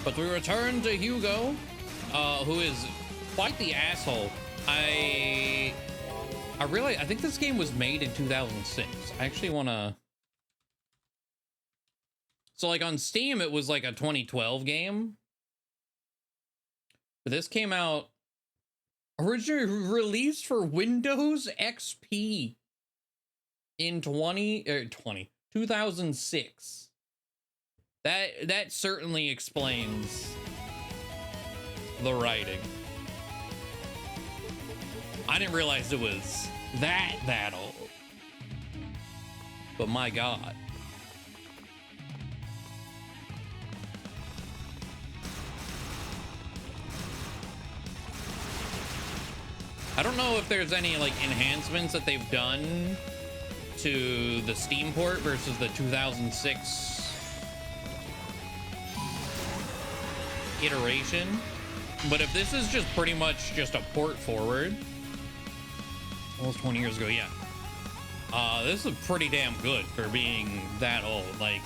But we return to Hugo, who is quite the asshole. I think this game was made in 2006. I actually want to... So, like, on Steam, it was, like, a 2012 game. But this came out... Originally released for Windows XP in 2006. That certainly explains the writing. I didn't realize it was that old. But my God. I don't know if there's any like enhancements that they've done to the Steam port versus the 2006 iteration. But if this is just pretty much just a port forward, almost 20 years ago, yeah. This is pretty damn good for being that old. Like,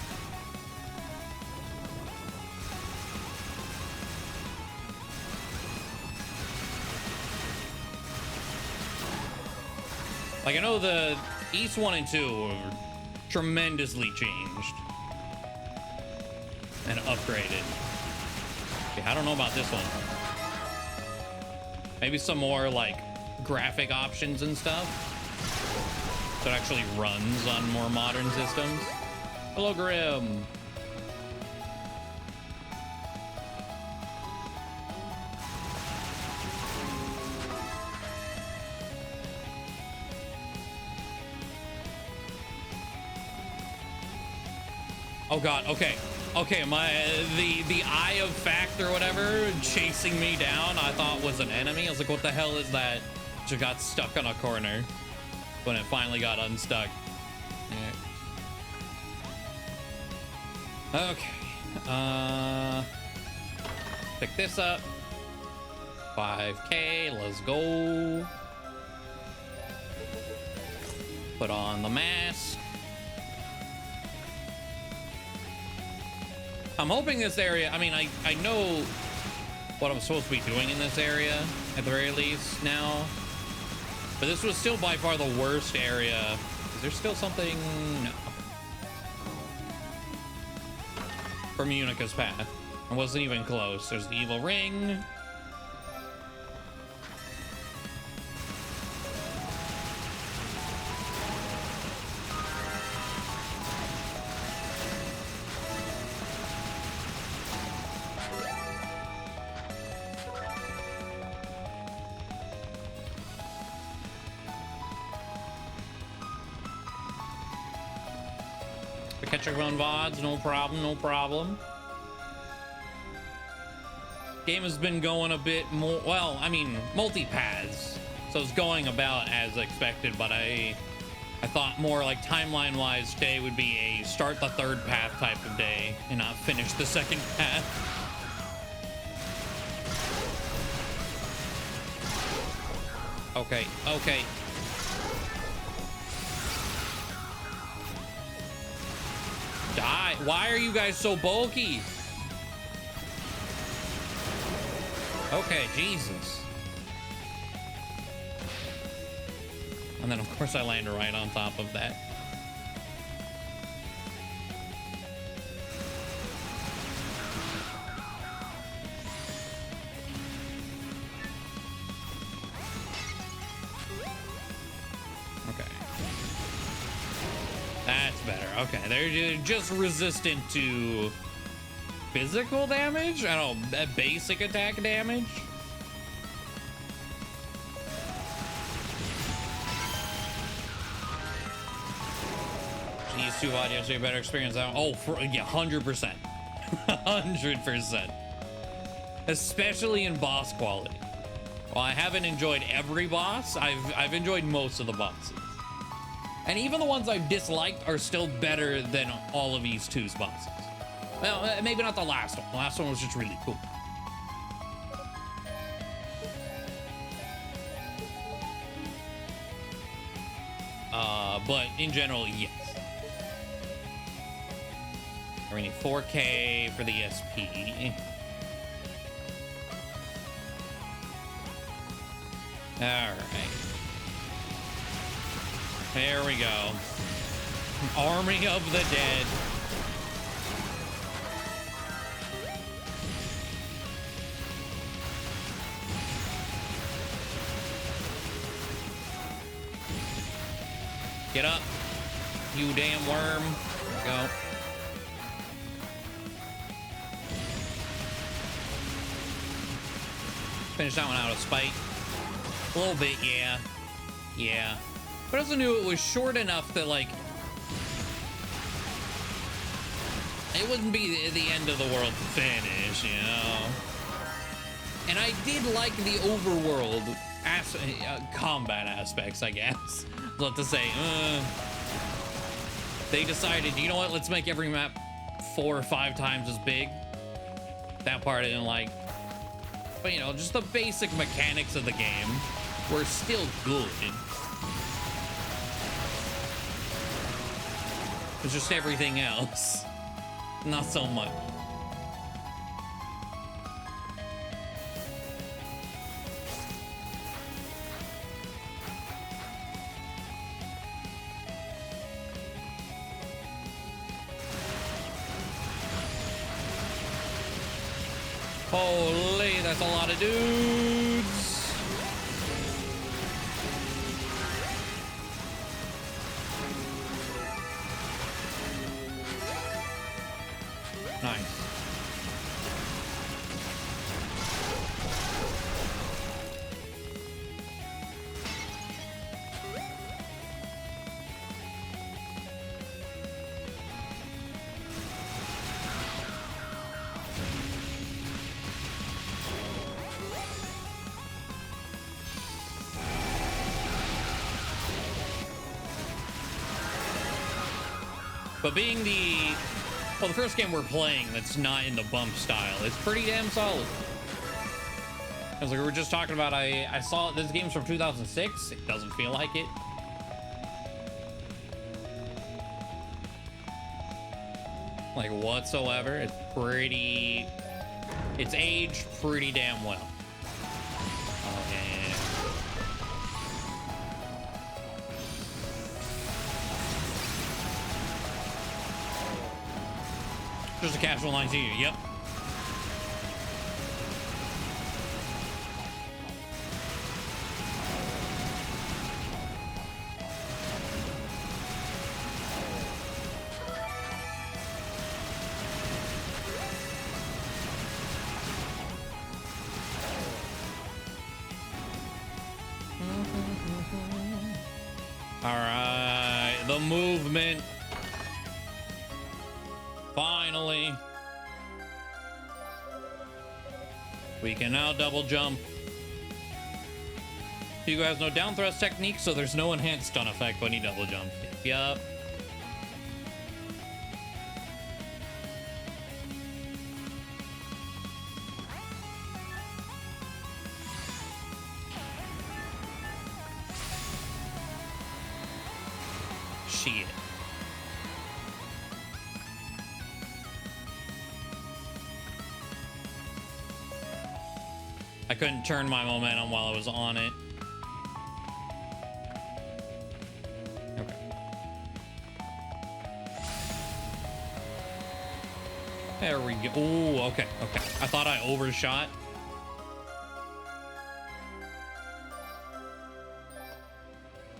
I know the East 1 and 2 were tremendously changed and upgraded. Okay, I don't know about this one. Maybe some more like graphic options and stuff that actually runs on more modern systems. Hello, Grim. Oh God, okay. Okay, the Eye of Fact or whatever chasing me down I thought was an enemy. I was like, what the hell is that? Just got stuck on a corner when it finally got unstuck. Yeah. Okay. Pick this up. 5K, let's go. Put on the mask. I'm hoping this area, I mean, I know what I'm supposed to be doing in this area at the very least now, but this was still by far the worst area. Is there still something? No. From Unica's path. I wasn't even close. There's the evil ring. Catch your own VODs, no problem, no problem. Game has been going a bit more, well, I mean, multi-paths. So it's going about as expected, but I thought more like timeline-wise today would be a start the third path type of day and not finish the second path. Okay, okay. Die. Why are you guys so bulky? Okay, Jesus. And then of course I land right on top of that. That's better. Okay, they're just resistant to physical damage? I don't know, basic attack damage? These two audios are a better experience. Oh, yeah, 100%. 100%. Especially in boss quality. Well, I haven't enjoyed every boss. I've enjoyed most of the bosses. And even the ones I've disliked are still better than all of East 2's bosses. Well, maybe not the last one. The last one was just really cool. But in general, yes. We need 4K for the SP. All right. There we go. Army of the dead. Get up, you damn worm. Go. Finish that one out of spite. A little bit, yeah. Yeah. But I also knew it was short enough that, like, it wouldn't be the end of the world finish, you know? And I did like the overworld combat aspects, I guess. What to say, they decided, you know what, let's make every map 4 or 5 times as big. That part I didn't like. But, you know, just the basic mechanics of the game were still good. It's just everything else, not so much. Holy, that's a lot of dudes. Nice. But being the first game we're playing that's not in the bump style, it's pretty damn solid. As like we were just talking about, I saw this game's from 2006. It doesn't feel like it. Like whatsoever. It's aged pretty damn well. Oh yeah. Just a casual 19, yep. All right, the movement. Finally, we can now double jump. You guys know down thrust technique, so there's no enhanced stun effect when you double jump. Yup. Shit. I couldn't turn my momentum while I was on it. Okay. There we go. Ooh, okay, okay. I thought I overshot.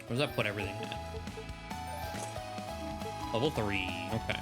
Where does that put everything at? Level 3, okay.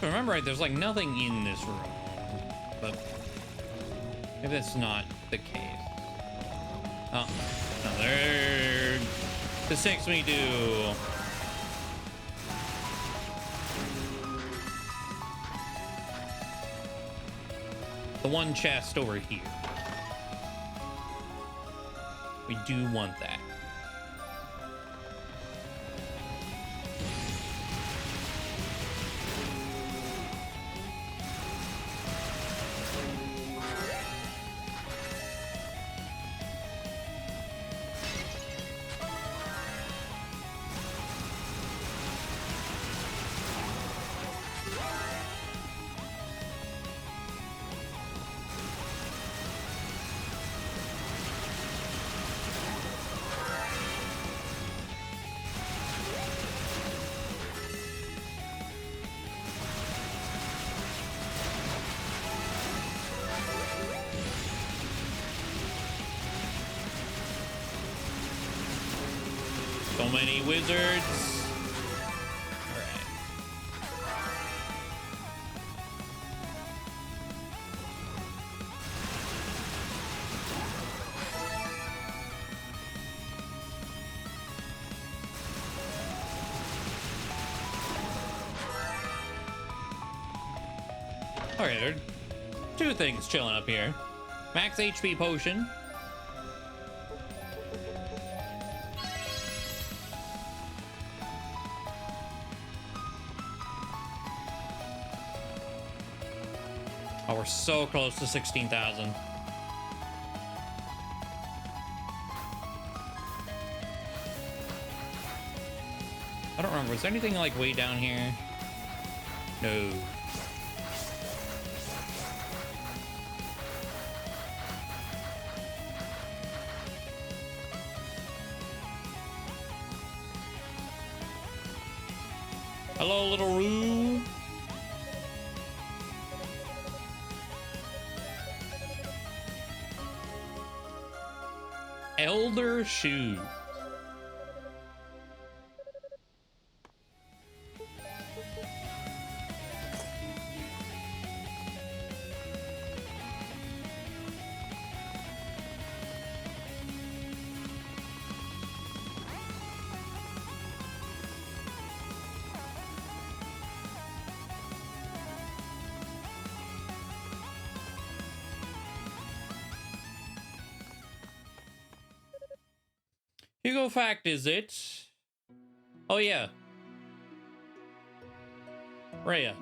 I remember right, there's like nothing in this room. But maybe that's not the case. Oh, another the 6 we do. The one chest over here. We do want that. So many wizards. All right, there are two things chilling up here. Max HP potion. Oh, we're so close to 16,000. I don't remember. Was there anything like way down here? No. Hello, little Roo. Elder shoes. Hugo fact is it? Oh yeah. Rhea.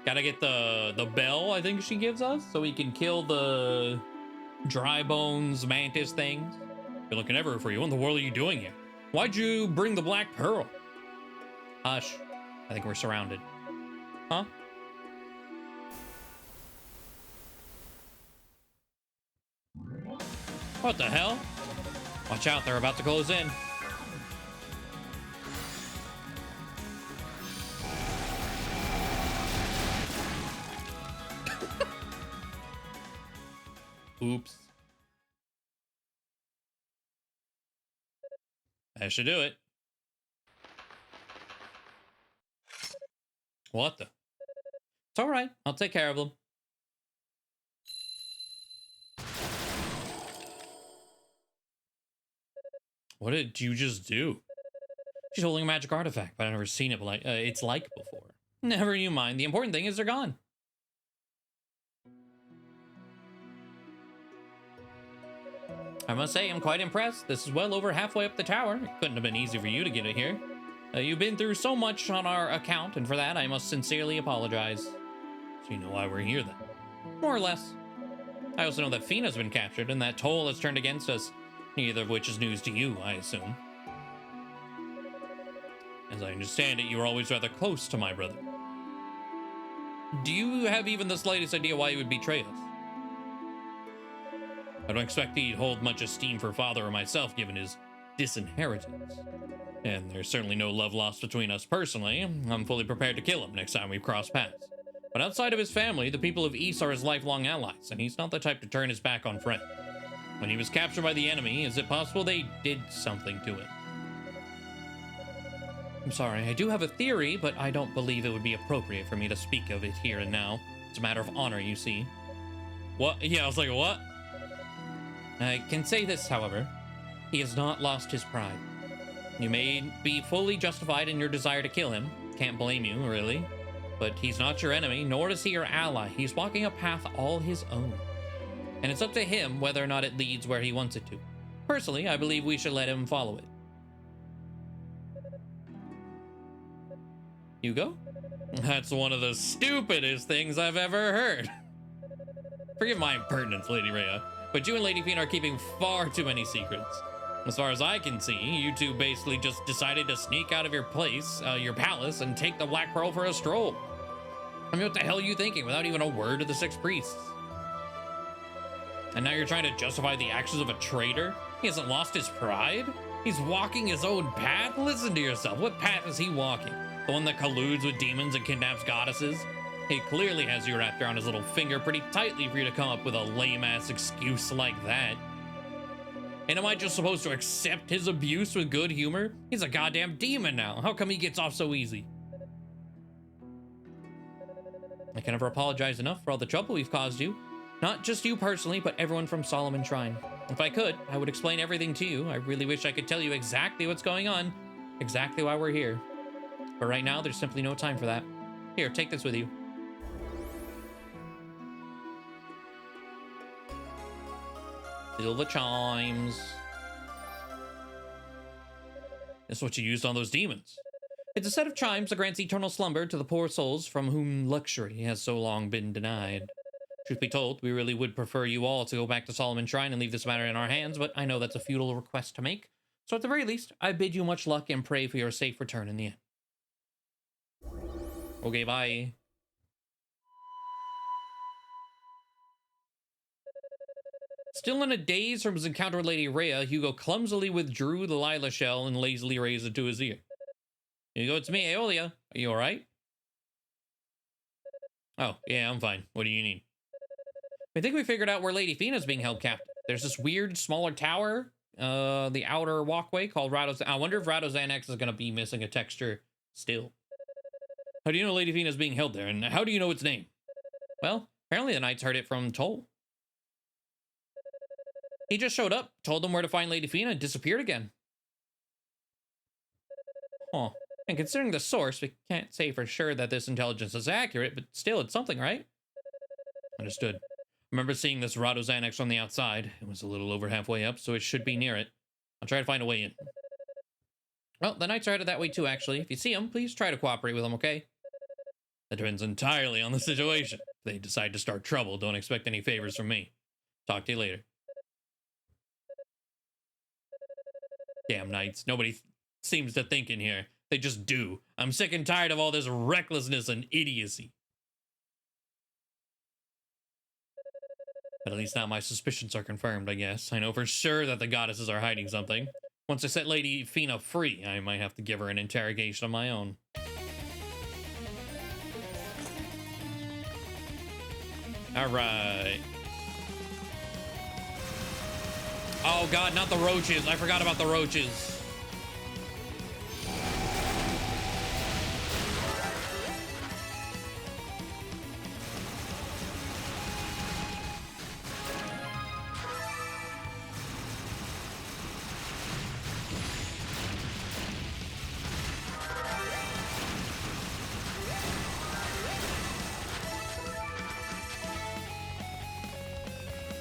Gotta get the bell I think she gives us so we can kill the dry bones mantis things. Been looking everywhere for you. What in the world are you doing here? Why'd you bring the black pearl? Hush. I think we're surrounded. Huh? What the hell? Watch out, they're about to close in. Oops. That should do it. What the? It's all right. I'll take care of them. What did you just do? She's holding a magic artifact, but I've never seen it like it's like before. Never you mind. The important thing is they're gone. I must say, I'm quite impressed. This is well over halfway up the tower. It couldn't have been easy for you to get it here. You've been through so much on our account, and for that, I must sincerely apologize. So you know why we're here, then? More or less. I also know that Fina's been captured, and that Toll has turned against us. Neither of which is news to you, I assume. As I understand it, you were always rather close to my brother. Do you have even the slightest idea why he would betray us? I don't expect he'd hold much esteem for father or myself, given his disinheritance. And there's certainly no love lost between us personally. I'm fully prepared to kill him next time we cross paths. But outside of his family, the people of East are his lifelong allies, and he's not the type to turn his back on friends. When he was captured by the enemy, is it possible they did something to him? I'm sorry, I do have a theory, but I don't believe it would be appropriate for me to speak of it here and now. It's a matter of honor, you see. What? Yeah, I was like, what? I can say this, however. He has not lost his pride. You may be fully justified in your desire to kill him. Can't blame you, really. But he's not your enemy, nor is he your ally. He's walking a path all his own. And it's up to him whether or not it leads where he wants it to. Personally, I believe we should let him follow it. Hugo? That's one of the stupidest things I've ever heard. Forgive my impertinence, Lady Rhea, but you and Lady Fina are keeping far too many secrets. As far as I can see, you two basically just decided to sneak out of your place, your palace, and take the Black Pearl for a stroll. I mean, what the hell are you thinking without even a word to the six priests? And now you're trying to justify the actions of a traitor? He hasn't lost his pride? He's walking his own path? Listen to yourself. What path is he walking? The one that colludes with demons and kidnaps goddesses? He clearly has you wrapped around his little finger pretty tightly for you to come up with a lame-ass excuse like that. And am I just supposed to accept his abuse with good humor? He's a goddamn demon now. How come he gets off so easy? I can never apologize enough for all the trouble we've caused you. Not just you personally, but everyone from Solomon Shrine. If I could, I would explain everything to you. I really wish I could tell you exactly what's going on, exactly why we're here. But right now, there's simply no time for that. Here, take this with you. Fill the chimes. This is what you used on those demons. It's a set of chimes that grants eternal slumber to the poor souls from whom luxury has so long been denied. Truth be told, we really would prefer you all to go back to Solomon Shrine and leave this matter in our hands, but I know that's a futile request to make. So at the very least, I bid you much luck and pray for your safe return in the end. Okay, bye. Still in a daze from his encounter with Lady Rhea, Hugo clumsily withdrew the Lila shell and lazily raised it to his ear. Hugo, it's me, Aeolia. Are you alright? Oh, yeah, I'm fine. What do you need? I think we figured out where Lady Fina's being held captive. There's this weird, smaller tower, the outer walkway called Rado's. I wonder if Rado's Annex is going to be missing a texture still. How do you know Lady Fina's being held there, and how do you know its name? Well, apparently the knights heard it from Toll. He just showed up, told them where to find Lady Fina, and disappeared again. Huh. And considering the source, we can't say for sure that this intelligence is accurate, but still, it's something, right? Understood. I remember seeing this Rado's Annex from the outside. It was a little over halfway up, so it should be near it. I'll try to find a way in. Well, the knights are headed that way too, actually. If you see them, please try to cooperate with them, okay? That depends entirely on the situation. If they decide to start trouble, don't expect any favors from me. Talk to you later. Damn knights. Nobody seems to think in here. They just do. I'm sick and tired of all this recklessness and idiocy. But at least now my suspicions are confirmed, I guess. I know for sure that the goddesses are hiding something. Once I set Lady Fina free, I might have to give her an interrogation of my own. Alright. Oh god, not the roaches. I forgot about the roaches.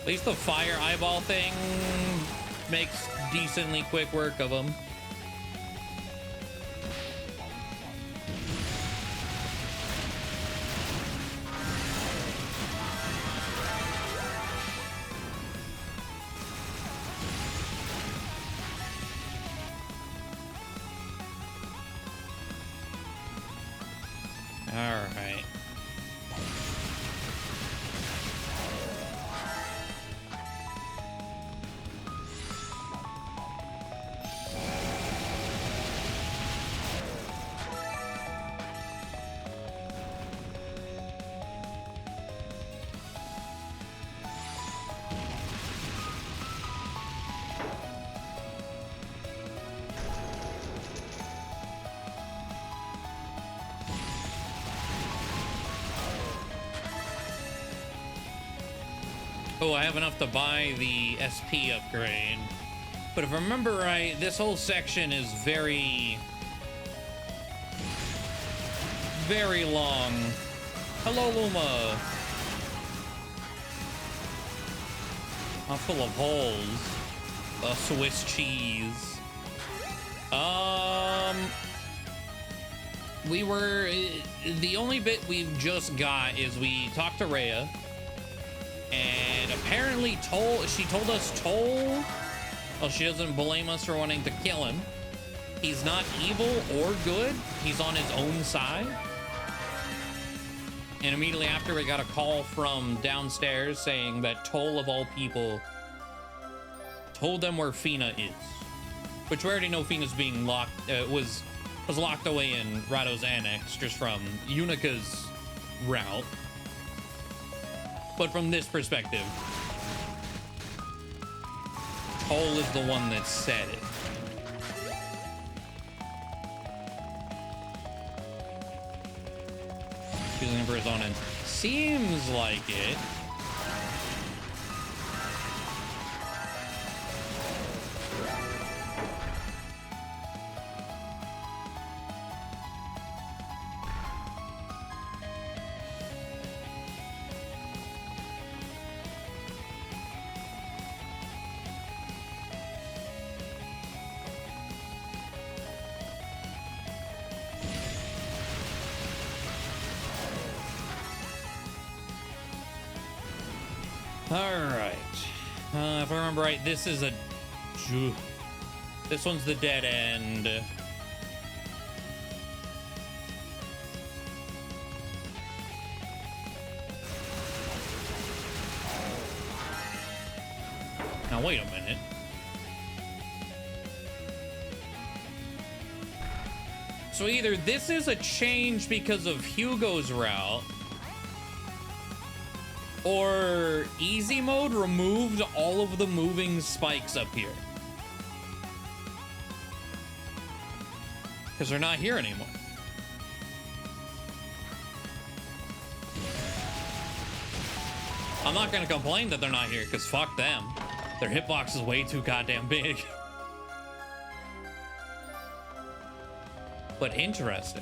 At least the fire eyeball thing makes decently quick work of them. All right. Oh, I have enough to buy the SP upgrade. But if I remember right, this whole section is very, very long. Hello, Luma. I'm full of holes. Swiss cheese. We were, the only bit we've just got is we talked to Rhea, and apparently she told us Toll, well, she doesn't blame us for wanting to kill him. He's not evil or good. He's on his own side. And immediately after, we got a call from downstairs saying that Toll, of all people, told them where Fina is. Which we already know Fina's being locked, was locked away in Rado's annex, just from Unica's route. But from this perspective, Toll is the one that said it. He's looking for his own end. Seems like it. Alright. If I remember right, this is a... This one's the dead end. Now, wait a minute. So either this is a change because of Hugo's route, or easy mode removed all of the moving spikes up here. Because they're not here anymore. I'm not going to complain that they're not here, because fuck them. Their hitbox is way too goddamn big. But interesting.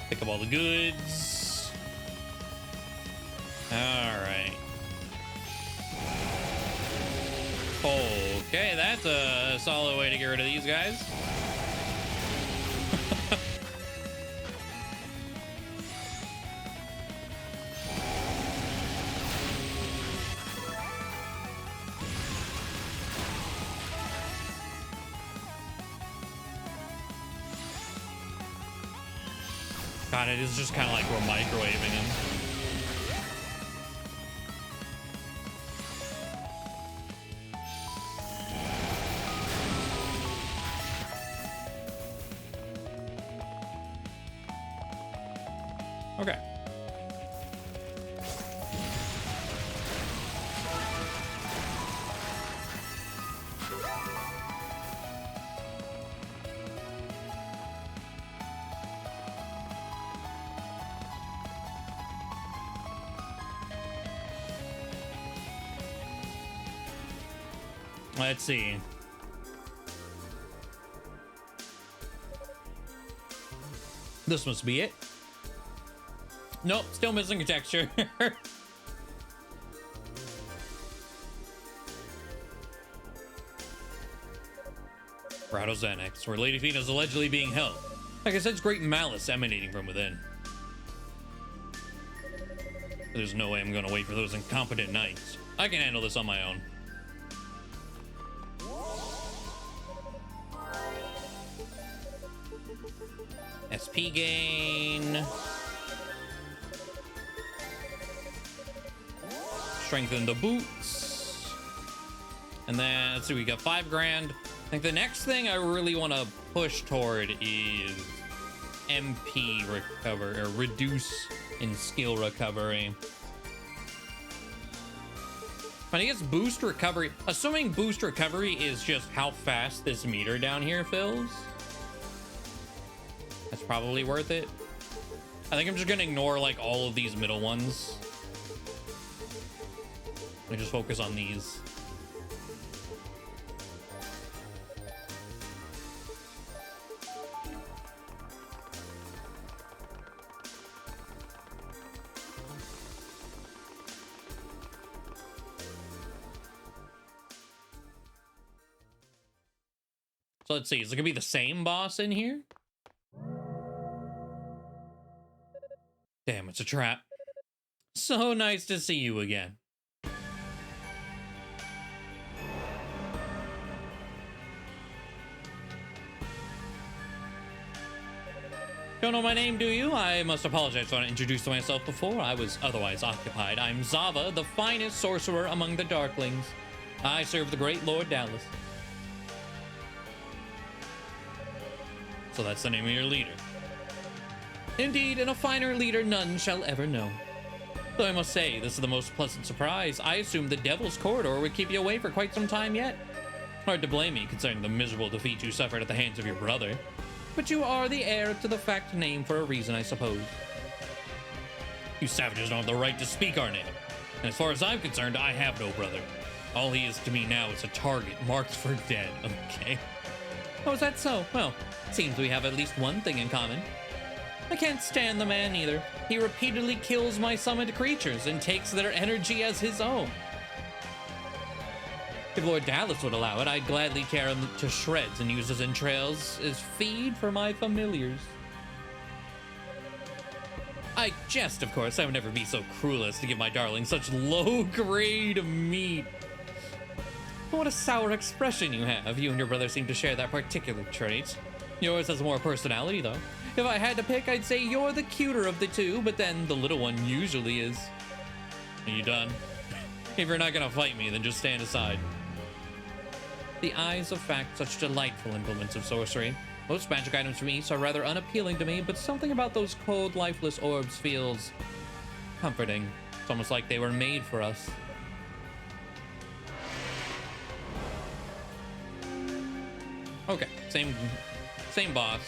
Pick up all the goods. All right. Okay, that's a solid way to get rid of these guys. God, it is just kind of like we're microwaving him. Okay. Let's see. This must be it. Nope, still missing a texture. Rado's Annex, where Lady Fina is allegedly being held. Like I said, it's great malice emanating from within. There's no way I'm gonna wait for those incompetent knights. I can handle this on my own. SP gain. Strengthen the boots. And then, let's see, we got 5 grand. I think the next thing I really want to push toward is MP recover, or reduce in skill recovery. I guess boost recovery, assuming boost recovery is just how fast this meter down here fills, that's probably worth it. I think I'm just gonna ignore like all of these middle ones and just focus on these. So let's see, is it gonna be the same boss in here? Damn, it's a trap. So nice to see you again. Don't know my name, do you? I must apologize for not introducing myself before. I was otherwise occupied. I'm Zava, the finest sorcerer among the Darklings. I serve the great Lord Dallas. So that's the name of your leader. Indeed, and a finer leader none shall ever know. Though I must say, this is the most pleasant surprise. I assumed the Devil's Corridor would keep you away for quite some time yet. Hard to blame me, considering the miserable defeat you suffered at the hands of your brother. But you are the heir to the fact name for a reason, I suppose. You savages don't have the right to speak our name. And as far as I'm concerned, I have no brother. All he is to me now is a target marked for dead, okay? Oh, is that so? Well, seems we have at least one thing in common. I can't stand the man either. He repeatedly kills my summoned creatures and takes their energy as his own. If Lord Dallas would allow it, I'd gladly tear him to shreds and use his entrails as feed for my familiars. I jest, of course. I would never be so cruel as to give my darling such low-grade meat. But what a sour expression you have. You and your brother seem to share that particular trait. Yours has more personality, though. If I had to pick, I'd say you're the cuter of the two, but then the little one usually is. Are you done? If you're not gonna fight me, then just stand aside. The eyes of fact, such delightful implements of sorcery. Most magic items from East are rather unappealing to me, but something about those cold, lifeless orbs feels comforting. It's almost like they were made for us. Okay, same boss.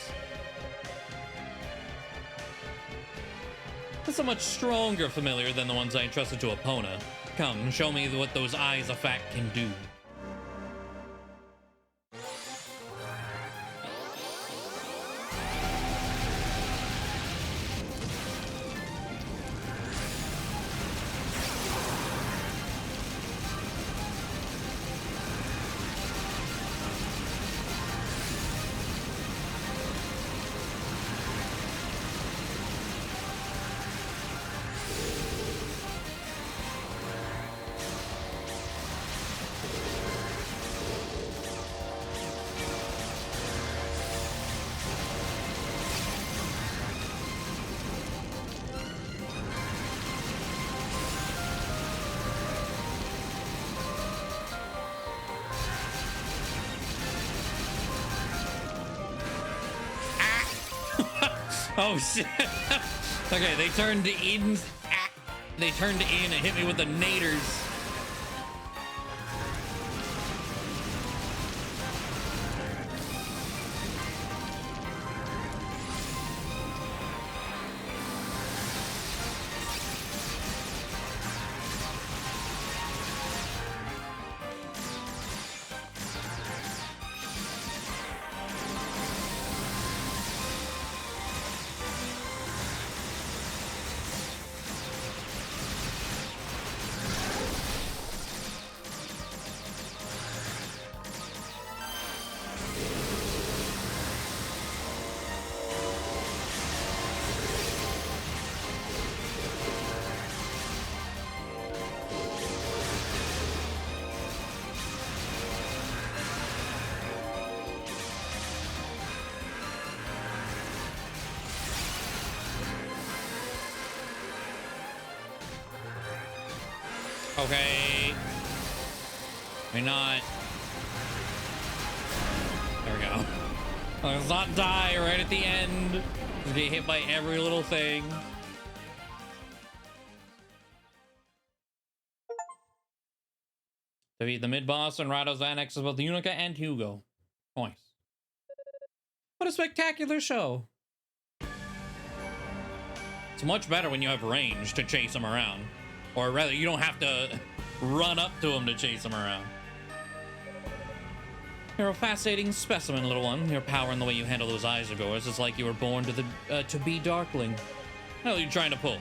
That's a much stronger familiar than the ones I entrusted to Epona. Come, show me what those eyes of fact can do. Oh shit. Okay, they turned in. They turned in and hit me with the naders. Okay. May not. There we go. Let's not die right at the end. Just get hit by every little thing. Defeat the mid-boss and Rado's annexes both Unica and Hugo. Nice. What a spectacular show. It's much better when you have range to chase him around. Or rather, you don't have to run up to him to chase him around. You're a fascinating specimen, little one. Your power and the way you handle those eyes of yours is like you were born to be Darkling. What are you trying to pull?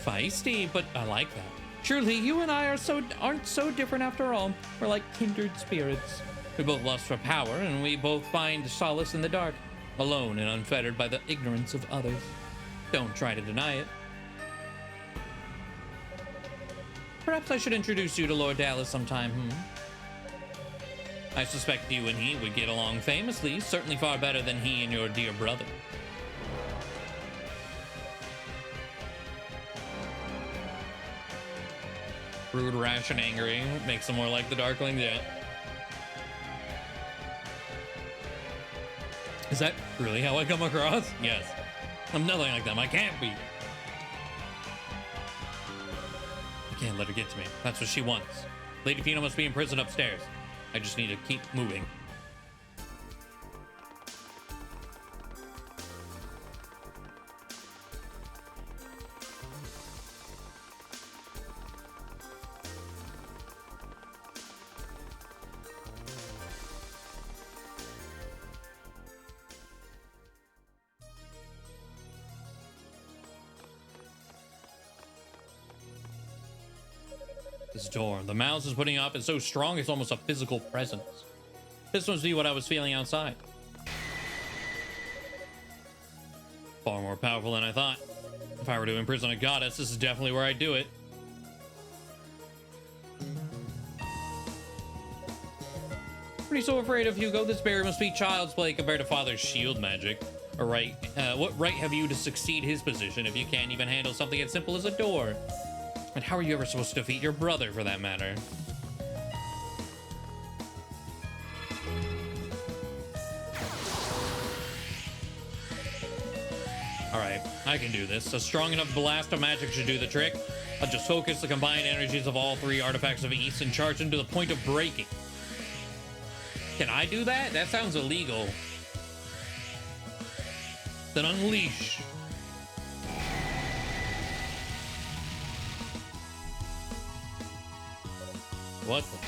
Feisty, but I like that. Truly, you and I aren't so different after all. We're like kindred spirits. We both lust for power, and we both find solace in the dark, alone and unfettered by the ignorance of others. Don't try to deny it. Perhaps I should introduce you to Lord Dallas sometime, I suspect you and he would get along famously, certainly far better than he and your dear brother. Rude, rash, and angry. Makes him more like the Darkling, yeah. Is that really how I come across? Yes. I'm nothing like them. I can't be. I can't let her get to me. That's what she wants. Lady Fina must be in prison upstairs. I just need to keep moving. This door, the mouse is putting up, is so strong it's almost a physical presence. This must be what I was feeling outside. Far more powerful than I thought. If I were to imprison a goddess, this is definitely where I'd do it. What are you so afraid of, Hugo? This barrier must be child's play compared to Father's shield magic. All right, what right have you to succeed his position if you can't even handle something as simple as a door? And how are you ever supposed to defeat your brother, for that matter? Alright, I can do this. A strong enough blast of magic should do the trick. I'll just focus the combined energies of all three artifacts of East and charge them to the point of breaking. Can I do that? That sounds illegal. Then unleash. What the?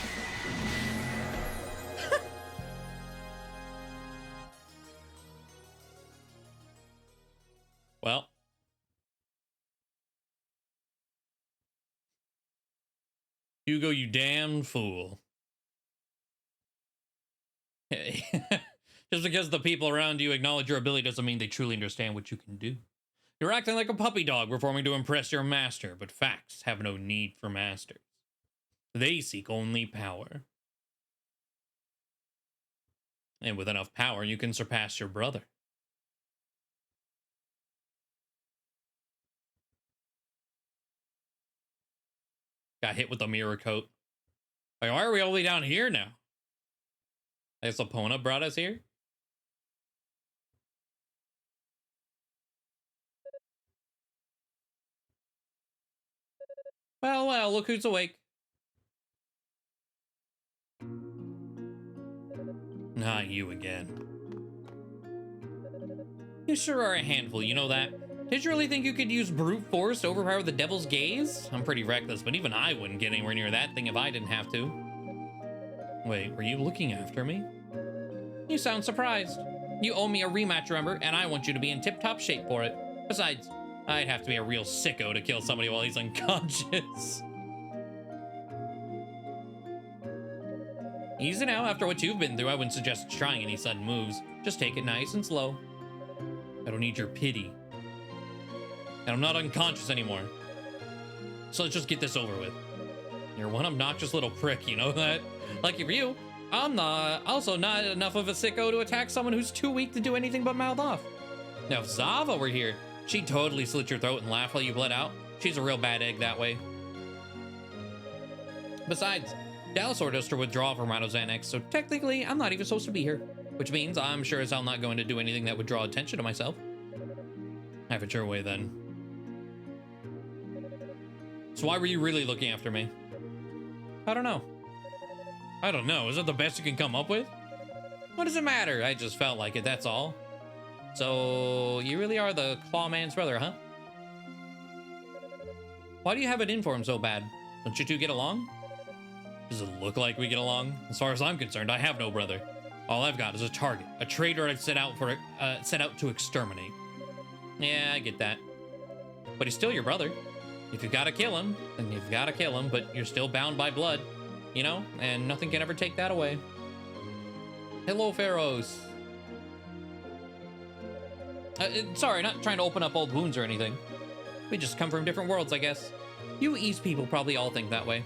Well. Hugo, you damn fool. Just because the people around you acknowledge your ability doesn't mean they truly understand what you can do. You're acting like a puppy dog performing to impress your master, but facts have no need for masters. They seek only power. And with enough power, you can surpass your brother. Got hit with a mirror coat. Like, why are we all the way down here now? I guess Epona brought us here? Well, well, look who's awake. Not you again. You sure are a handful, you know that? Did you really think you could use brute force to overpower the devil's gaze? I'm pretty reckless, but even I wouldn't get anywhere near that thing if I didn't have to. Wait, were you looking after me? You sound surprised. You owe me a rematch, remember? And I want you to be in tip-top shape for it. Besides, I'd have to be a real sicko to kill somebody while he's unconscious. Easy now, after what you've been through, I wouldn't suggest trying any sudden moves. Just take it nice and slow. I don't need your pity. And I'm not unconscious anymore. So let's just get this over with. You're one obnoxious little prick, you know that? Lucky for you, I'm also not enough of a sicko to attack someone who's too weak to do anything but mouth off. Now, if Zava were here, she'd totally slit your throat and laugh while you bled out. She's a real bad egg that way. Besides, Dallas ordered us to withdraw from Rhino's Annex, so technically I'm not even supposed to be here. Which means I'm sure as hell not going to do anything that would draw attention to myself. Have it your way then. So why were you really looking after me? I don't know. I don't know. Is that the best you can come up with? What does it matter? I just felt like it, that's all. So, you really are the Clawman's brother, huh? Why do you have it in for him so bad? Don't you two get along? Does it look like we get along? As far as I'm concerned, I have no brother. All I've got is a target, a traitor I've set out to exterminate. Yeah, I get that. But he's still your brother. If you've got to kill him, then you've got to kill him, but you're still bound by blood, you know? And nothing can ever take that away. Hello, Pharaohs. Sorry, not trying to open up old wounds or anything. We just come from different worlds, I guess. You East people probably all think that way.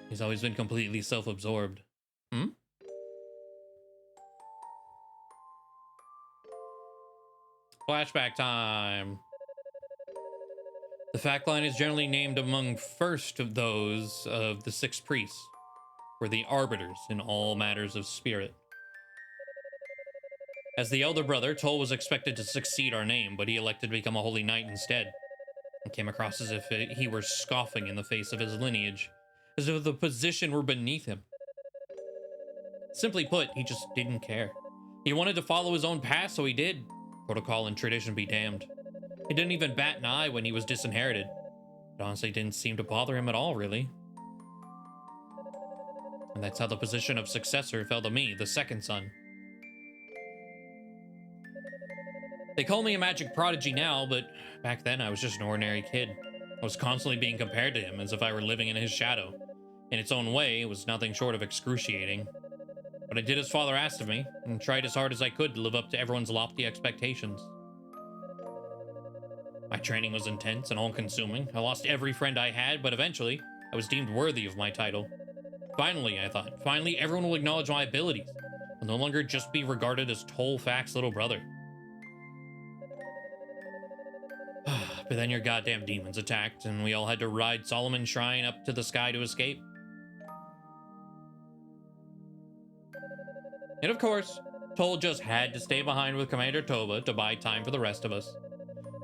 He's always been completely self-absorbed. Hmm? Flashback time. The fact line is generally named among first of those of the 6 priests, were the arbiters in all matters of spirit. As the elder brother, Toll was expected to succeed our name, but he elected to become a holy knight instead. It came across as if he were scoffing in the face of his lineage, as if the position were beneath him. Simply put, he just didn't care. He wanted to follow his own path, so he did. Protocol and tradition be damned. He didn't even bat an eye when he was disinherited. It honestly didn't seem to bother him at all, really. And that's how the position of successor fell to me, the second son. They call me a magic prodigy now, but back then I was just an ordinary kid. I was constantly being compared to him as if I were living in his shadow. In its own way, it was nothing short of excruciating. But I did as father asked of me, and tried as hard as I could to live up to everyone's lofty expectations. My training was intense and all-consuming. I lost every friend I had, but eventually, I was deemed worthy of my title. Finally, I thought, finally everyone will acknowledge my abilities. I'll no longer just be regarded as Tolfac's little brother. But then your goddamn demons attacked, and we all had to ride Solomon's Shrine up to the sky to escape. And of course, Toll just had to stay behind with Commander Toba to buy time for the rest of us.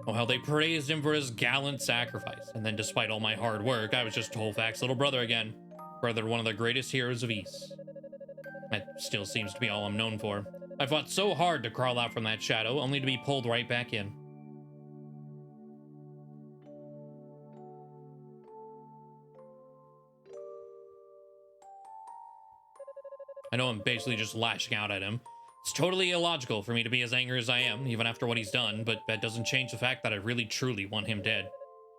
Oh, how they praised him for his gallant sacrifice, and then despite all my hard work, I was just Tolfac's little brother again. Brother, one of the greatest heroes of East. That still seems to be all I'm known for. I fought so hard to crawl out from that shadow, only to be pulled right back in. I know I'm basically just lashing out at him. It's totally illogical for me to be as angry as I am, even after what he's done, but that doesn't change the fact that I really truly want him dead.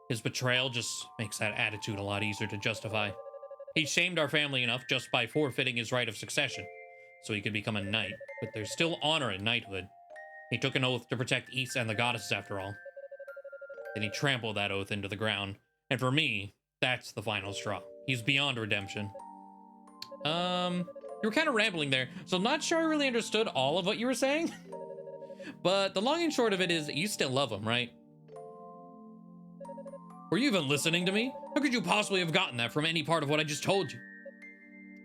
His betrayal just makes that attitude a lot easier to justify. He shamed our family enough just by forfeiting his right of succession, so he could become a knight, but there's still honor in knighthood. He took an oath to protect East and the goddesses after all. Then he trampled that oath into the ground, and for me, that's the final straw. He's beyond redemption. You were kind of rambling there, so I'm not sure I really understood all of what you were saying. But the long and short of it is, you still love him, right? Were you even listening to me? How could you possibly have gotten that from any part of what I just told you?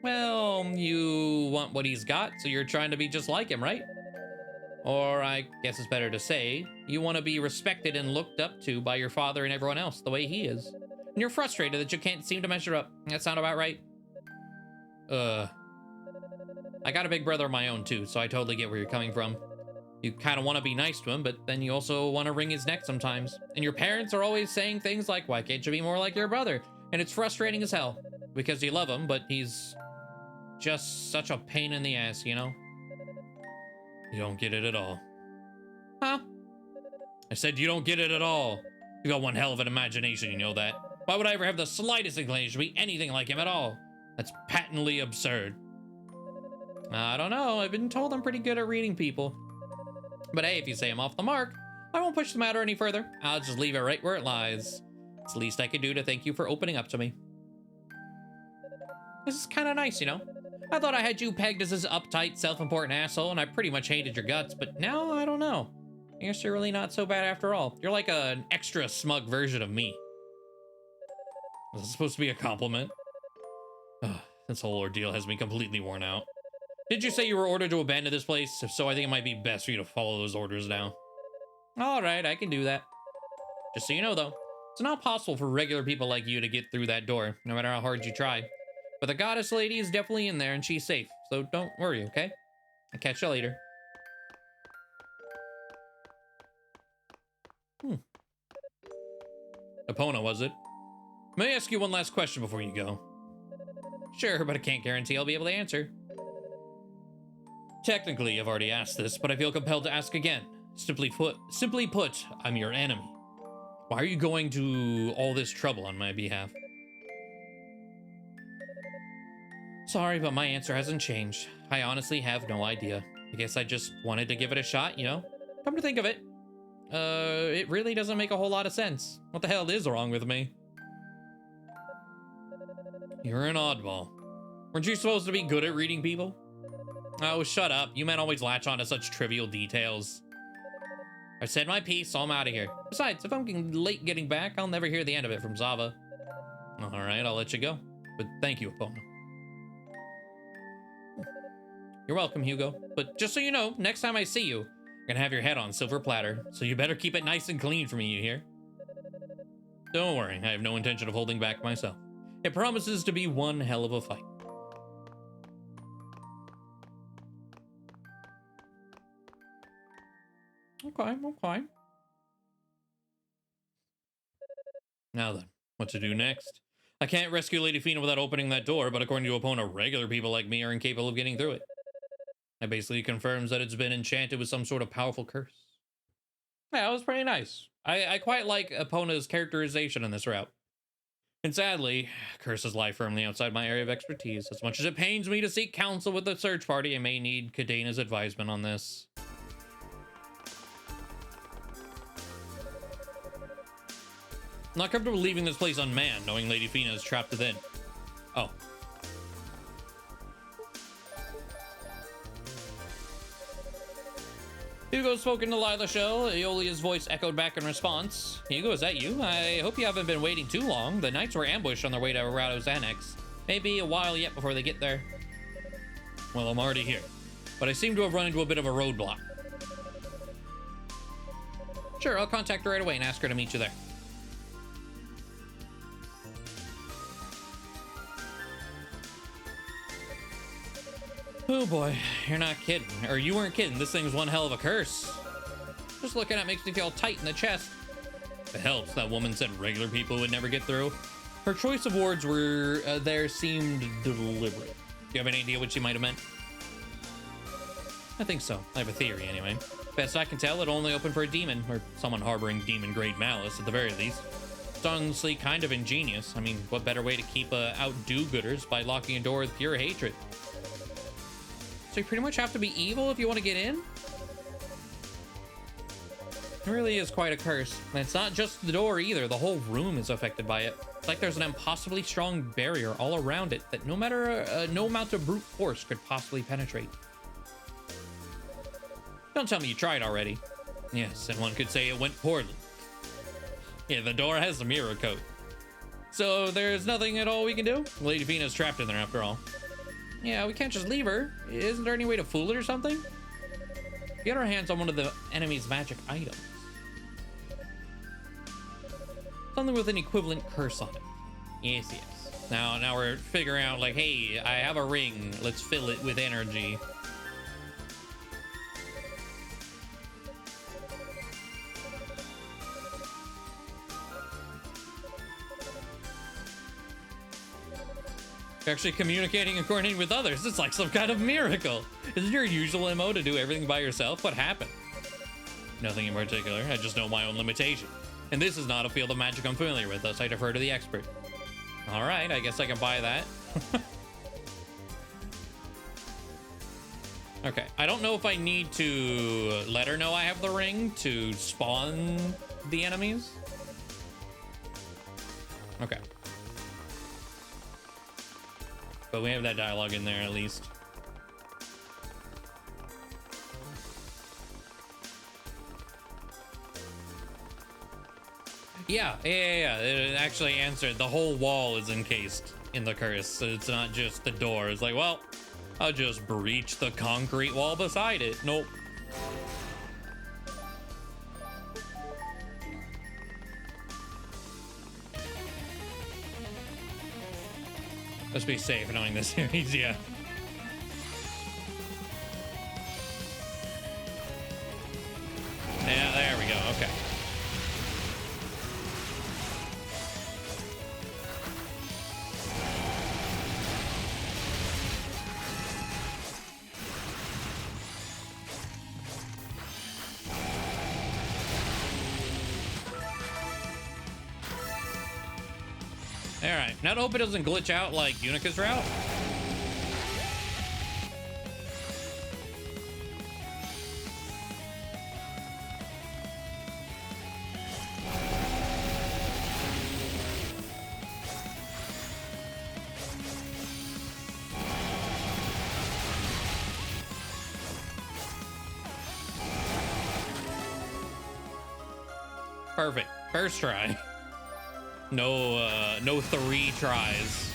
Well, you want what he's got, so you're trying to be just like him, right? Or I guess it's better to say, you want to be respected and looked up to by your father and everyone else the way he is. And you're frustrated that you can't seem to measure up. That sound about right? I got a big brother of my own too, so I totally get where you're coming from. You kind of want to be nice to him, but then you also want to wring his neck sometimes. And your parents are always saying things like, why can't you be more like your brother? And it's frustrating as hell, because you love him, but he's just such a pain in the ass, you know? You don't get it at all. Huh? I said you don't get it at all. You got one hell of an imagination, you know that. Why would I ever have the slightest inclination to be anything like him at all? That's patently absurd. I don't know. I've been told I'm pretty good at reading people. But hey, if you say I'm off the mark, I won't push the matter any further. I'll just leave it right where it lies. It's the least I could do to thank you for opening up to me. This is kind of nice, you know? I thought I had you pegged as this uptight, self-important asshole, and I pretty much hated your guts, but now I don't know. I guess you're really not so bad after all. You're like an extra smug version of me. Was this supposed to be a compliment? Ugh, this whole ordeal has me completely worn out. Did you say you were ordered to abandon this place? If so, I think it might be best for you to follow those orders now. All right, I can do that. Just so you know, though, it's not possible for regular people like you to get through that door, no matter how hard you try. But the goddess lady is definitely in there, and she's safe, so don't worry, okay? I'll catch you later. Epona, was it? May I ask you one last question before you go? Sure, but I can't guarantee I'll be able to answer. Technically, I've already asked this, but I feel compelled to ask again. Simply put, I'm your enemy. Why are you going to all this trouble on my behalf? Sorry, but my answer hasn't changed. I honestly have no idea. I guess I just wanted to give it a shot, you know? Come to think of it, it really doesn't make a whole lot of sense. What the hell is wrong with me? You're an oddball. Weren't you supposed to be good at reading people? Oh, shut up. You men always latch on to such trivial details. I said my piece, so I'm out of here. Besides, if I'm late getting back, I'll never hear the end of it from Zava. All right, I'll let you go. But thank you, Epona. You're welcome, Hugo. But just so you know, next time I see you, I'm gonna have your head on silver platter, so you better keep it nice and clean for me, you hear? Don't worry, I have no intention of holding back myself. It promises to be one hell of a fight. Okay. Now then, what to do next? I can't rescue Lady Fina without opening that door, but according to Epona, regular people like me are incapable of getting through it. That basically confirms that it's been enchanted with some sort of powerful curse. Yeah, it was pretty nice. I quite like Epona's characterization in this route. And sadly, curses lie firmly outside my area of expertise. As much as it pains me to seek counsel with the search party, I may need Kadena's advisement on this. I'm not comfortable leaving this place unmanned, knowing Lady Fina is trapped within. Oh. Hugo spoke into Lila show. Aeolia's voice echoed back in response. Hugo, is that you? I hope you haven't been waiting too long. The knights were ambushed on their way to Arado's annex. Maybe a while yet before they get there. Well, I'm already here, but I seem to have run into a bit of a roadblock. Sure, I'll contact her right away and ask her to meet you there. Oh boy, you're not kidding. Or you weren't kidding. This thing's one hell of a curse. Just looking at it makes me feel tight in the chest. It helps that woman said regular people would never get through. Her choice of words were there seemed deliberate. Do you have any idea what she might have meant? I think so. I have a theory anyway. Best I can tell, it'll only open for a demon, or someone harboring demon-grade malice at the very least. It's honestly kind of ingenious. I mean, what better way to keep out do-gooders by locking a door with pure hatred? So you pretty much have to be evil if you want to get in? It really is quite a curse. And it's not just the door either. The whole room is affected by it. It's like there's an impossibly strong barrier all around it that no amount of brute force could possibly penetrate. Don't tell me you tried already. Yes, and one could say it went poorly. Yeah, the door has a mirror coat. So there's nothing at all we can do? Lady Fina's trapped in there after all. Yeah, we can't just leave her. Isn't there any way to fool it or something? Get our hands on one of the enemy's magic items. Something with an equivalent curse on it. Yes. Now we're figuring out like, hey, I have a ring. Let's fill it with energy. Actually communicating and coordinating with others. It's like some kind of miracle. Isn't your usual MO to do everything by yourself? What happened? Nothing in particular. I just know my own limitation. And this is not a field of magic I'm familiar with, thus I defer to the expert. All right, I guess I can buy that. Okay, I don't know if I need to let her know I have the ring to spawn the enemies. Okay. But we have that dialogue in there at least. Yeah. It actually answered. The whole wall is encased in the curse. So it's not just the door. It's like, well, I'll just breach the concrete wall beside it. Nope. Let's be safe knowing this series, yeah. Yeah, there we go. Okay. All right. Now to hope it doesn't glitch out like Unica's route. Perfect. First try. No 3 tries.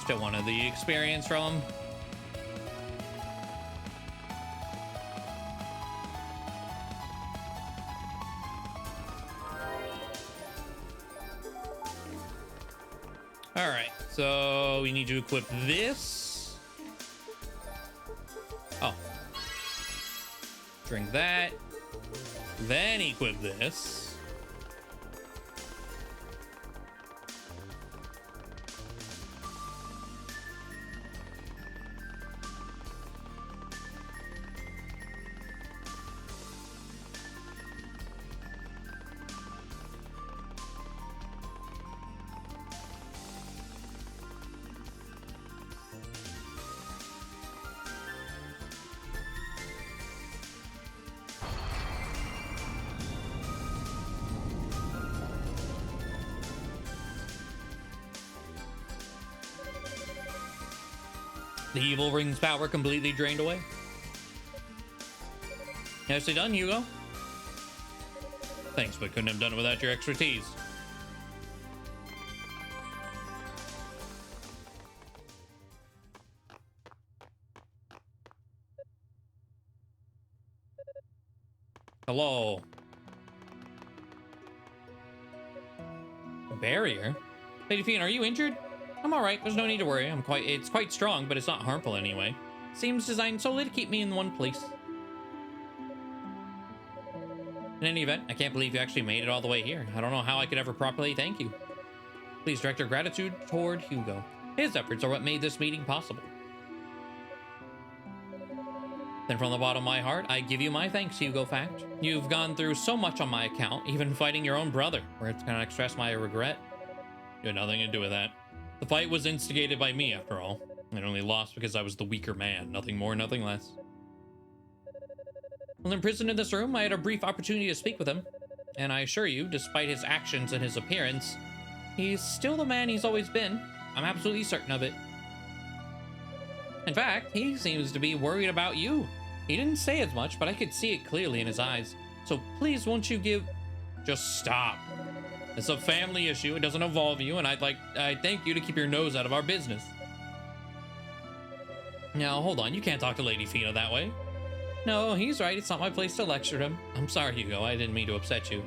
Still wanted the experience from him. All right, so we need to equip this. Oh. Drink that. Then equip this. The evil ring's power completely drained away. Nicely done, Hugo. Thanks, but couldn't have done it without your expertise. Hello. A barrier? Lady Fiend, are you injured? I'm alright, there's no need to worry. It's quite strong, but it's not harmful anyway. Seems designed solely to keep me in one place. In any event, I can't believe you actually made it all the way here. I don't know how I could ever properly thank you. Please direct your gratitude toward Hugo. His efforts are what made this meeting possible. Then from the bottom of my heart, I give you my thanks, Hugo Fact. You've gone through so much on my account, even fighting your own brother, where it's gonna express my regret. You had nothing to do with that. The fight was instigated by me, after all. I only lost because I was the weaker man. Nothing more, nothing less. While imprisoned in this room, I had a brief opportunity to speak with him. And I assure you, despite his actions and his appearance, he's still the man he's always been. I'm absolutely certain of it. In fact, he seems to be worried about you. He didn't say as much, but I could see it clearly in his eyes. So please, won't you give... Just stop. It's a family issue. It doesn't involve you, and I thank you to keep your nose out of our business. Now, hold on. You can't talk to Lady Fina that way. No, he's right. It's not my place to lecture him. I'm sorry, Hugo. I didn't mean to upset you.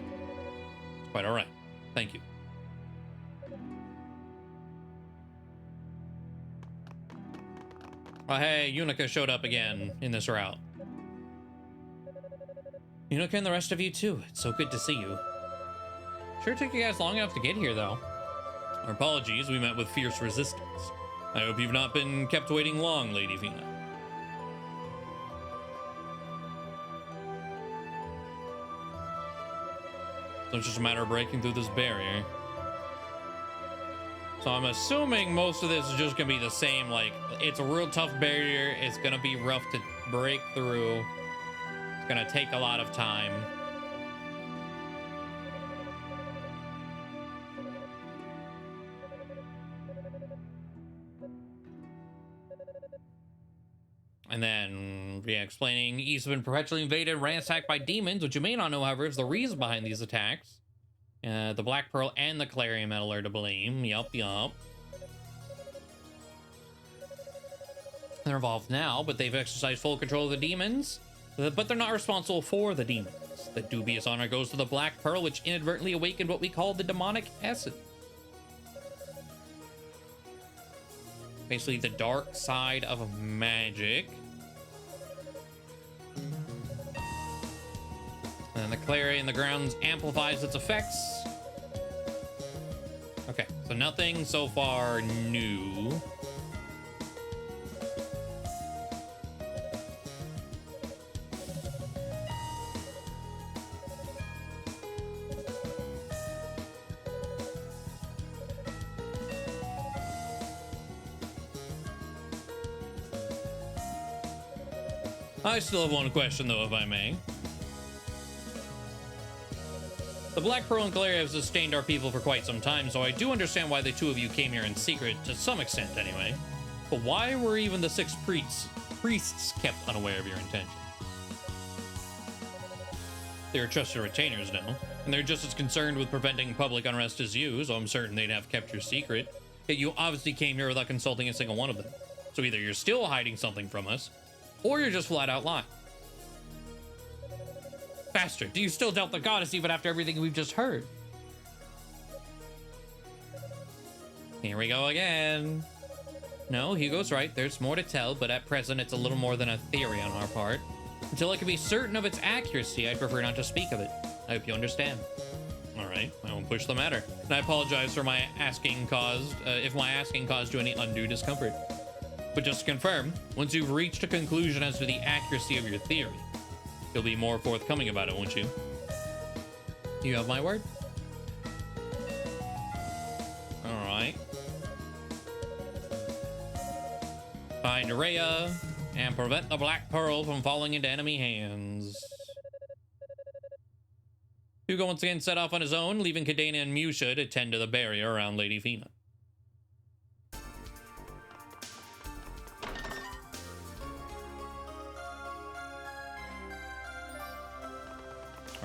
It's quite all right. Thank you. Oh, hey, Unica showed up again in this route. Unica and the rest of you, too. It's so good to see you. Sure took you guys long enough to get here, though. Our apologies, we met with fierce resistance. I hope you've not been kept waiting long, Lady Vina. So it's just a matter of breaking through this barrier. So I'm assuming most of this is just gonna be the same, like, it's a real tough barrier, it's gonna be rough to break through. gonna take a lot of time. And then, yeah, explaining East have been perpetually invaded and ransacked by demons, which you may not know, however, is the reason behind these attacks. The Black Pearl and the Clarion Metal are to blame. Yup. They're involved now, but they've exercised full control of the demons. But they're not responsible for the demons. The dubious honor goes to the Black Pearl, which inadvertently awakened what we call the demonic essence. Basically, the dark side of magic. And the Clarion in the grounds amplifies its effects. Okay, so nothing so far new. I still have one question, though, if I may. The Black Pearl and Clarion have sustained our people for quite some time, so I do understand why the two of you came here in secret, to some extent anyway. But why were even the 6 priests kept unaware of your intention? They're trusted retainers now, and they're just as concerned with preventing public unrest as you, so I'm certain they'd have kept your secret. Yet you obviously came here without consulting a single one of them. So either you're still hiding something from us, or you're just flat out lying. Bastard, do you still doubt the goddess even after everything we've just heard? Here we go again. No, Hugo's right. There's more to tell, but at present it's a little more than a theory on our part. Until I can be certain of its accuracy, I'd prefer not to speak of it. I hope you understand. All right, I won't push the matter. And I apologize for my asking if my asking caused you any undue discomfort. But just to confirm, once you've reached a conclusion as to the accuracy of your theory, you'll be more forthcoming about it, won't you? You have my word? All right. Find Rhea and prevent the Black Pearl from falling into enemy hands. Hugo once again set off on his own, leaving Cadena and Musha to tend to the barrier around Lady Fina.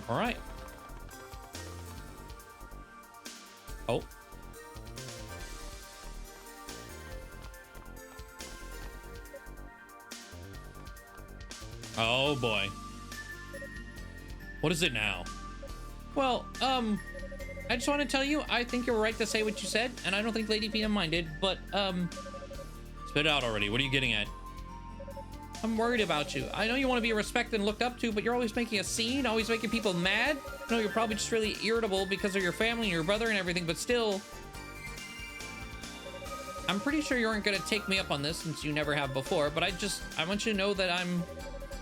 All right. Oh. Oh boy. What is it now? Well, I just want to tell you, I think you're right to say what you said, and I don't think Lady Fina minded, but, spit it out already. What are you getting at? I'm worried about you. I know you want to be respected and looked up to, but you're always making a scene, always making people mad. I know you're probably just really irritable because of your family and your brother and everything, but still, I'm pretty sure you aren't going to take me up on this since you never have before, but I want you to know that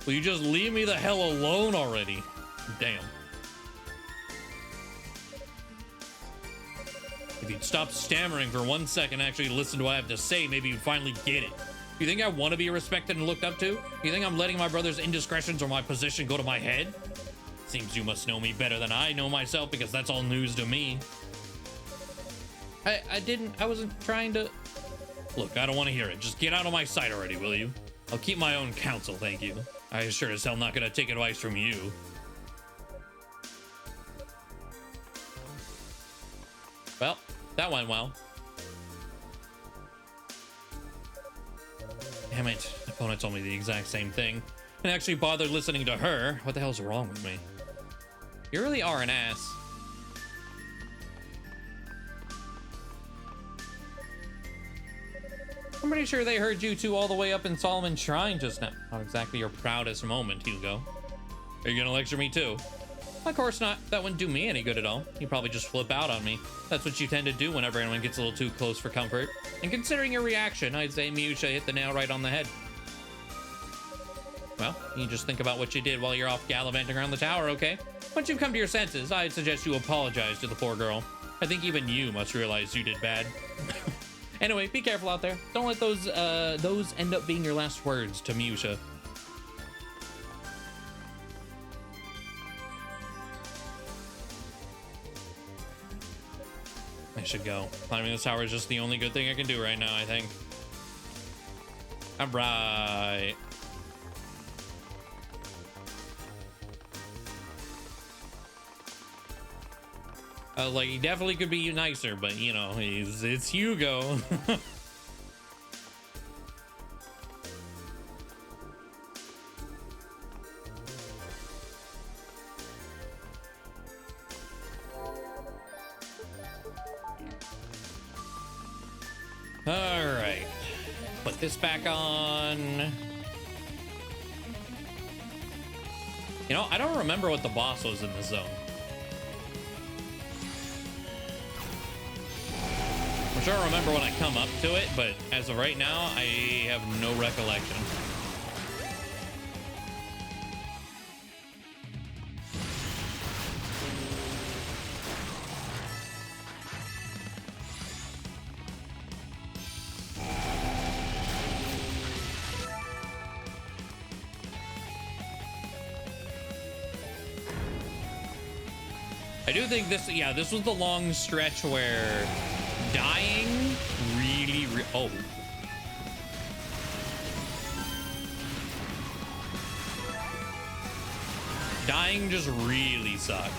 will you just leave me the hell alone already? Damn. If you'd stop stammering for 1 second and actually listen to what I have to say, maybe you'd finally get it. You think I want to be respected and looked up to? You think I'm letting my brother's indiscretions or my position go to my head? Seems you must know me better than I know myself, because that's all news to me. I wasn't trying to... Look, I don't want to hear it. Just get out of my sight already, will you? I'll keep my own counsel, thank you. I sure as hell not gonna take advice from you. Well, that went well. Damn it, my opponent told me the exact same thing and actually bothered listening to her. What the hell's wrong with me? You really are an ass. I'm pretty sure they heard you two all the way up in Solomon's Shrine just now. Not exactly your proudest moment, Hugo. Are you gonna lecture me too? Of course not. That wouldn't do me any good at all. You'd probably just flip out on me. That's what you tend to do whenever anyone gets a little too close for comfort. And considering your reaction, I'd say Musha hit the nail right on the head. Well, you just think about what you did while you're off gallivanting around the tower, okay? Once you've come to your senses, I'd suggest you apologize to the poor girl. I think even you must realize you did bad. Anyway, be careful out there. Don't let those end up being your last words to Musha. I should go. Climbing this tower is just the only good thing I can do right now, I think. All right. Like, he definitely could be nicer, but, you know, it's Hugo. All right. Put this back on. You know, I don't remember what the boss was in this zone. I'm sure I remember when I come up to it, but as of right now, I have no recollection. I do think this, yeah, this was the long stretch where dying really, oh. Dying just really sucked.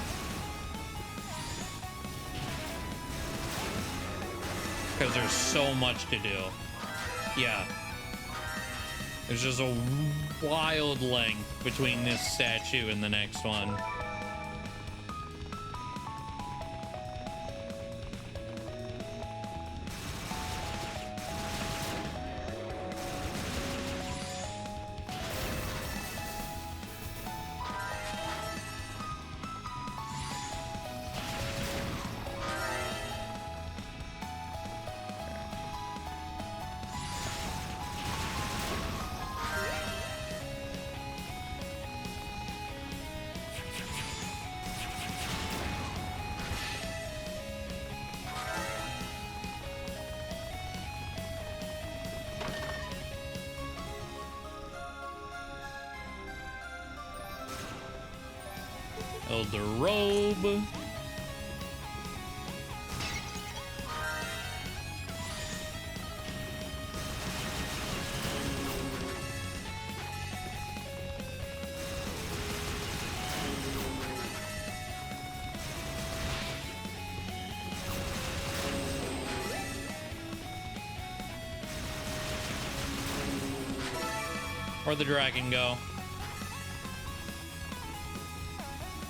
Because there's so much to do. Yeah. There's just a wild length between this statue and the next one. The robe. Where'd the dragon go?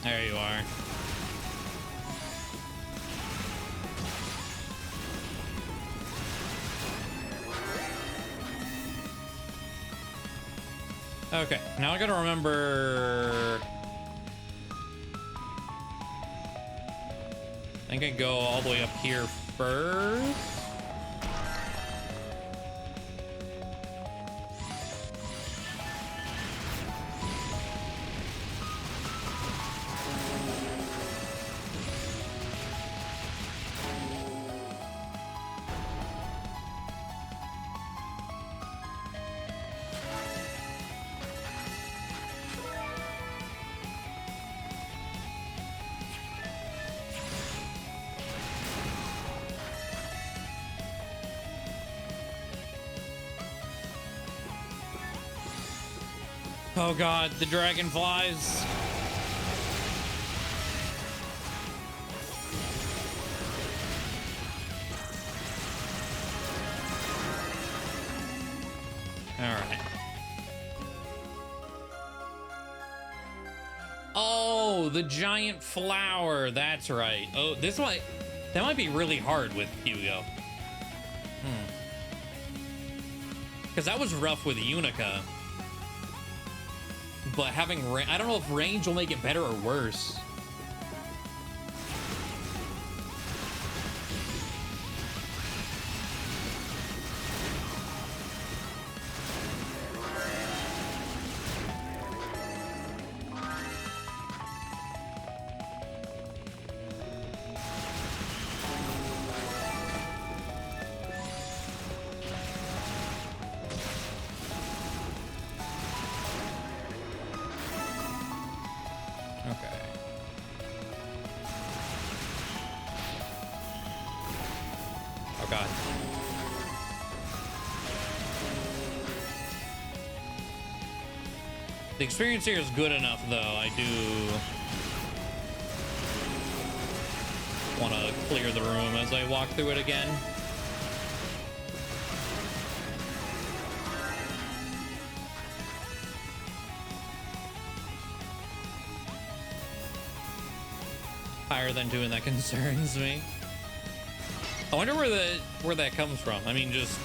There you are. Okay, now I gotta remember. I think I go all the way up here first. Oh god, the dragonflies. All right. Oh, the giant flower. That's right. Oh, that might be really hard with Hugo. Because that was rough with Unica. But having I don't know if range will make it better or worse. Okay. The experience here is good enough, though. I do want to clear the room as I walk through it again. Higher than 2, and that concerns me. I wonder where that comes from. I mean, just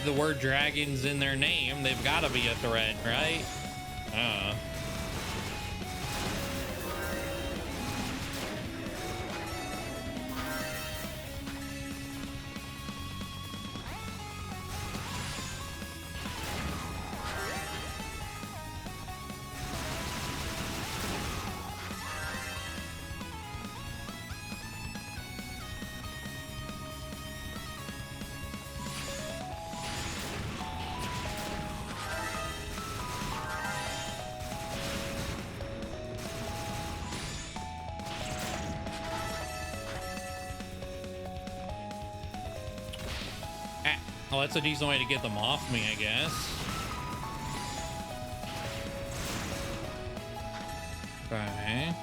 the word dragon's in their name. They've got to be a threat, right? Well, that's a decent way to get them off me, I guess. Okay.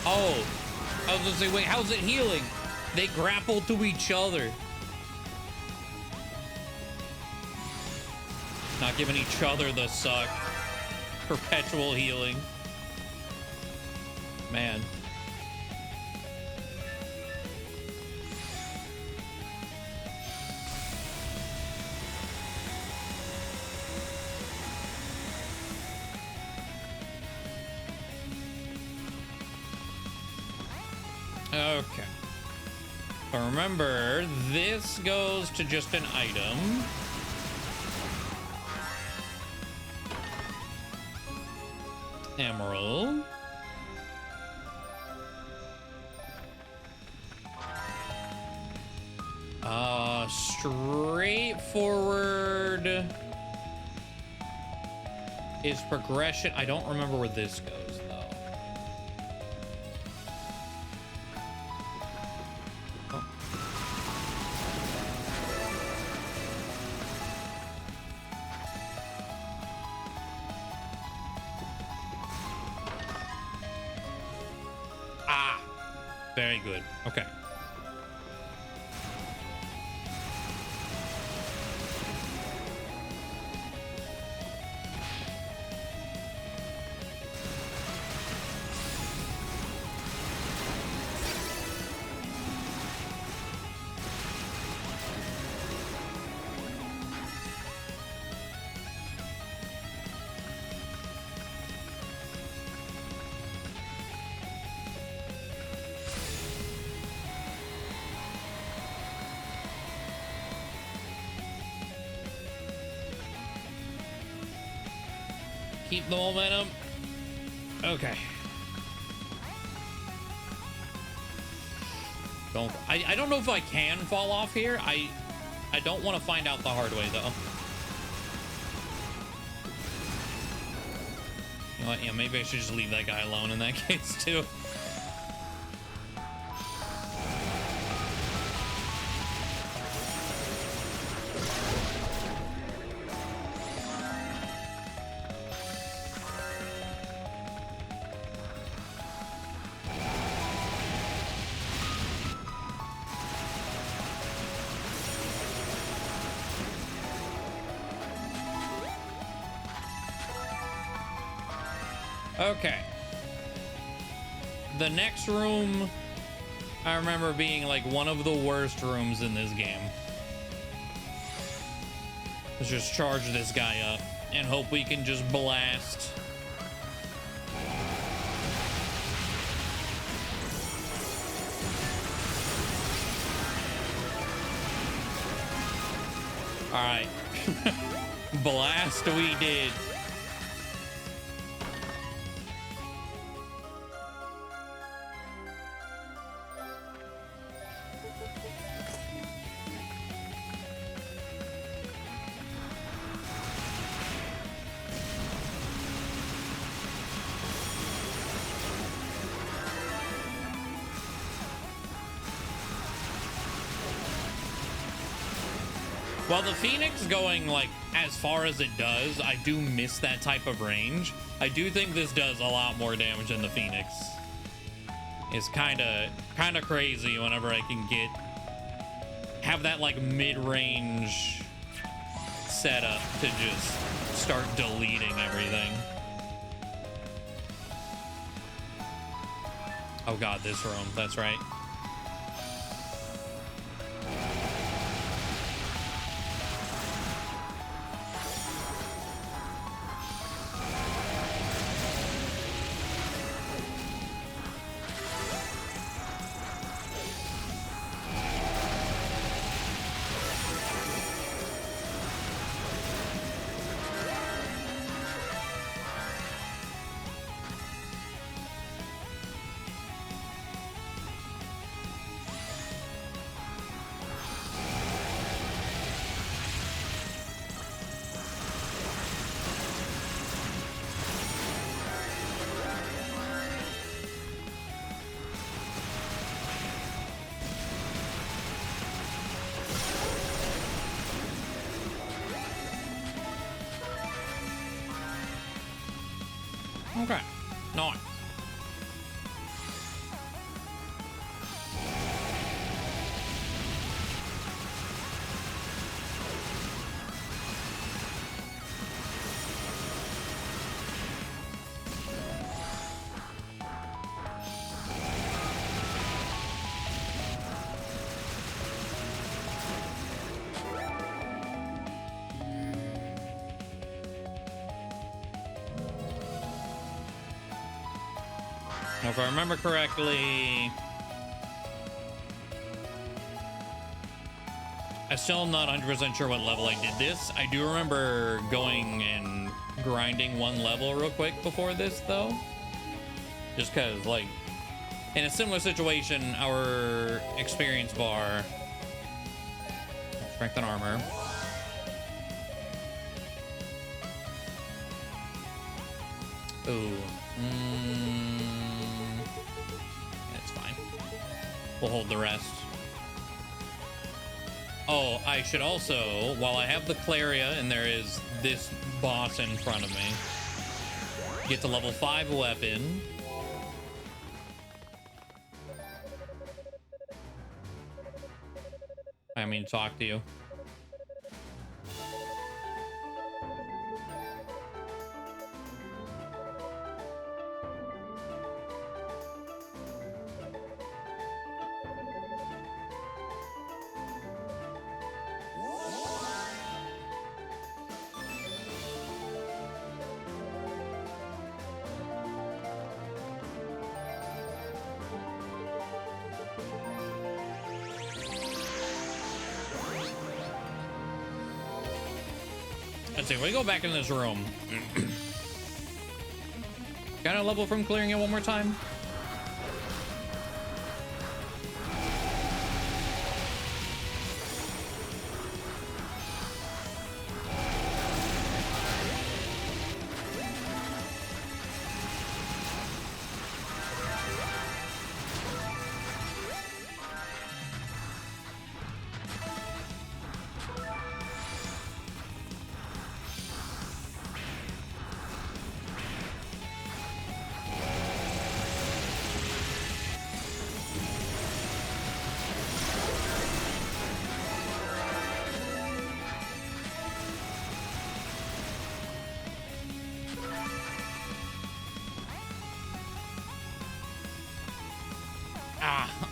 Oh. I was gonna say, wait, how's it healing? They grapple to each other. Not giving each other the suck. Perpetual healing. Man. Okay. But remember, this goes to just an item. Emerald. Straightforward is progression. I don't remember where this goes, though. Very good. Okay. Keep the momentum. Okay. I don't know if I can fall off here. I don't want to find out the hard way, though. You know what? Yeah, maybe I should just leave that guy alone in that case, too. Okay. The next room, I remember being like one of the worst rooms in this game. Let's just charge this guy up and hope we can just blast. All right. Blast we did. While the Phoenix going like as far as it does, I do miss that type of range. I do think this does a lot more damage than the Phoenix. It's kind of crazy whenever I can have that like mid-range setup to just start deleting everything. Oh god, this room, that's right. Okay, nice. If I remember correctly, I'm still not 100% sure what level I did this. I do remember going and grinding one level real quick before this, though. Just because, like, in a similar situation, our experience bar, strength and armor, ooh, that's fine. We'll hold the rest. Oh, I should also, while I have the Claria and there is this boss in front of me, get to level 5 weapon. I mean, talk to you. Let's see, we go back in this room. Got a level from clearing it one more time?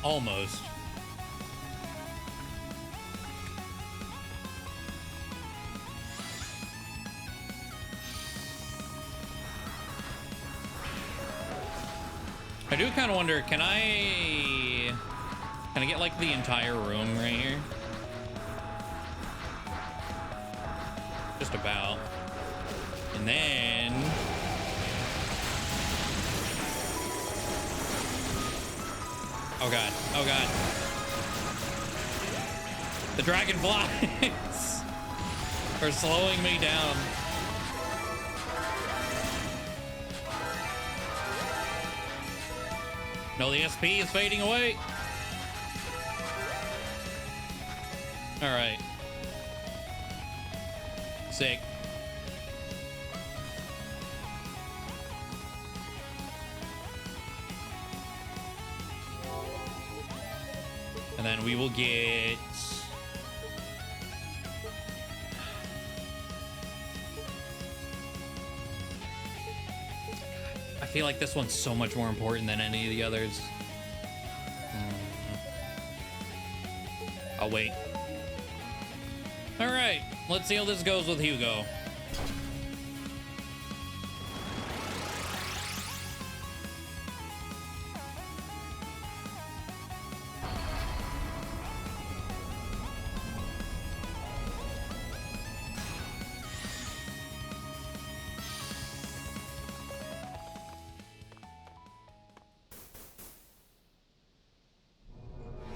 Almost. I do kind of wonder, can I get like the entire room right here? Just about. And then oh god, oh god. The dragonflies are slowing me down. No, the SP is fading away. All right. Sick. And then we will get... I feel like this one's so much more important than any of the others. I'll wait. All right, let's see how this goes with Hugo.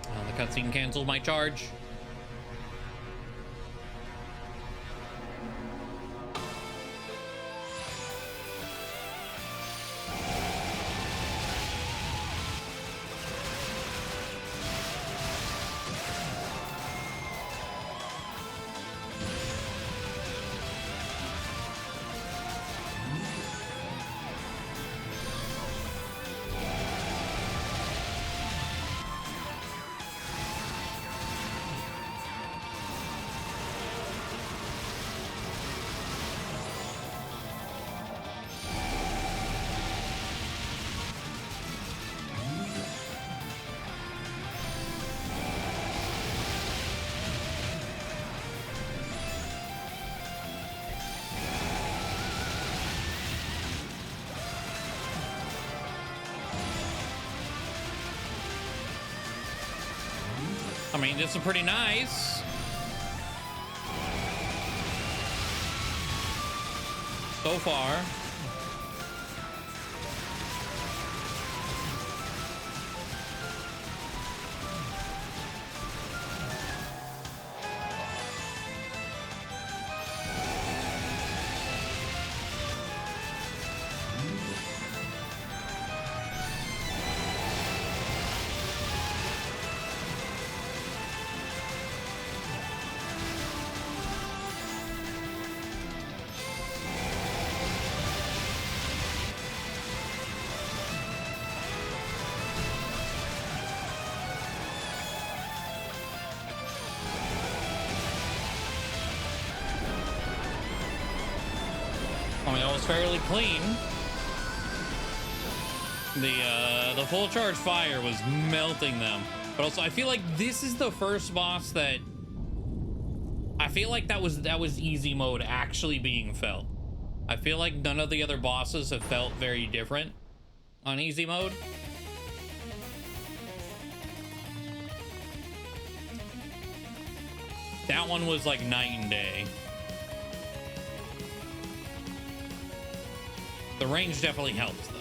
The cutscene canceled my charge. I mean, this is pretty nice. So far. I mean, that was fairly clean. The full charge fire was melting them. But also, I feel like this is the first boss that I feel like that was easy mode actually being felt. I feel like none of the other bosses have felt very different on easy mode. That one was like night and day. The range definitely helps, though.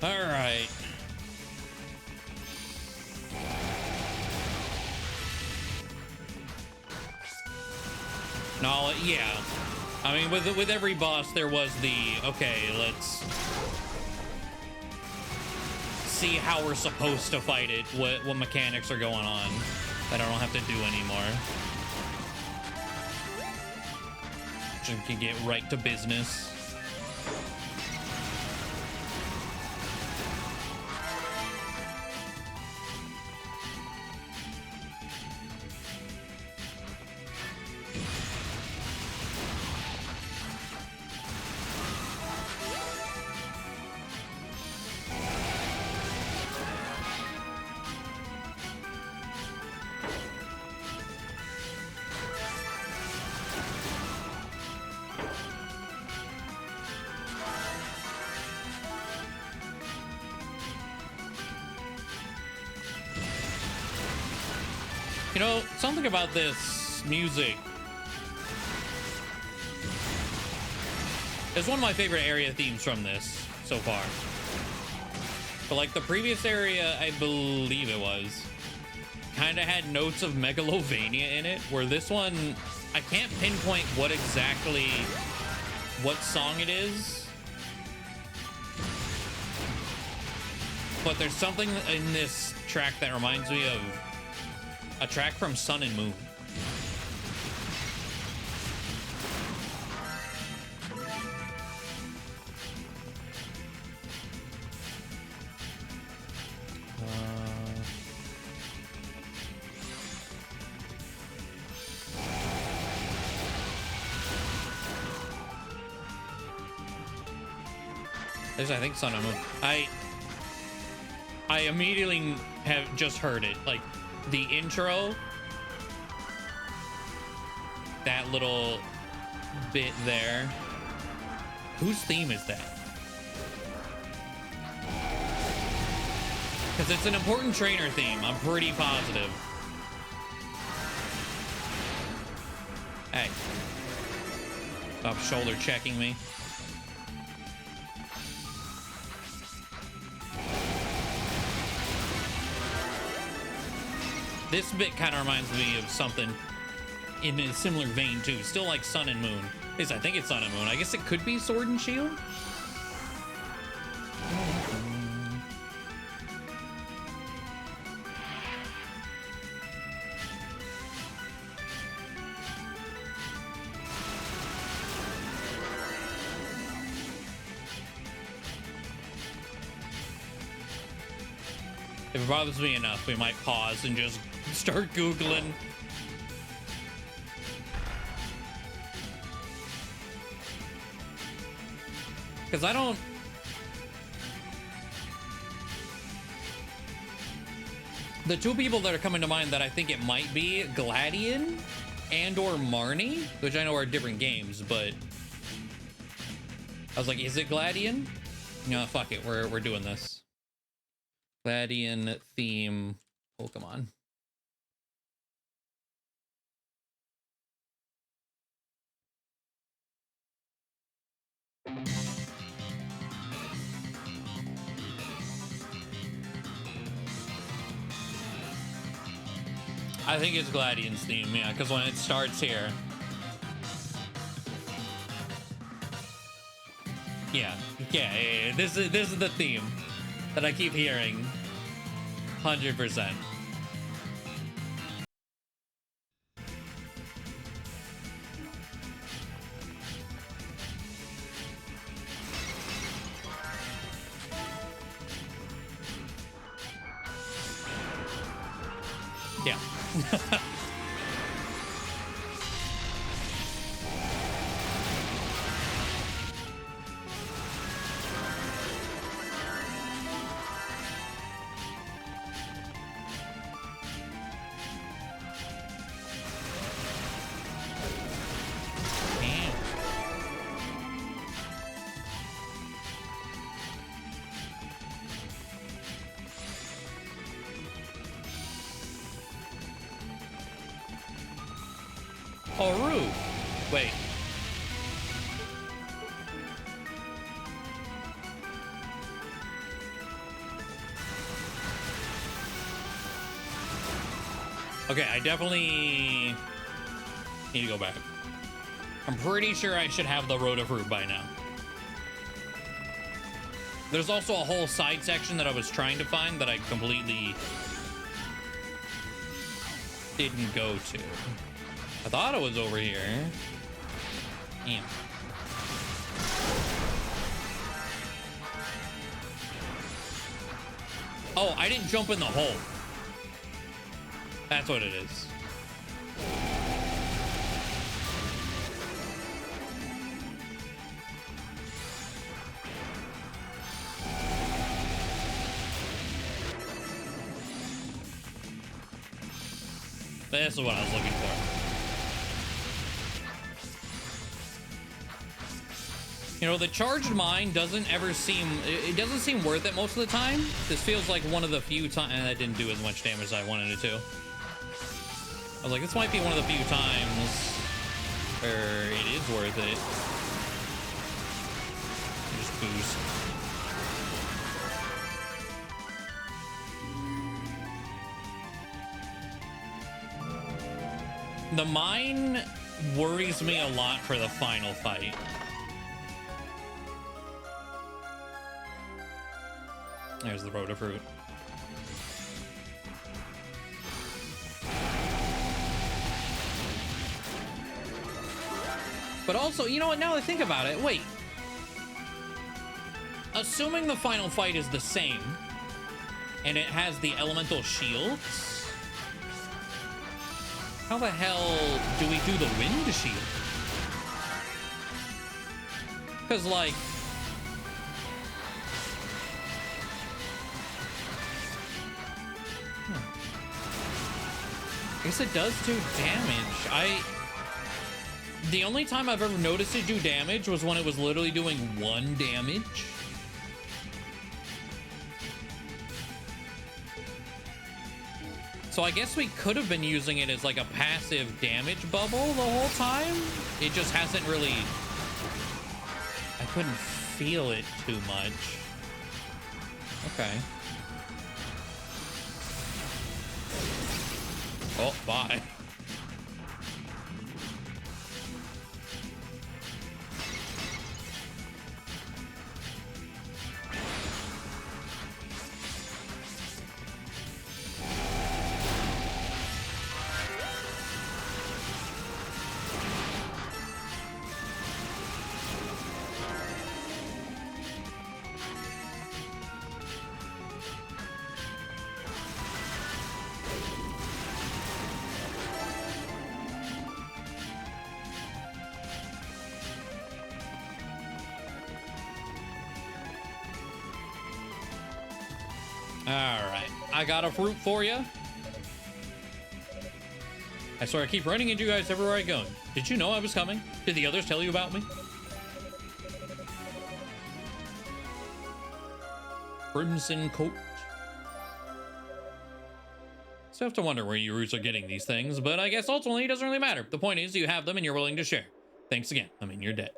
All right. No, yeah. I mean, with every boss, there was the, okay, let's see how we're supposed to fight it, what mechanics are going on that I don't have to do anymore. Just can get right to business. You know, something about this music is one of my favorite area themes from this so far. But like the previous area, I believe it was, kind of had notes of Megalovania in it, where this one, I can't pinpoint what song it is, But there's something in this track that reminds me of a track from Sun and Moon. There's, I think, Sun and Moon. I immediately have just heard it. Like, the intro. That little bit there. Whose theme is that? Because it's an important trainer theme. I'm pretty positive. Hey. Stop shoulder checking me. This bit kind of reminds me of something in a similar vein too. Still like Sun and Moon. I think it's Sun and Moon. I guess it could be Sword and Shield. If it bothers me enough, we might pause and just start Googling. Because I don't... The two people that are coming to mind that I think it might be, Gladian and or Marnie, which I know are different games, but... I was like, is it Gladian? No, fuck it, we're doing this. Gladian theme Pokemon. I think it's Gladian's theme, yeah, because when it starts here. Yeah. This is the theme that I keep hearing. 100%. Yeah. Oh, rude. Wait. Okay, I definitely need to go back. I'm pretty sure I should have the Roto-Fruit by now. There's also a whole side section that I was trying to find that I completely didn't go to. I thought it was over here. Damn. Oh, I didn't jump in the hole. That's what it is. This is what I was looking for. You know, the charged mine doesn't ever seem... It doesn't seem worth it most of the time. This feels like one of the few times... And that didn't do as much damage as I wanted it to. I was like, this might be one of the few times where it is worth it. Just boost. The mine worries me a lot for the final fight. There's the Rotafruit. But also, you know what? Now that I think about it, wait. Assuming the final fight is the same, and it has the elemental shields, how the hell do we do the wind shield? Because, like, I guess it does do damage. The only time I've ever noticed it do damage was when it was literally doing 1 damage. So I guess we could have been using it as like a passive damage bubble the whole time. It just hasn't really... I couldn't feel it too much. Okay. Oh, bye. Alright, I got a fruit for you. I swear I keep running into you guys everywhere I go. Did you know I was coming? Did the others tell you about me? Crimson coat. Still have to wonder where you roots are getting these things, but I guess ultimately it doesn't really matter. The point is you have them and you're willing to share. Thanks again. I mean, you're dead.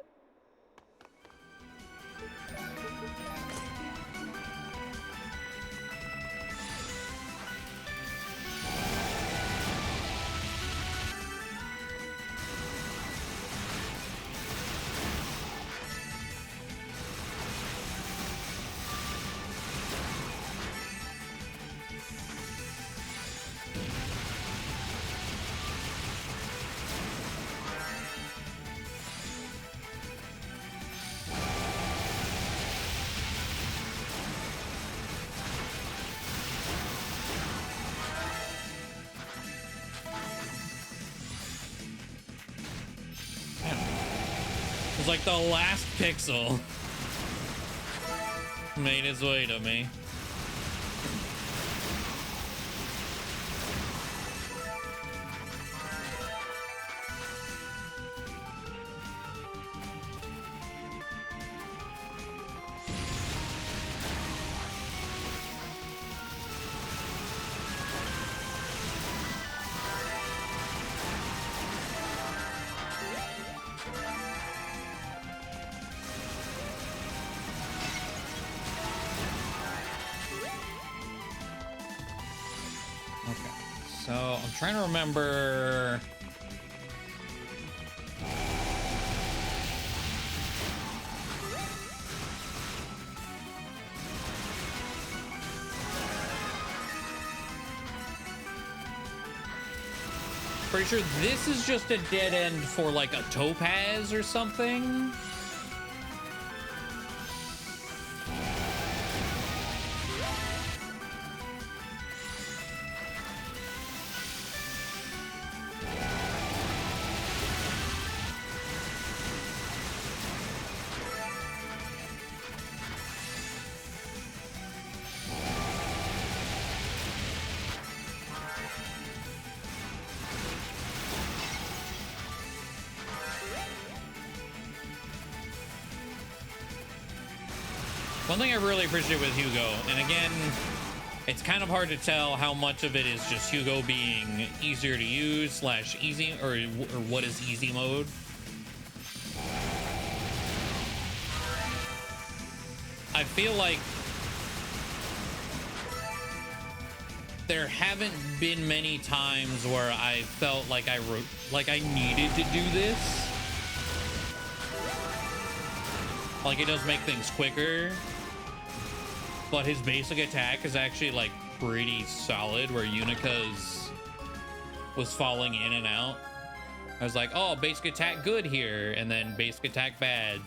Like the last pixel made its way to me. Trying to remember. Pretty sure this is just a dead end for like a topaz or something. One thing I really appreciate with Hugo, and again, it's kind of hard to tell how much of it is just Hugo being easier to use slash easy, or what is easy mode. I feel like there haven't been many times where I felt like I needed to do this. Like, it does make things quicker. but his basic attack is actually like pretty solid, where Unica's was falling in and out. I was like, oh, basic attack good here, and then basic attack bad.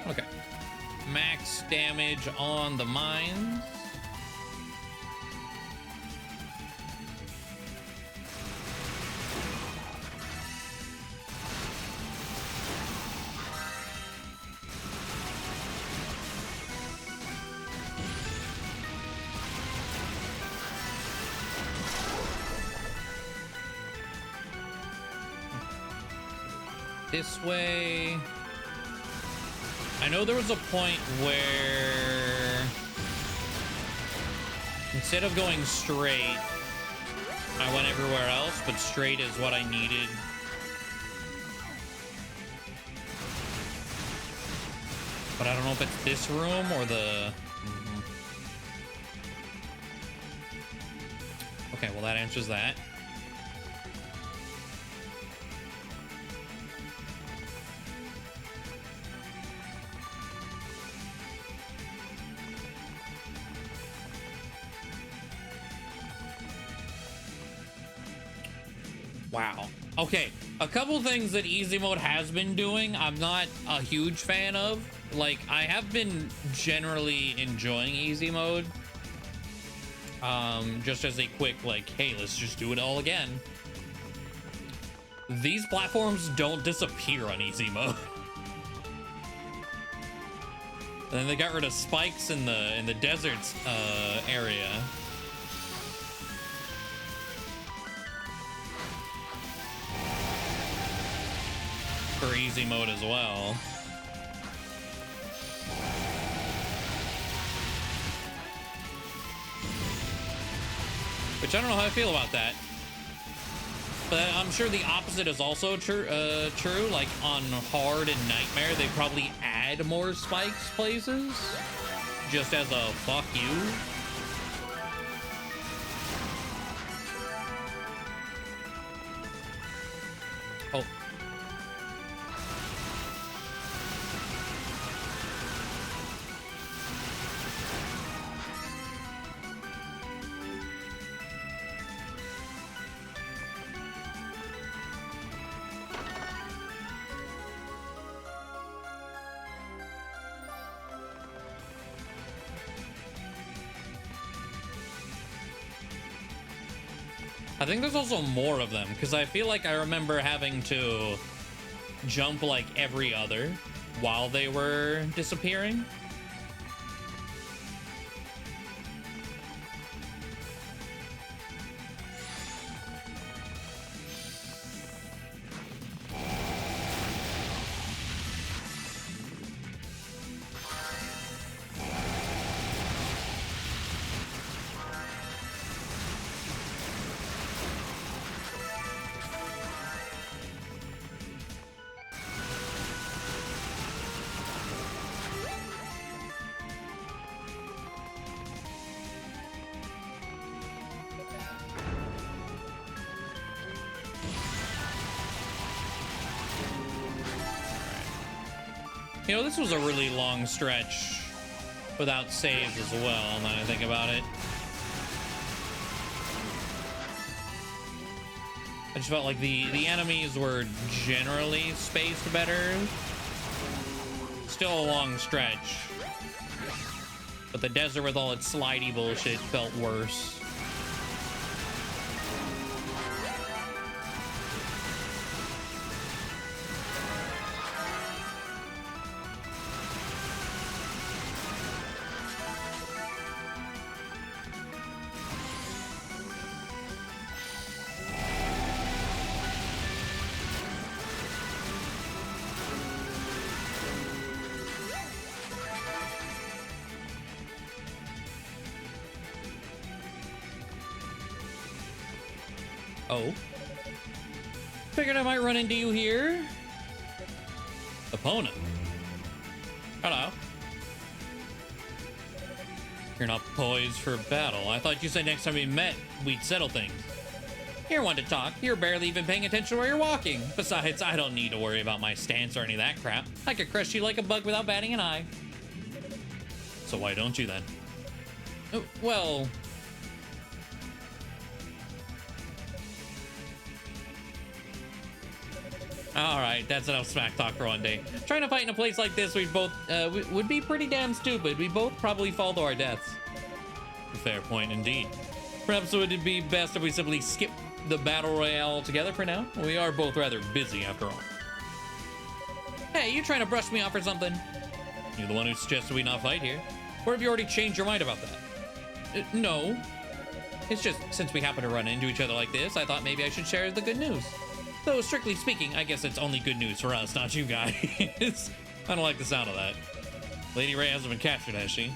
Okay. Max damage on the mines. This way. I know there was a point where instead of going straight, I went everywhere else, but straight is what I needed. But I don't know if it's this room or the... Okay, well that answers that. Wow. Okay, a couple things that easy mode has been doing I'm not a huge fan of. Like, I have been generally enjoying easy mode. Just as a quick, like, hey, let's just do it all again. These platforms don't disappear on easy mode. And then they got rid of spikes in the deserts area. For easy mode as well. Which I don't know how I feel about that. But I'm sure the opposite is also true. Like on hard and nightmare, they probably add more spikes places just as a fuck you. Oh. I think there's also more of them, because I feel like I remember having to jump like every other while they were disappearing. You know, this was a really long stretch without saves as well, now that I think about it. I just felt like the enemies were generally spaced better. Still a long stretch. But the desert with all its slidey bullshit felt worse. Oh. Figured I might run into you here. Opponent. Hello. You're not poised for battle. I thought you said next time we met, we'd settle things. You're one to talk. You're barely even paying attention where you're walking. Besides, I don't need to worry about my stance or any of that crap. I could crush you like a bug without batting an eye. So why don't you then? Well... All right, that's enough smack talk for one day. Trying to fight in a place like this, we both would be pretty damn stupid. We both probably fall to our deaths. Fair point indeed. Perhaps it would be best if we simply skip the battle royale altogether for now. We are both rather busy after all. Hey, you trying to brush me off or something? You're the one who suggested we not fight here. Or have you already changed your mind about that? No. It's just, since we happen to run into each other like this, I thought maybe I should share the good news. Though, strictly speaking, I guess it's only good news for us, not you guys. I don't like the sound of that. Lady Ray hasn't been captured, has she?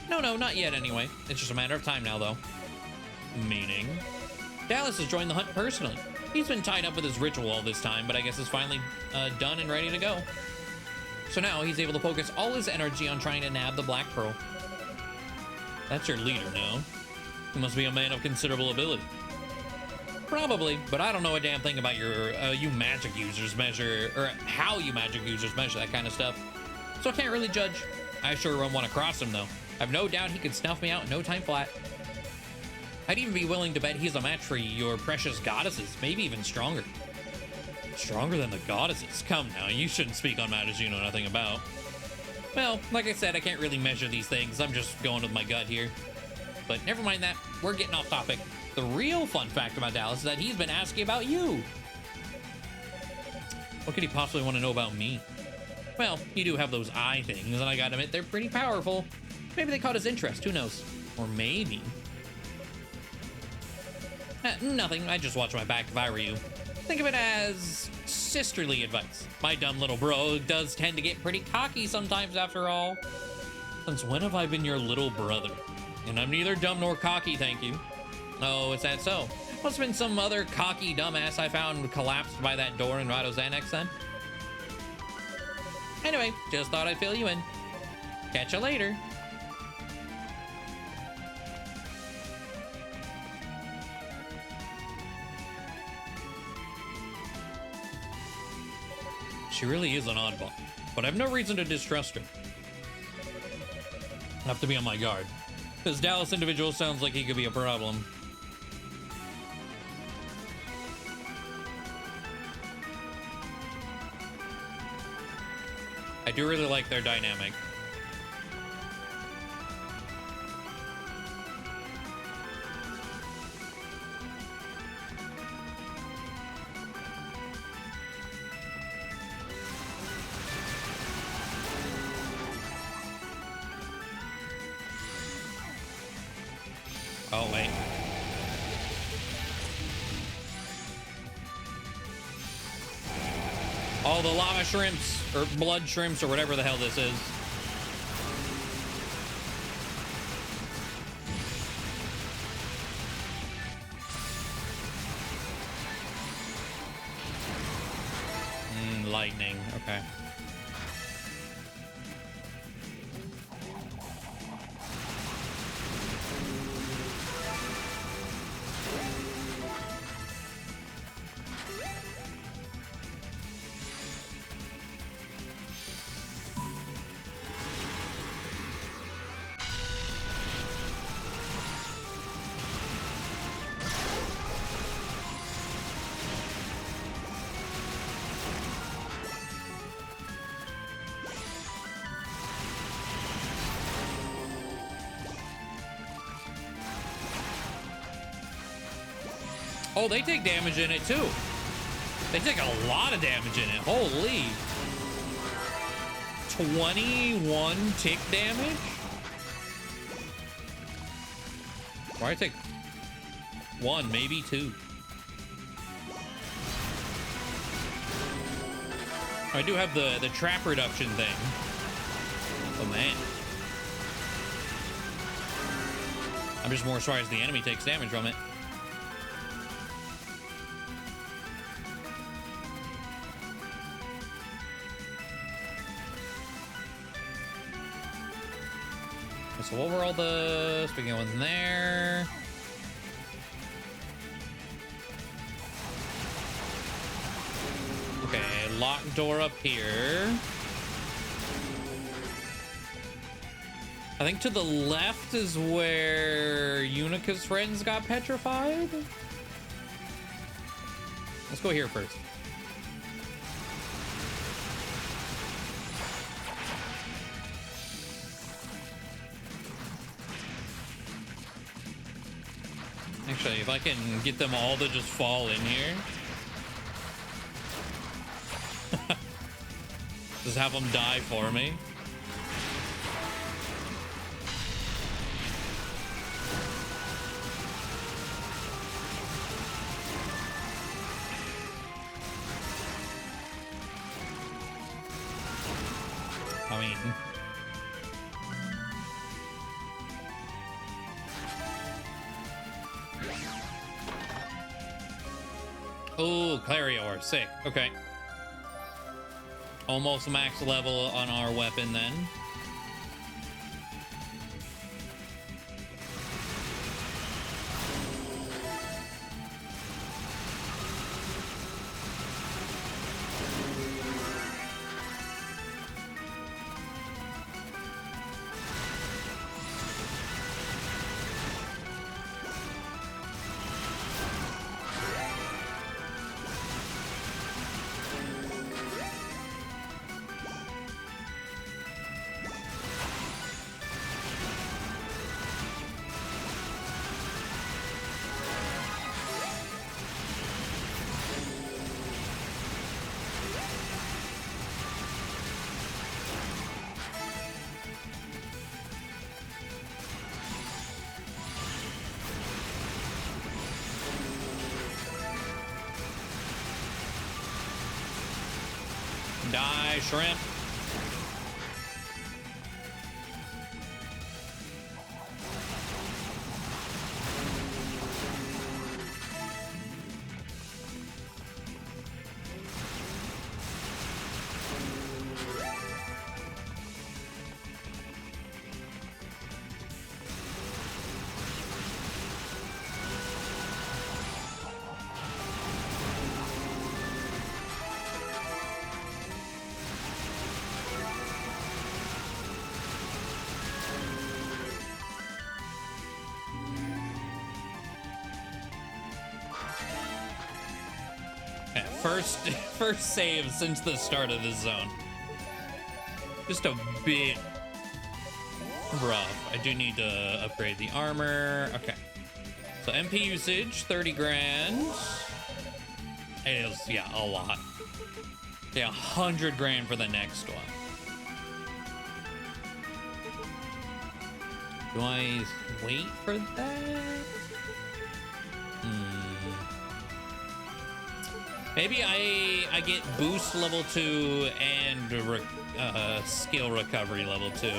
No, not yet anyway. It's just a matter of time now, though. Meaning? Dallas has joined the hunt personally. He's been tied up with his ritual all this time, but I guess it's finally done and ready to go. So now he's able to focus all his energy on trying to nab the Black Pearl. That's your leader now. He must be a man of considerable ability. Probably, but I don't know a damn thing about your you magic users measure, or how you magic users measure that kind of stuff. So I can't really judge. I sure wouldn't want to cross him though. I've no doubt he could snuff me out in no time flat. I'd even be willing to bet he's a match for your precious goddesses, maybe even stronger. Stronger than the goddesses? Come now, you shouldn't speak on matters you know nothing about. Well, like I said, I can't really measure these things. I'm just going with my gut here. But never mind that, we're getting off topic. The real fun fact about Dallas is that he's been asking about you. What could he possibly want to know about me? Well, you do have those eye things, and I gotta admit, they're pretty powerful. Maybe they caught his interest, who knows? Or maybe... nothing, I'd just watch my back if I were you. Think of it as sisterly advice. My dumb little bro does tend to get pretty cocky sometimes after all. Since when have I been your little brother? And I'm neither dumb nor cocky, thank you. Oh, is that so? Must have been some other cocky dumbass I found collapsed by that door in Rado's Annex then. Anyway, just thought I'd fill you in. Catch you later. She really is an oddball, but I have no reason to distrust her. I have to be on my guard. This Dallas individual sounds like he could be a problem. I do really like their dynamic. Oh, wait. All the lava shrimps, or blood shrimps, or whatever the hell this is. Lightning, okay. Oh, they take damage in it too. They take a lot of damage in it. Holy. 21 tick damage? Or I take 1, maybe 2. I do have the trap reduction thing. Oh man. I'm just more surprised the enemy takes damage from it. So what were all the speaking of ones in there? locked door up here. I think to the left is where Unica's friends got petrified. Let's go here first. Actually, if I can get them all to just fall in here. Just have them die for me. I mean... Oh, Clarior, sick. Okay. Almost max level on our weapon then. Die, shrimp. First save since the start of this zone. Just a bit rough. I do need to upgrade the armor. Okay. So MP usage, 30 grand. It is, yeah, a lot. Yeah, 100 grand for the next one. Do I wait for that? Maybe I get boost level 2 and skill recovery level 2.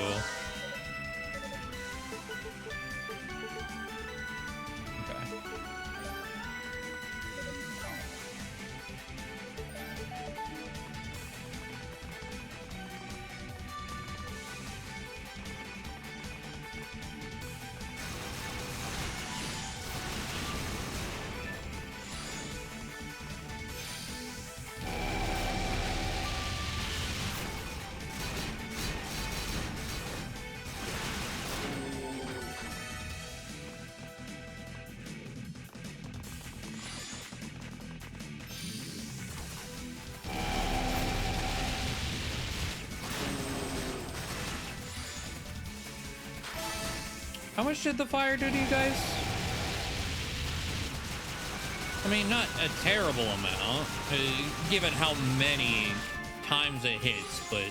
How much did the fire do to you guys? I mean, not a terrible amount, given how many times it hits, but...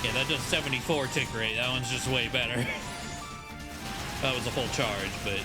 Yeah, that does 74 tick rate. That one's just way better. That was a full charge, but...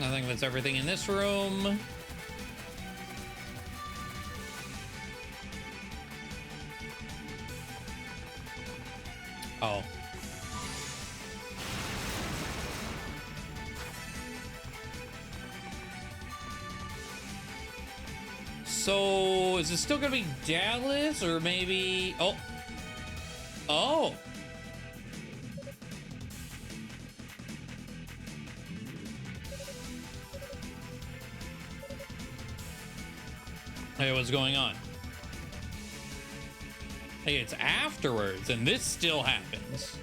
I think that's everything in this room. Oh. So, is it still gonna be Dallas, or maybe... Oh. Oh. Hey, what's going on? Hey, it's afterwards, and this still happens.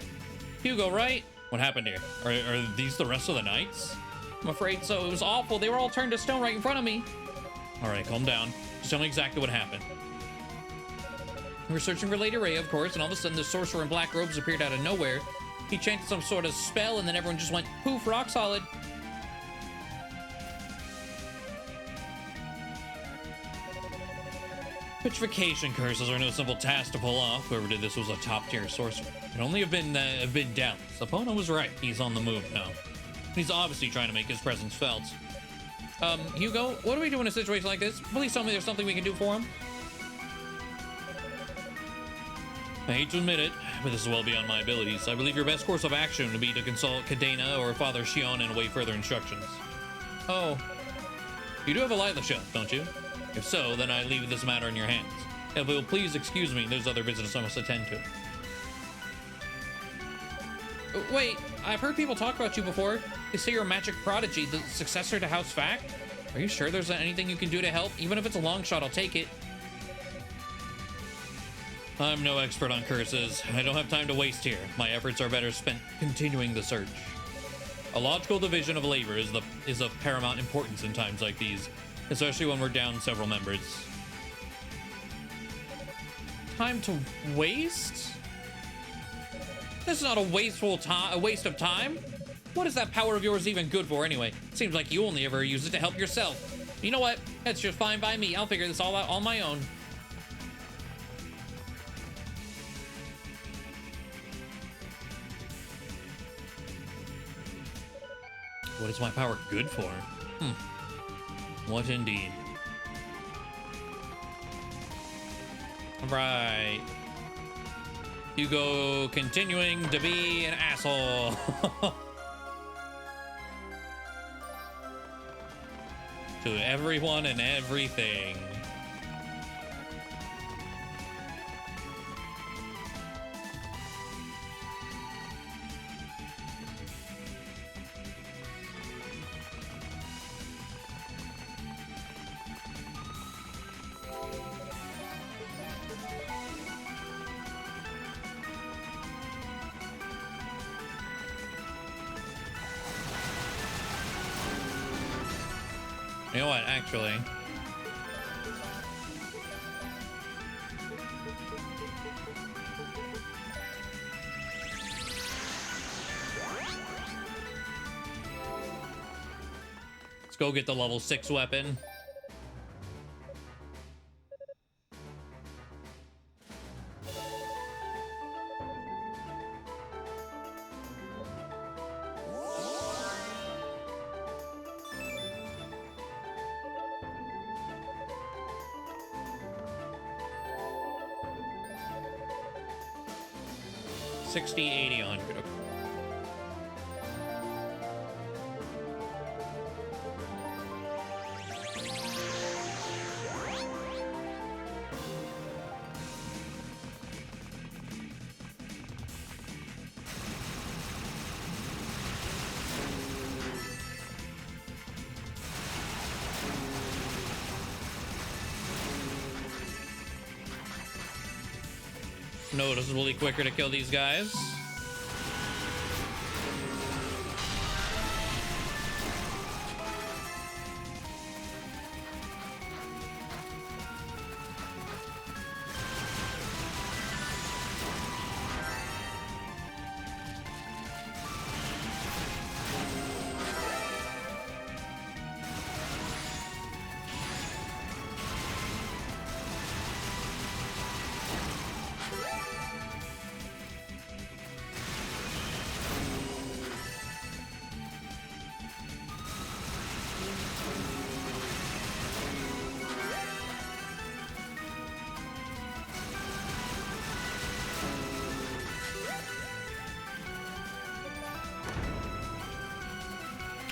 Hugo, right? What happened here? Are these the rest of the knights? I'm afraid so. It was awful. They were all turned to stone right in front of me. All right, calm down. Just tell me exactly what happened. We were searching for Lady Ray, of course, and all of a sudden the sorcerer in black robes appeared out of nowhere. He chanted some sort of spell, and then everyone just went poof, rock solid. Petrification curses are no simple task to pull off. Whoever did this was a top-tier sorcerer. It only have been Dallas. Epona was right. He's on the move now. He's obviously trying to make his presence felt. Hugo, what do we do in a situation like this? Please tell me there's something we can do for him. I hate to admit it, but this is well beyond my abilities. I believe your best course of action would be to consult Cadena or Father Shion and await further instructions. Oh. You do have a light on the shelf, don't you? If so, then I leave this matter in your hands. If you'll please excuse me, there's other business I must attend to. Wait, I've heard people talk about you before. They say you're a magic prodigy, the successor to House Fact. Are you sure there's anything you can do to help? Even if it's a long shot, I'll take it. I'm no expert on curses. I don't have time to waste here. My efforts are better spent continuing the search. A logical division of labor is of paramount importance in times like these, especially when we're down several members. Time to waste? This is not a waste of time. What is that power of yours even good for anyway? Seems like you only ever use it to help yourself. You know what? That's just fine by me. I'll figure this all out on my own. What is my power good for? What indeed? Right. Hugo continuing to be an asshole. To everyone and everything. You know what, actually? Let's go get the level 6 weapon. $60, $80, $100. Okay. Noticeably quicker to kill these guys.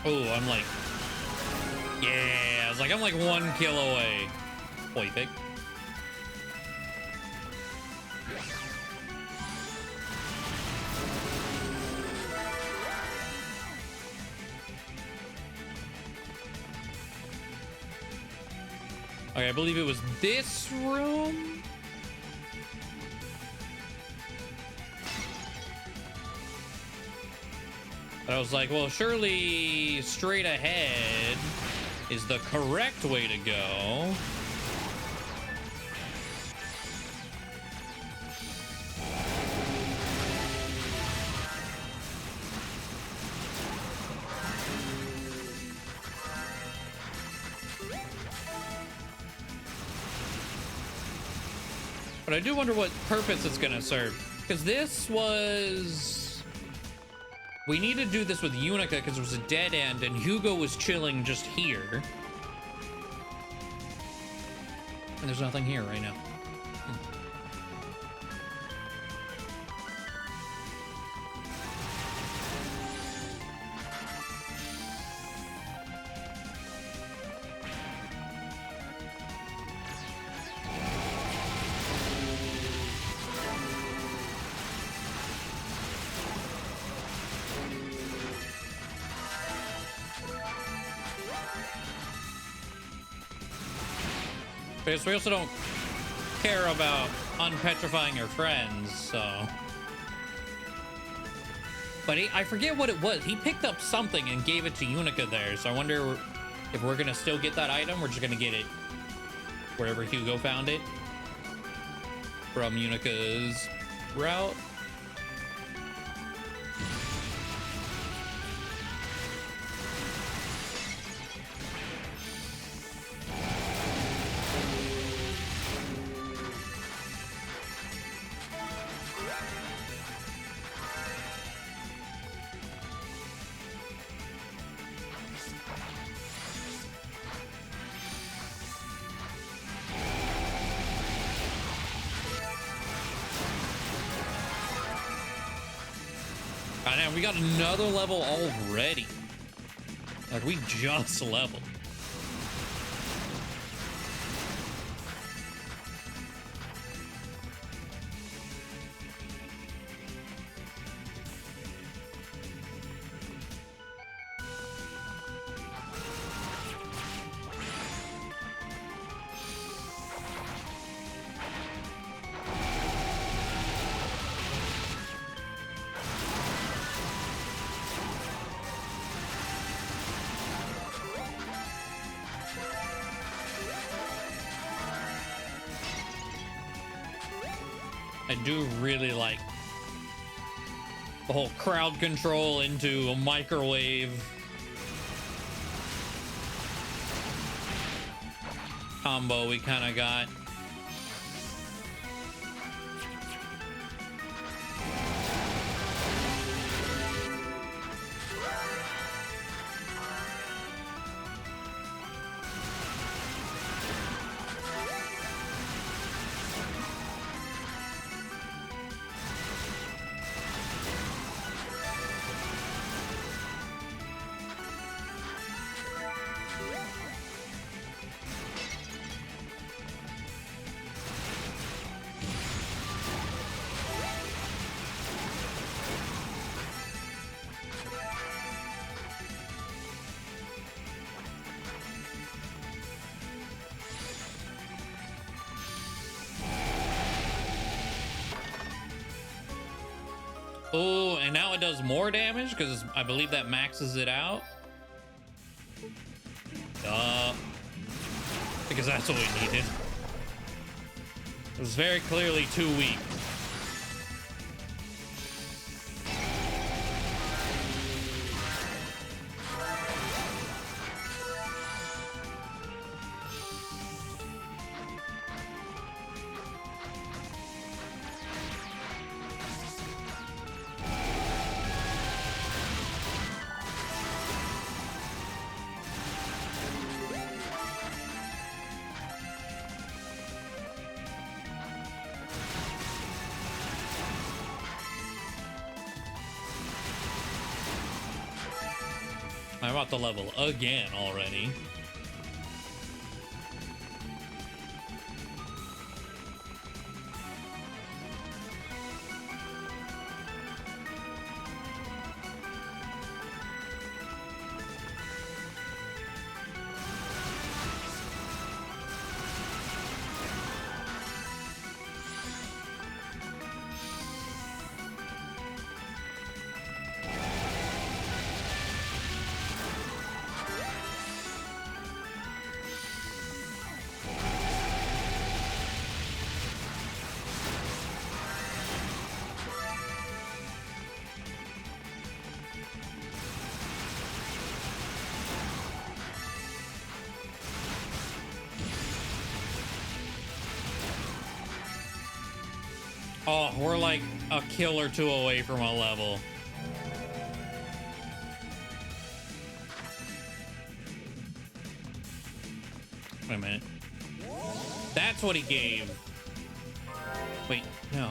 Oh, I'm like, yeah, I was like, I'm like 1 kill away. Boy, pig. Okay, I believe it was this room. But I was like, well, surely straight ahead is the correct way to go. But I do wonder what purpose it's gonna serve. Because this was... We need to do this with Unica because it was a dead end and Hugo was chilling just here. And there's nothing here right now. Because we also don't care about unpetrifying your friends, so... But I forget what it was. He picked up something and gave it to Unica there, so I wonder if we're gonna still get that item. We're just gonna get it wherever Hugo found it from Unica's route. We got another level already. Like, we just leveled. I do really like the whole crowd control into a microwave combo we kind of got. Oh, and now it does more damage because I believe that maxes it out. Because that's what we needed. It was very clearly too weak. I'm about to level again already. Oh, we're like a kill or two away from a level. Wait a minute. That's what he gave. Wait, no.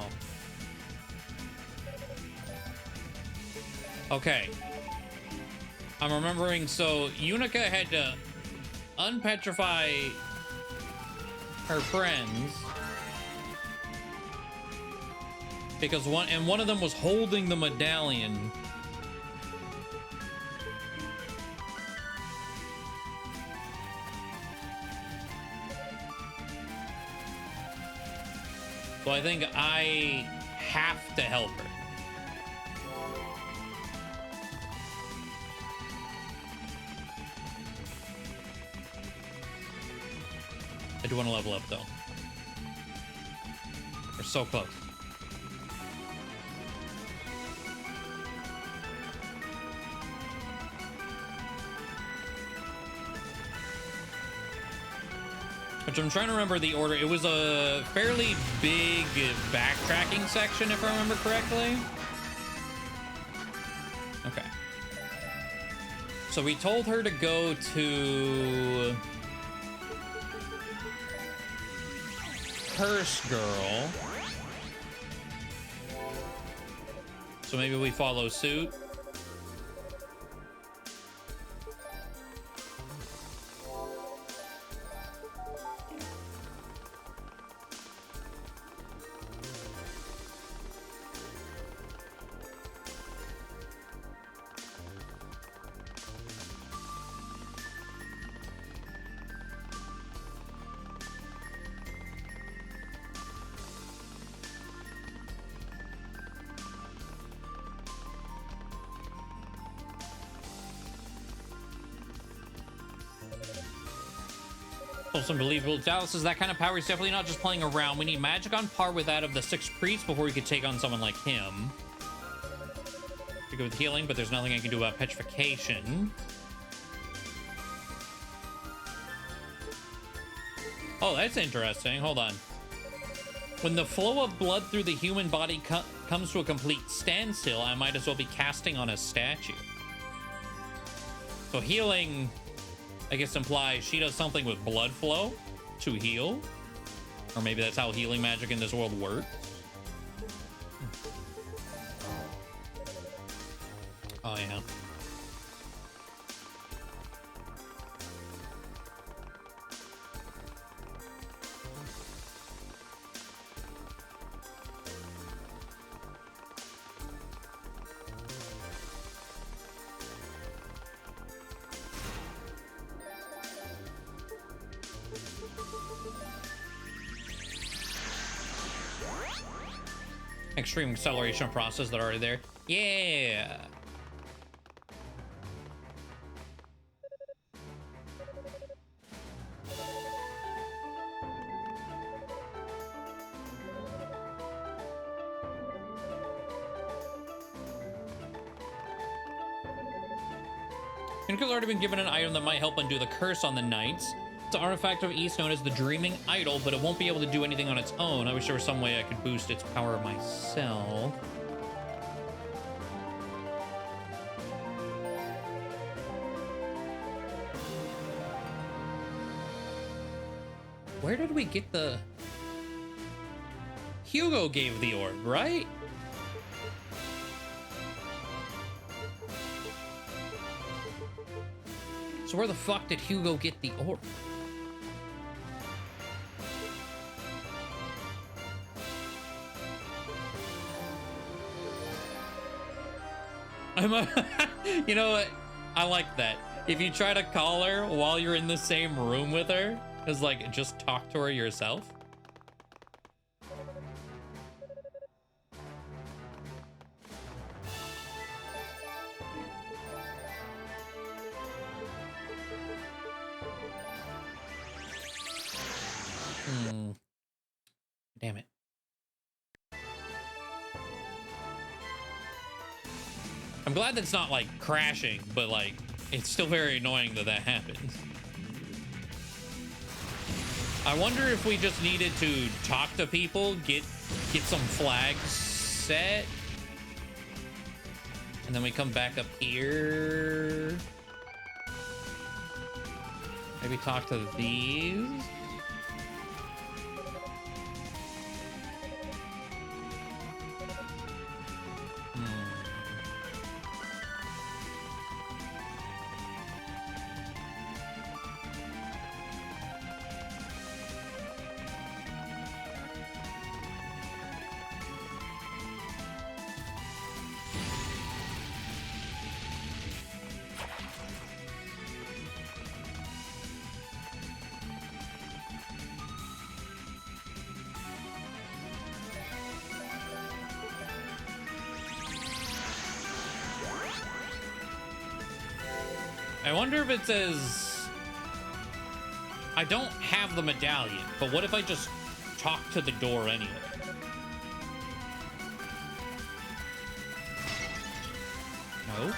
Okay. I'm remembering, so Unica had to unpetrify her friends. Because one of them was holding the medallion. So I think I have to help her. I do want to level up though. We're so close. Which I'm trying to remember the order. It was a fairly big backtracking section, if I remember correctly. Okay. So we told her to go to Curse Girl. So maybe we follow suit. Unbelievable. Dallas is that kind of power. He's definitely not just playing around. We need magic on par with that of the 6 priests before we could take on someone like him. To go with healing, but there's nothing I can do about petrification. Oh, that's interesting. Hold on. When the flow of blood through the human body comes to a complete standstill, I might as well be casting on a statue. So healing, I guess, implies she does something with blood flow to heal. Or maybe that's how healing magic in this world works. Oh, yeah. Extreme acceleration process that are already there. Yeah. Unica's already been given an item that might help undo the curse on the knights. It's an artifact of East known as the Dreaming Idol, but it won't be able to do anything on its own. I wish there was some way I could boost its power myself. Where did we get the... Hugo gave the orb, right? So where the fuck did Hugo get the orb? You know what? I like that. If you try to call her while you're in the same room with her, it's like, just talk to her yourself. Damn it. I'm glad that's not like crashing, but like it's still very annoying that that happens. I wonder if we just needed to talk to people, get some flags set, and then we come back up here. Maybe talk to these. I wonder if it says, I don't have the medallion, but what if I just talk to the door anyway? No?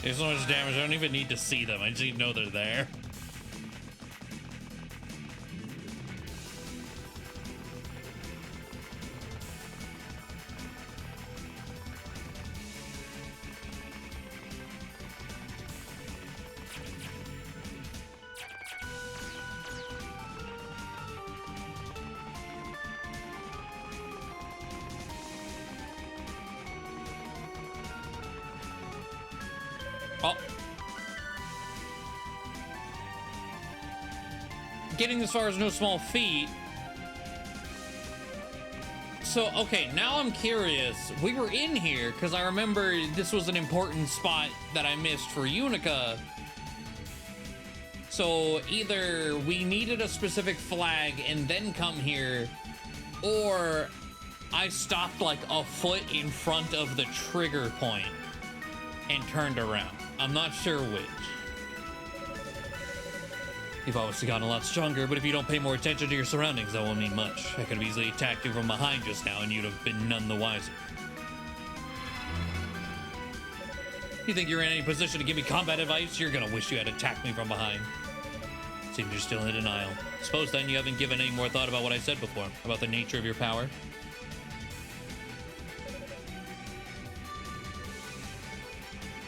There's so much damage, I don't even need to see them. I just need to know they're there. Oh. Getting this far is no small feat. So, okay, now I'm curious. We were in here because I remember this was an important spot that I missed for Unica. So either we needed a specific flag and then come here, or I stopped like a foot in front of the trigger point and turned around. I'm not sure which. You've obviously gotten a lot stronger, but if you don't pay more attention to your surroundings, that won't mean much. I could have easily attacked you from behind just now, and you'd have been none the wiser. You think you're in any position to give me combat advice? You're gonna wish you had attacked me from behind. Seems you're still in denial. Suppose then you haven't given any more thought about what I said before, about the nature of your power.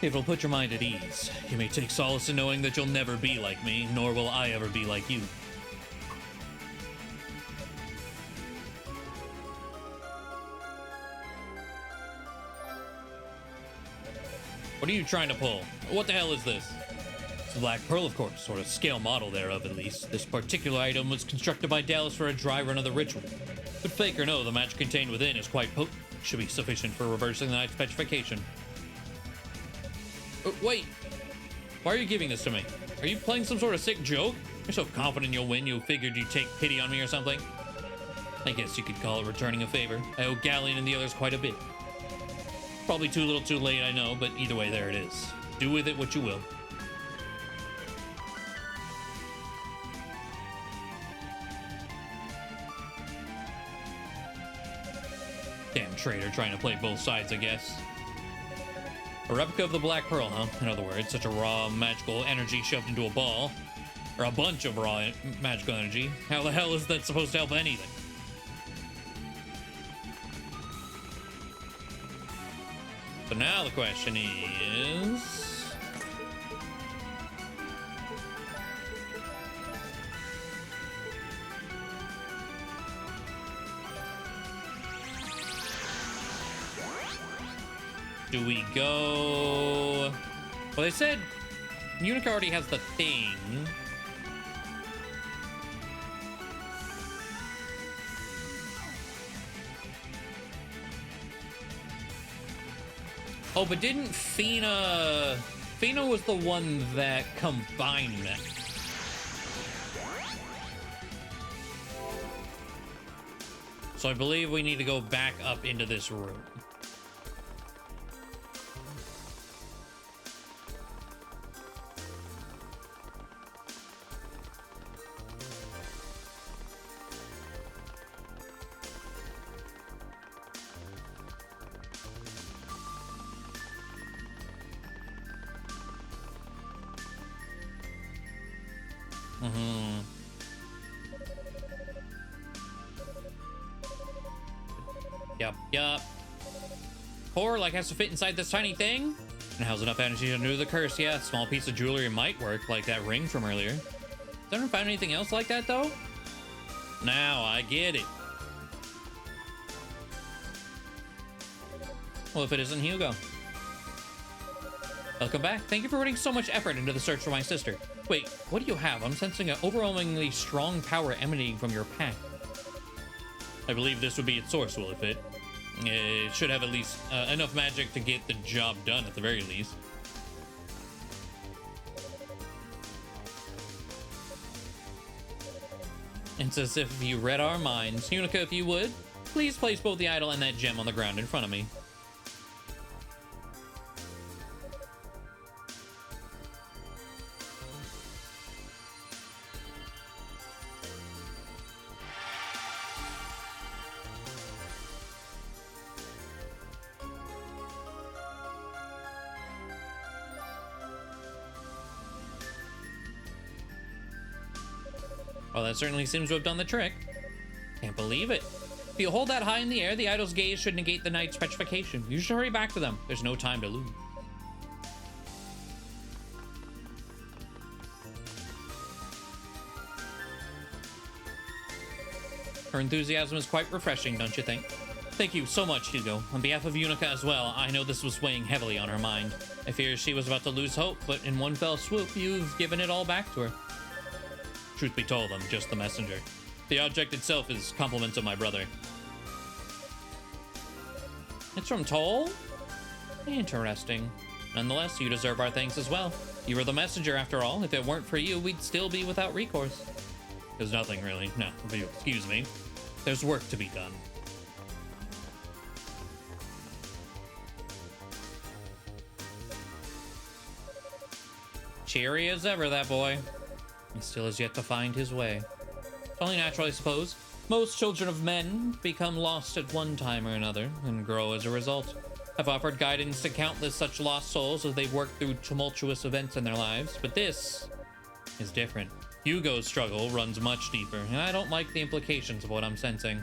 If it'll put your mind at ease, you may take solace in knowing that you'll never be like me, nor will I ever be like you. What are you trying to pull? What the hell is this? It's a black pearl, of course, or a scale model thereof at least. This particular item was constructed by Dallas for a dry run of the ritual. But fake or no, the magic contained within is quite potent. Should be sufficient for reversing the knight's petrification. Wait, why are you giving this to me? Are you playing some sort of sick joke? You're so confident you'll win, you figured you'd take pity on me or something? I guess you could call it returning a favor. I owe Galleon and the others quite a bit. Probably too little too late, I know, but either way, there it is. Do with it what you will. Damn traitor trying to play both sides, I guess. A replica of the Black Pearl, huh? In other words, such a raw magical energy shoved into a ball. Or a bunch of raw magical energy. How the hell is that supposed to help anything? So now the question is... do we go... Well, they said Unica already has the thing. Oh, but didn't Fina... Fina was the one that combined them. So I believe we need to go back up into this room. Yup. Core like has to fit inside this tiny thing? And how's enough energy to undo the curse? Yeah, a small piece of jewelry might work, like that ring from earlier. Has anyone found anything else like that, though? Now, I get it. Well, if it isn't Hugo. Welcome back. Thank you for putting so much effort into the search for my sister. Wait, what do you have? I'm sensing an overwhelmingly strong power emanating from your pack. I believe this would be its source, will it fit? It should have at least enough magic to get the job done at the very least. It's as if you read our minds. Unica, if you would, please place both the idol and that gem on the ground in front of me. Well, that certainly seems to have done the trick. Can't believe it. If you hold that high in the air, the idol's gaze should negate the knight's petrification. You should hurry back to them. There's no time to lose. Her enthusiasm is quite refreshing, don't you think? Thank you so much, Hugo. On behalf of Unica as well, I know this was weighing heavily on her mind. I fear she was about to lose hope, but in one fell swoop, you've given it all back to her. Truth be told, I'm just the messenger. The object itself is compliments of my brother. It's from Toll? Interesting. Nonetheless, you deserve our thanks as well. You were the messenger after all. If it weren't for you, we'd still be without recourse. There's nothing really. No, if you excuse me. There's work to be done. Cheery as ever, that boy. He still has yet to find his way. It's only natural, I suppose. Most children of men become lost at one time or another and grow as a result. I've offered guidance to countless such lost souls as they work through tumultuous events in their lives, but this is different. Hugo's struggle runs much deeper, and I don't like the implications of what I'm sensing.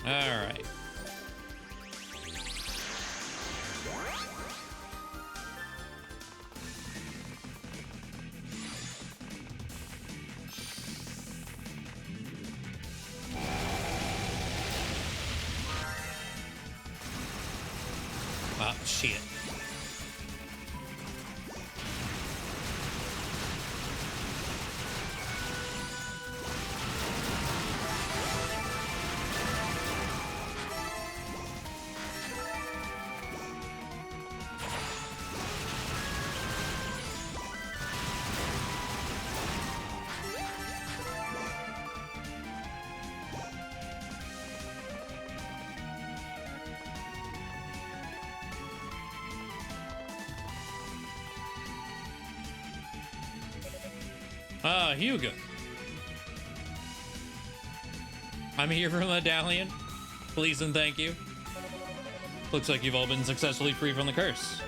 All right. Ah, shit. Ah, Hugo. I'm here for a medallion. Please and thank you. Looks like you've all been successfully free from the curse.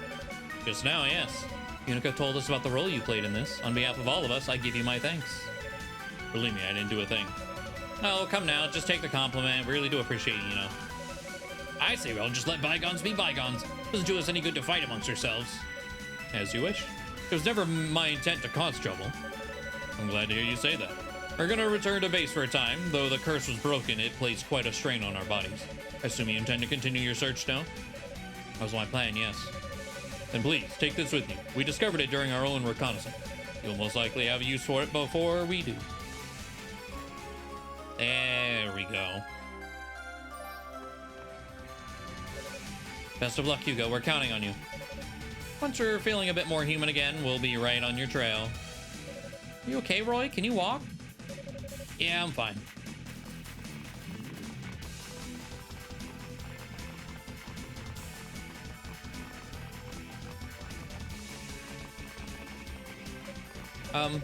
Just now, yes. Unica told us about the role you played in this. On behalf of all of us, I give you my thanks. Believe me, I didn't do a thing. Oh, come now, just take the compliment. We really do appreciate it, you know. I say, well, just let bygones be bygones. Doesn't do us any good to fight amongst ourselves. As you wish. It was never my intent to cause trouble. I'm glad to hear you say that. We're gonna return to base for a time. Though the curse was broken, it placed quite a strain on our bodies. I assume you intend to continue your search now? That was my plan, yes. Then please, take this with you. We discovered it during our own reconnaissance. You'll most likely have use for it before we do. There we go. Best of luck, Hugo. We're counting on you. Once you're feeling a bit more human again, we'll be right on your trail. You okay, Roy? Can you walk? Yeah, I'm fine.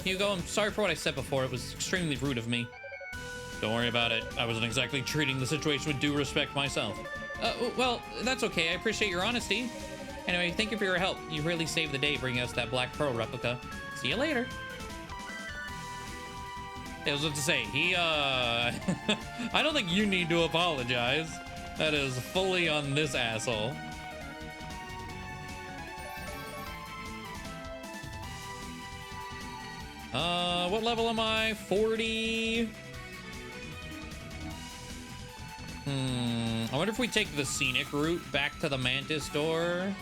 Hugo, I'm sorry for what I said before. It was extremely rude of me. Don't worry about it. I wasn't exactly treating the situation with due respect myself. Well, that's okay. I appreciate your honesty. Anyway, thank you for your help. You really saved the day bringing us that Black Pearl replica. See you later. I was about to say, I don't think you need to apologize. That is fully on this asshole. What level am I? 40. I wonder if we take the scenic route back to the Mantis door.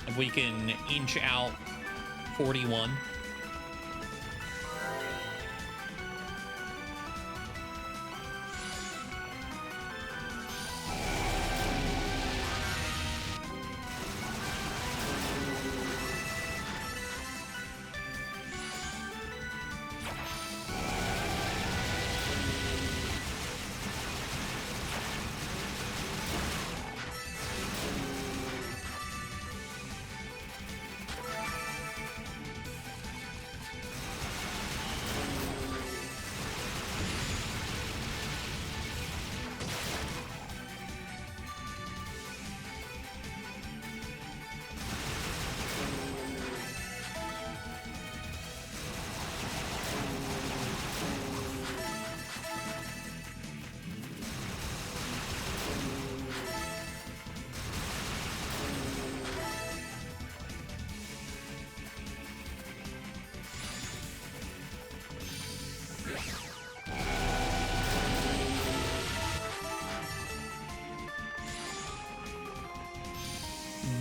If we can inch out 41.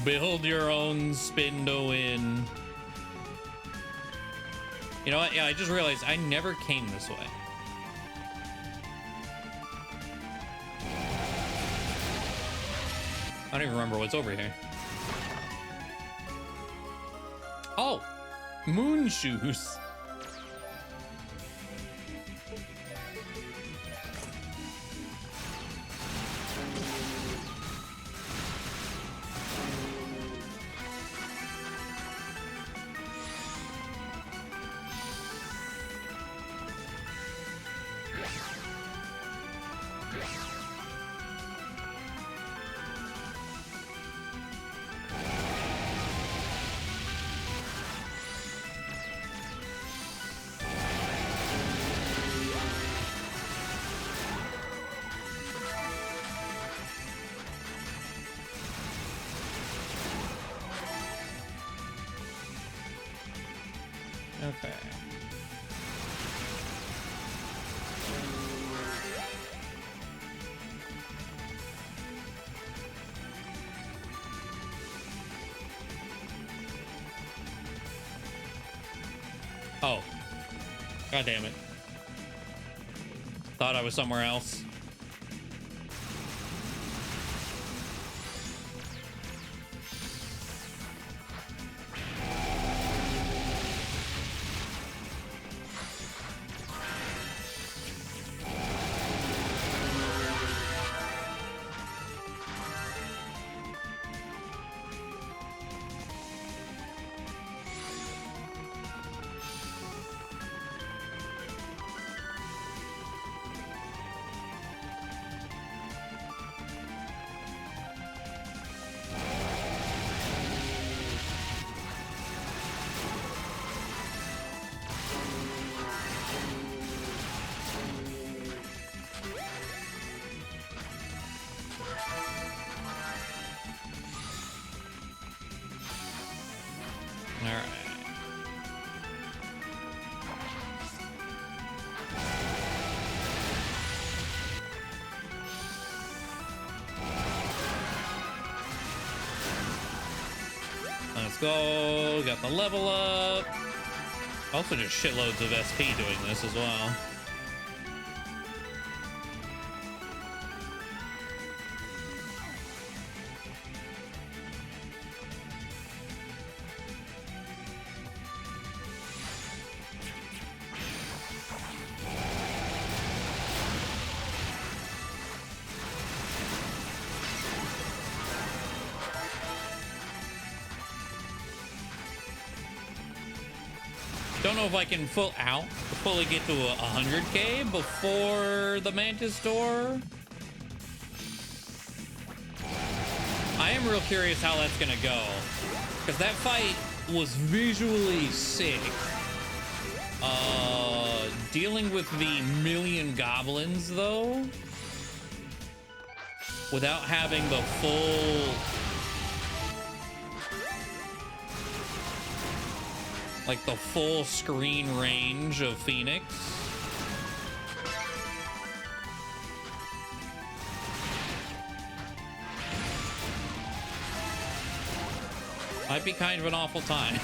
Build your own spin to win. You know what? Yeah, I just realized I never came this way. I don't even remember what's over here. Oh, moon shoes. Okay. Oh. God damn it. Thought I was somewhere else. Let's go. Got the level up. Also just shitloads of SP doing this as well. Don't know if I can fully get to 100k before the Mantis door. I am real curious how that's gonna go, because that fight was visually sick. Dealing with the million goblins though, without having the full, like the full screen range of Phoenix. Might be kind of an awful time.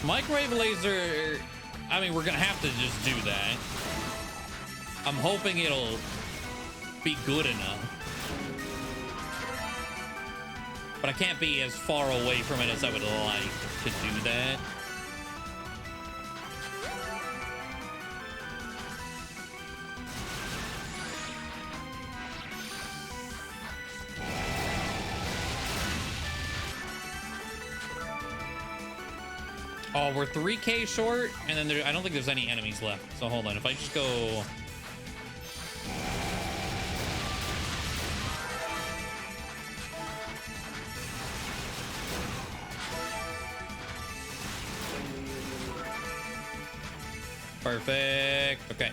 Microwave laser, I mean, we're gonna have to just do that. I'm hoping it'll be good enough. But I can't be as far away from it as I would like to do that. Oh, we're 3k short, and then I don't think there's any enemies left. So hold on, if I just go... Perfect. Okay.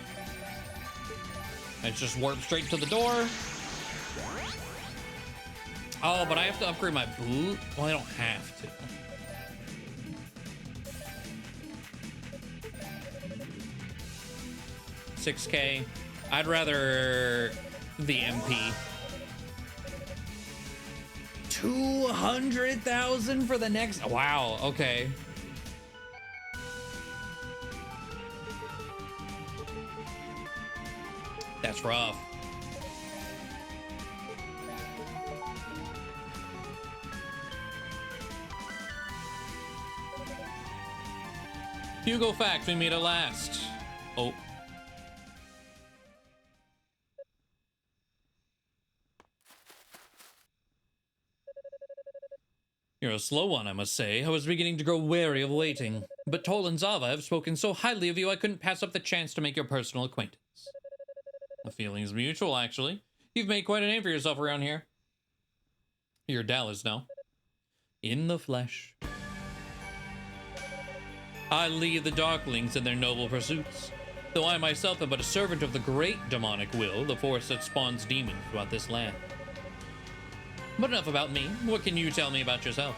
Let's just warp straight to the door. Oh, but I have to upgrade my boot? Well, I don't have to. 6K. I'd rather the MP. 200,000 for the next. Wow. Okay. That's rough. Hugo Fact, we meet at last. Oh. You're a slow one, I must say. I was beginning to grow wary of waiting. But Tol and Zava have spoken so highly of you, I couldn't pass up the chance to make your personal acquaintance. The feeling's mutual, actually. You've made quite a name for yourself around here. You're Dallas now. In the flesh. I lead the Darklings in their noble pursuits. Though I myself am but a servant of the great demonic will, the force that spawns demons throughout this land. But enough about me. What can you tell me about yourself?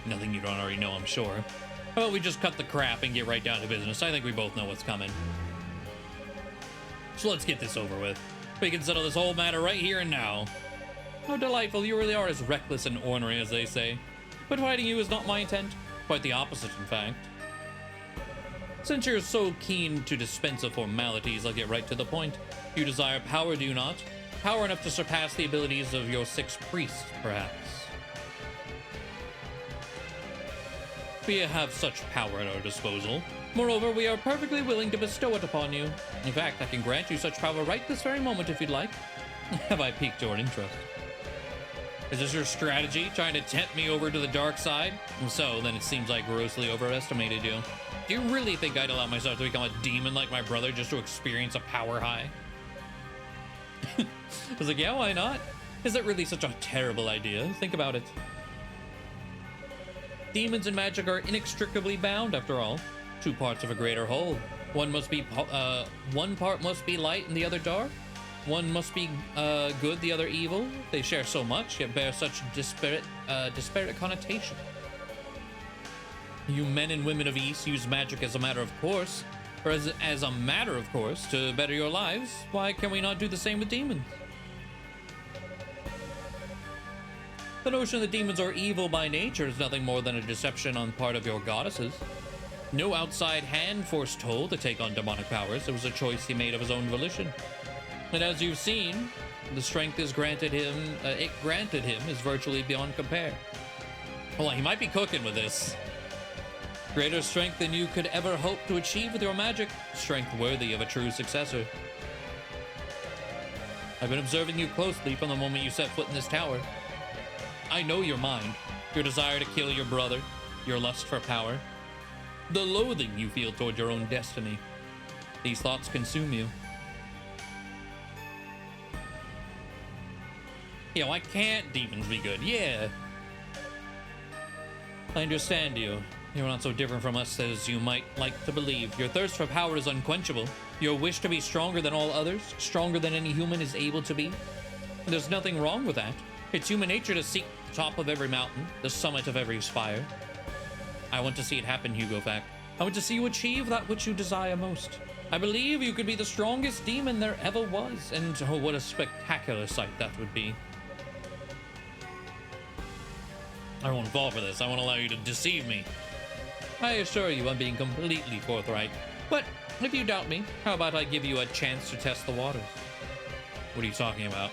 Nothing you don't already know, I'm sure. How about we just cut the crap and get right down to business? I think we both know what's coming. So let's get this over with. We can settle this whole matter right here and now. How delightful. You really are as reckless and ornery as they say. But fighting you is not my intent. Quite the opposite, in fact. Since you're so keen to dispense of formalities, I'll get right to the point. You desire power, do you not? Power enough to surpass the abilities of your 6 priests, perhaps. We have such power at our disposal. Moreover, we are perfectly willing to bestow it upon you. In fact, I can grant you such power right this very moment if you'd like. Have I piqued your interest? Is this your strategy, trying to tempt me over to the dark side? If so, then it seems I grossly overestimated you. Do you really think I'd allow myself to become a demon like my brother just to experience a power high? I was like, yeah, why not? Is that really such a terrible idea? Think about it. Demons and magic are inextricably bound, after all. 2 parts of a greater whole. One part must be light and the other dark. One must be good, the other evil. They share so much, yet bear such disparate connotation. You men and women of East use magic as a matter of course, or as a matter of course, to better your lives. Why can we not do the same with demons? The notion that demons are evil by nature is nothing more than a deception on part of your goddesses. No outside hand forced Tol to take on demonic powers. It was a choice he made of his own volition. And as you've seen, the strength it granted him is virtually beyond compare. Well, he might be cooking with this. Greater strength than you could ever hope to achieve with your magic. Strength worthy of a true successor. I've been observing you closely from the moment you set foot in this tower. I know your mind, your desire to kill your brother, your lust for power, the loathing you feel toward your own destiny. These thoughts consume you. Yeah, why can't demons be good? Yeah. I understand you. You're not so different from us as you might like to believe. Your thirst for power is unquenchable. Your wish to be stronger than all others, stronger than any human is able to be. There's nothing wrong with that. It's human nature to seek the top of every mountain, the summit of every spire. I want to see it happen, Hugo Fact. I want to see you achieve that which you desire most. I believe you could be the strongest demon there ever was, and oh, what a spectacular sight that would be. I won't fall for this. I won't allow you to deceive me. I assure you I'm being completely forthright. But if you doubt me, how about I give you a chance to test the waters? What are you talking about?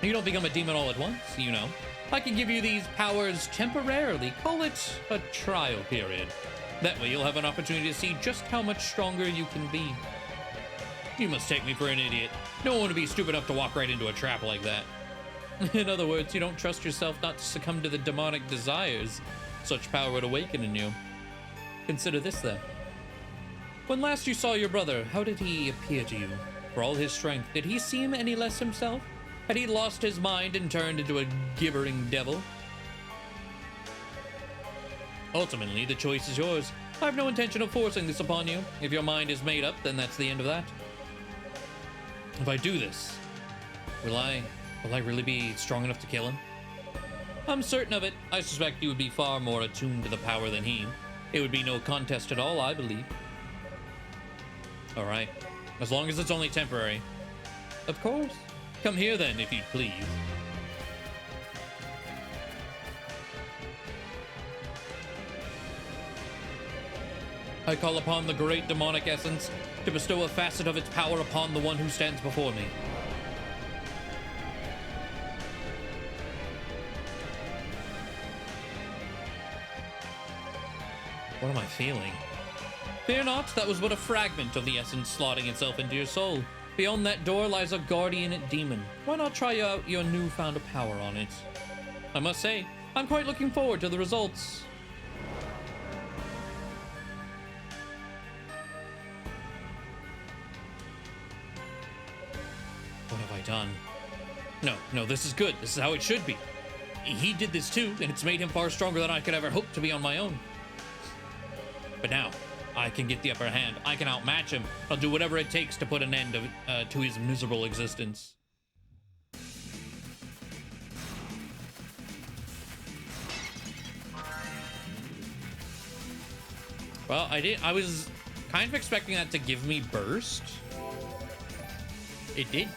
You don't become a demon all at once, you know. I can give you these powers temporarily. Call it a trial period. That way you'll have an opportunity to see just how much stronger you can be. You must take me for an idiot. No one would be stupid enough to walk right into a trap like that. In other words, you don't trust yourself not to succumb to the demonic desires such power would awaken in you. Consider this then. When last you saw your brother, how did he appear to you? For all his strength, did he seem any less himself? Had he lost his mind and turned into a gibbering devil? Ultimately, the choice is yours. I have no intention of forcing this upon you. If your mind is made up, then that's the end of that. If I do this, will I really be strong enough to kill him? I'm certain of it. I suspect you would be far more attuned to the power than he. It would be no contest at all, I believe. All right, as long as it's only temporary. Of course. Come here then, if you'd please. I call upon the great demonic essence to bestow a facet of its power upon the one who stands before me. What am I feeling? Fear not, that was but a fragment of the essence slotting itself into your soul. Beyond that door lies a guardian demon. Why not try out your newfound power on it? I must say, I'm quite looking forward to the results. What have I done? No, this is good. This is how it should be. He did this too, and it's made him far stronger than I could ever hope to be on my own. But now, I can get the upper hand. I can outmatch him. I'll do whatever it takes to put an end to his miserable existence. Well, I was kind of expecting that to give me burst. It did.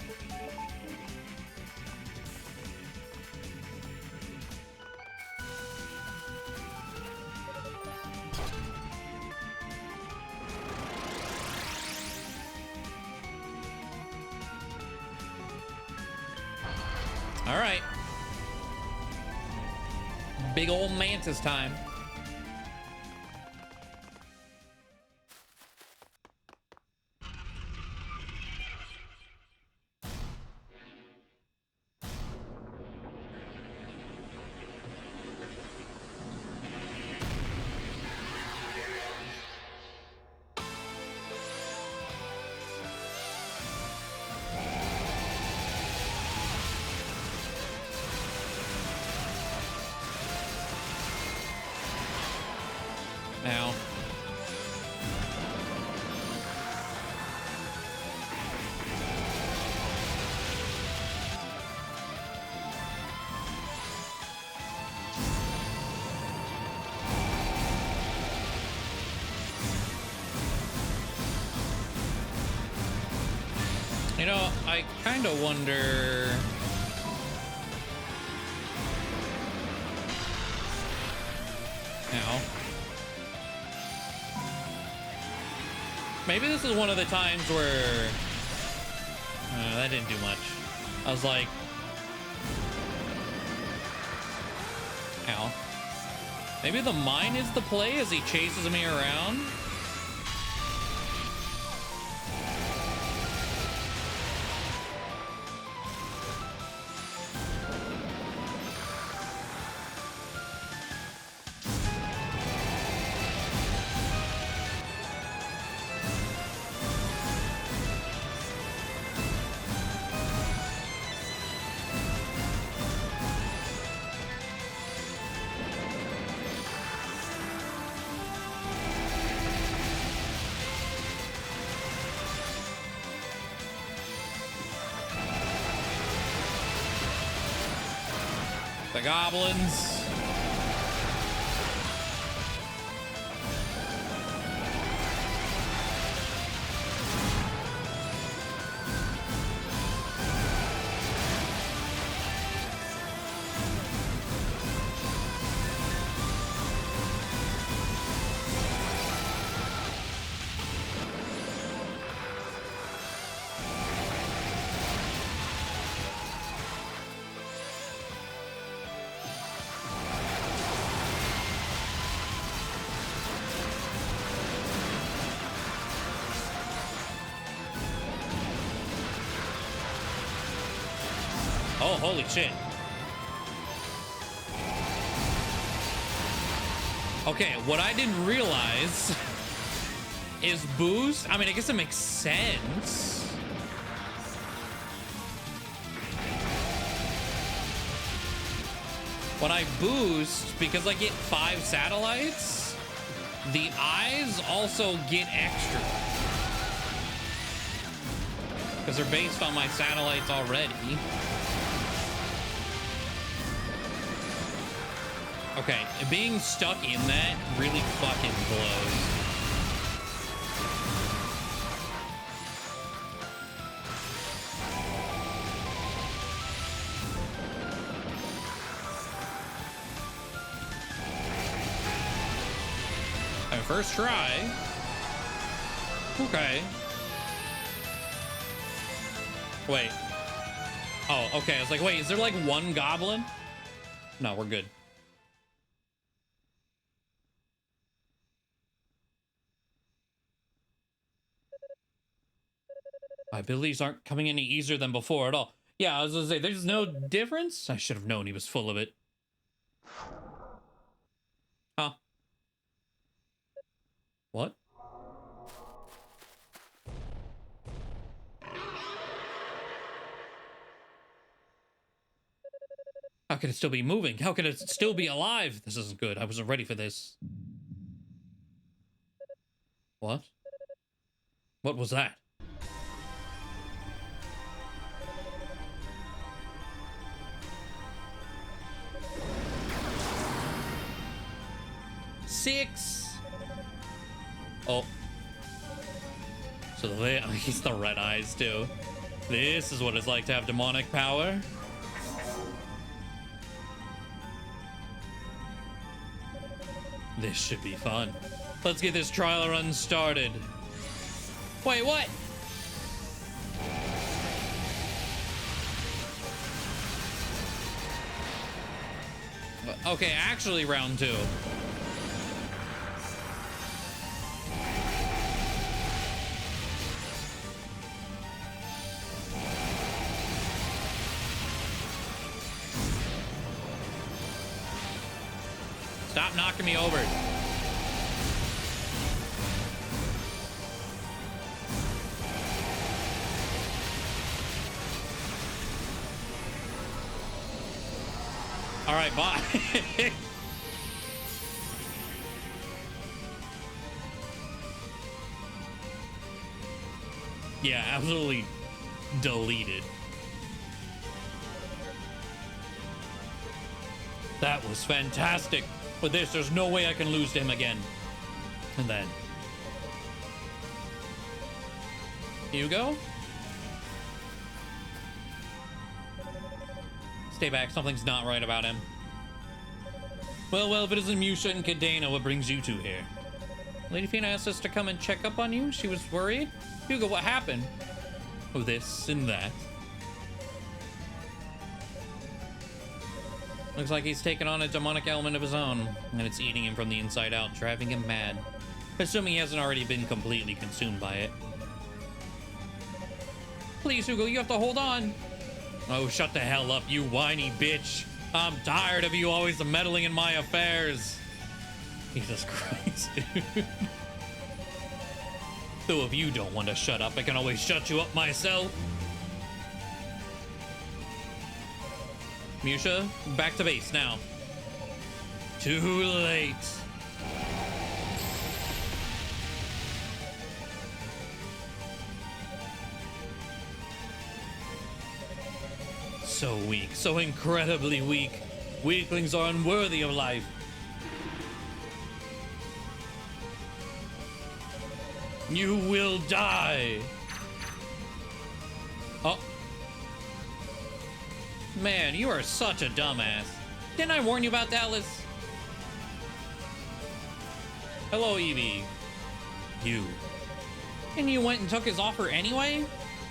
All right. Big old mantis time. Now, you know, I kind of wonder. Now. Maybe this is one of the times where that didn't do much. I was like, ow. Maybe the mine is the play as he chases me around. The goblins. Oh, holy shit. Okay, what I didn't realize is boost. I mean, I guess it makes sense. When I boost, because I get 5 satellites, the eyes also get extra. Because they're based on my satellites already. Okay, being stuck in that really fucking blows. Alright, first try. Okay. Wait. Oh, okay. I was like, wait, is there like one goblin? No, we're good. My abilities aren't coming any easier than before at all. Yeah, I was gonna say, there's no difference? I should have known he was full of it. Huh? What? How can it still be moving? How can it still be alive? This isn't good. I wasn't ready for this. What? What was that? Six. Oh. So he's the red eyes too. This is what it's like to have demonic power. This should be fun. Let's get this trial run started. Wait, what? Okay, actually round 2. Stop knocking me over. All right, bye. Yeah, absolutely deleted. That was fantastic. With this, there's no way I can lose to him again. And then Hugo? Stay back. Something's not right about him. Well, if it isn't Musha and Cadena, what brings you two here? Lady Fina asked us to come and check up on you. She was worried. Hugo, what happened? Oh, this and that. Looks like he's taken on a demonic element of his own, and it's eating him from the inside out, driving him mad. Assuming he hasn't already been completely consumed by it. Please, Hugo, you have to hold on. Oh, shut the hell up, you whiny bitch. I'm tired of you always meddling in my affairs. Jesus Christ, dude. Though if you don't want to shut up, I can always shut you up myself. Musha, back to base now. Too late. So weak, so incredibly weak. Weaklings are unworthy of life. You will die. Oh. Man, you are such a dumbass. Didn't I warn you about Dallas? Hello, Evie. You. And you went and took his offer anyway?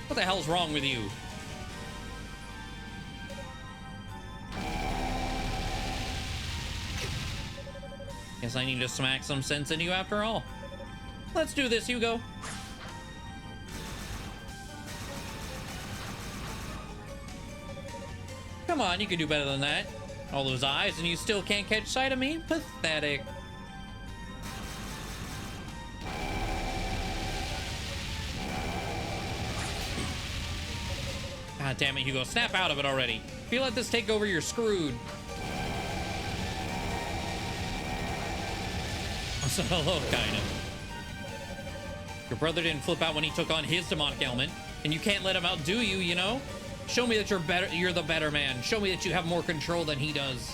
What the hell's wrong with you? Guess I need to smack some sense into you after all. Let's do this, Hugo. Come on, you can do better than that. All those eyes and you still can't catch sight of me? Pathetic. God damn it, Hugo. Snap out of it already. If you let this take over, you're screwed. So, hello, kind of. Your brother didn't flip out when he took on his demonic element, and you can't let him outdo you, you know? Show me that you're the better man. Show me that you have more control than he does.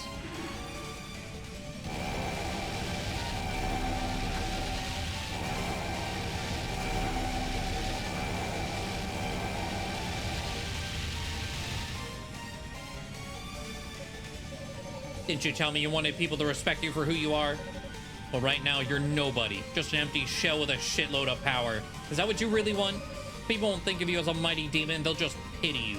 Didn't you tell me you wanted people to respect you for who you are? Well, right now, you're nobody. Just an empty shell with a shitload of power. Is that what you really want? People won't think of you as a mighty demon. They'll just pity you.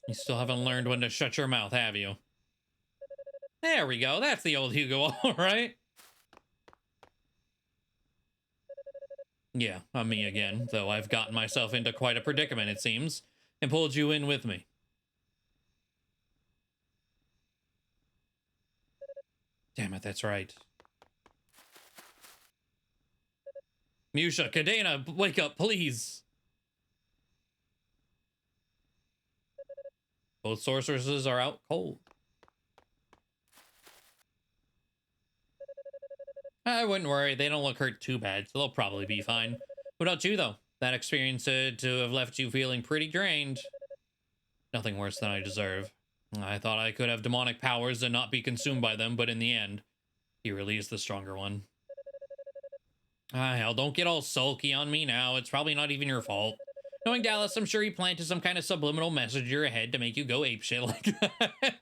You still haven't learned when to shut your mouth, have you? There we go. That's the old Hugo, all right? Yeah, I'm me again, though I've gotten myself into quite a predicament, it seems, and pulled you in with me. Damn it, that's right. Musha, Cadena, wake up, please. Both sorceresses are out cold. I wouldn't worry. They don't look hurt too bad, so they'll probably be fine. What about you, though? That experience said to have left you feeling pretty drained. Nothing worse than I deserve. I thought I could have demonic powers and not be consumed by them, but in the end, he really is the stronger one. Ah, hell, don't get all sulky on me now. It's probably not even your fault. Knowing Dallas, I'm sure he planted some kind of subliminal message in your head to make you go apeshit like that.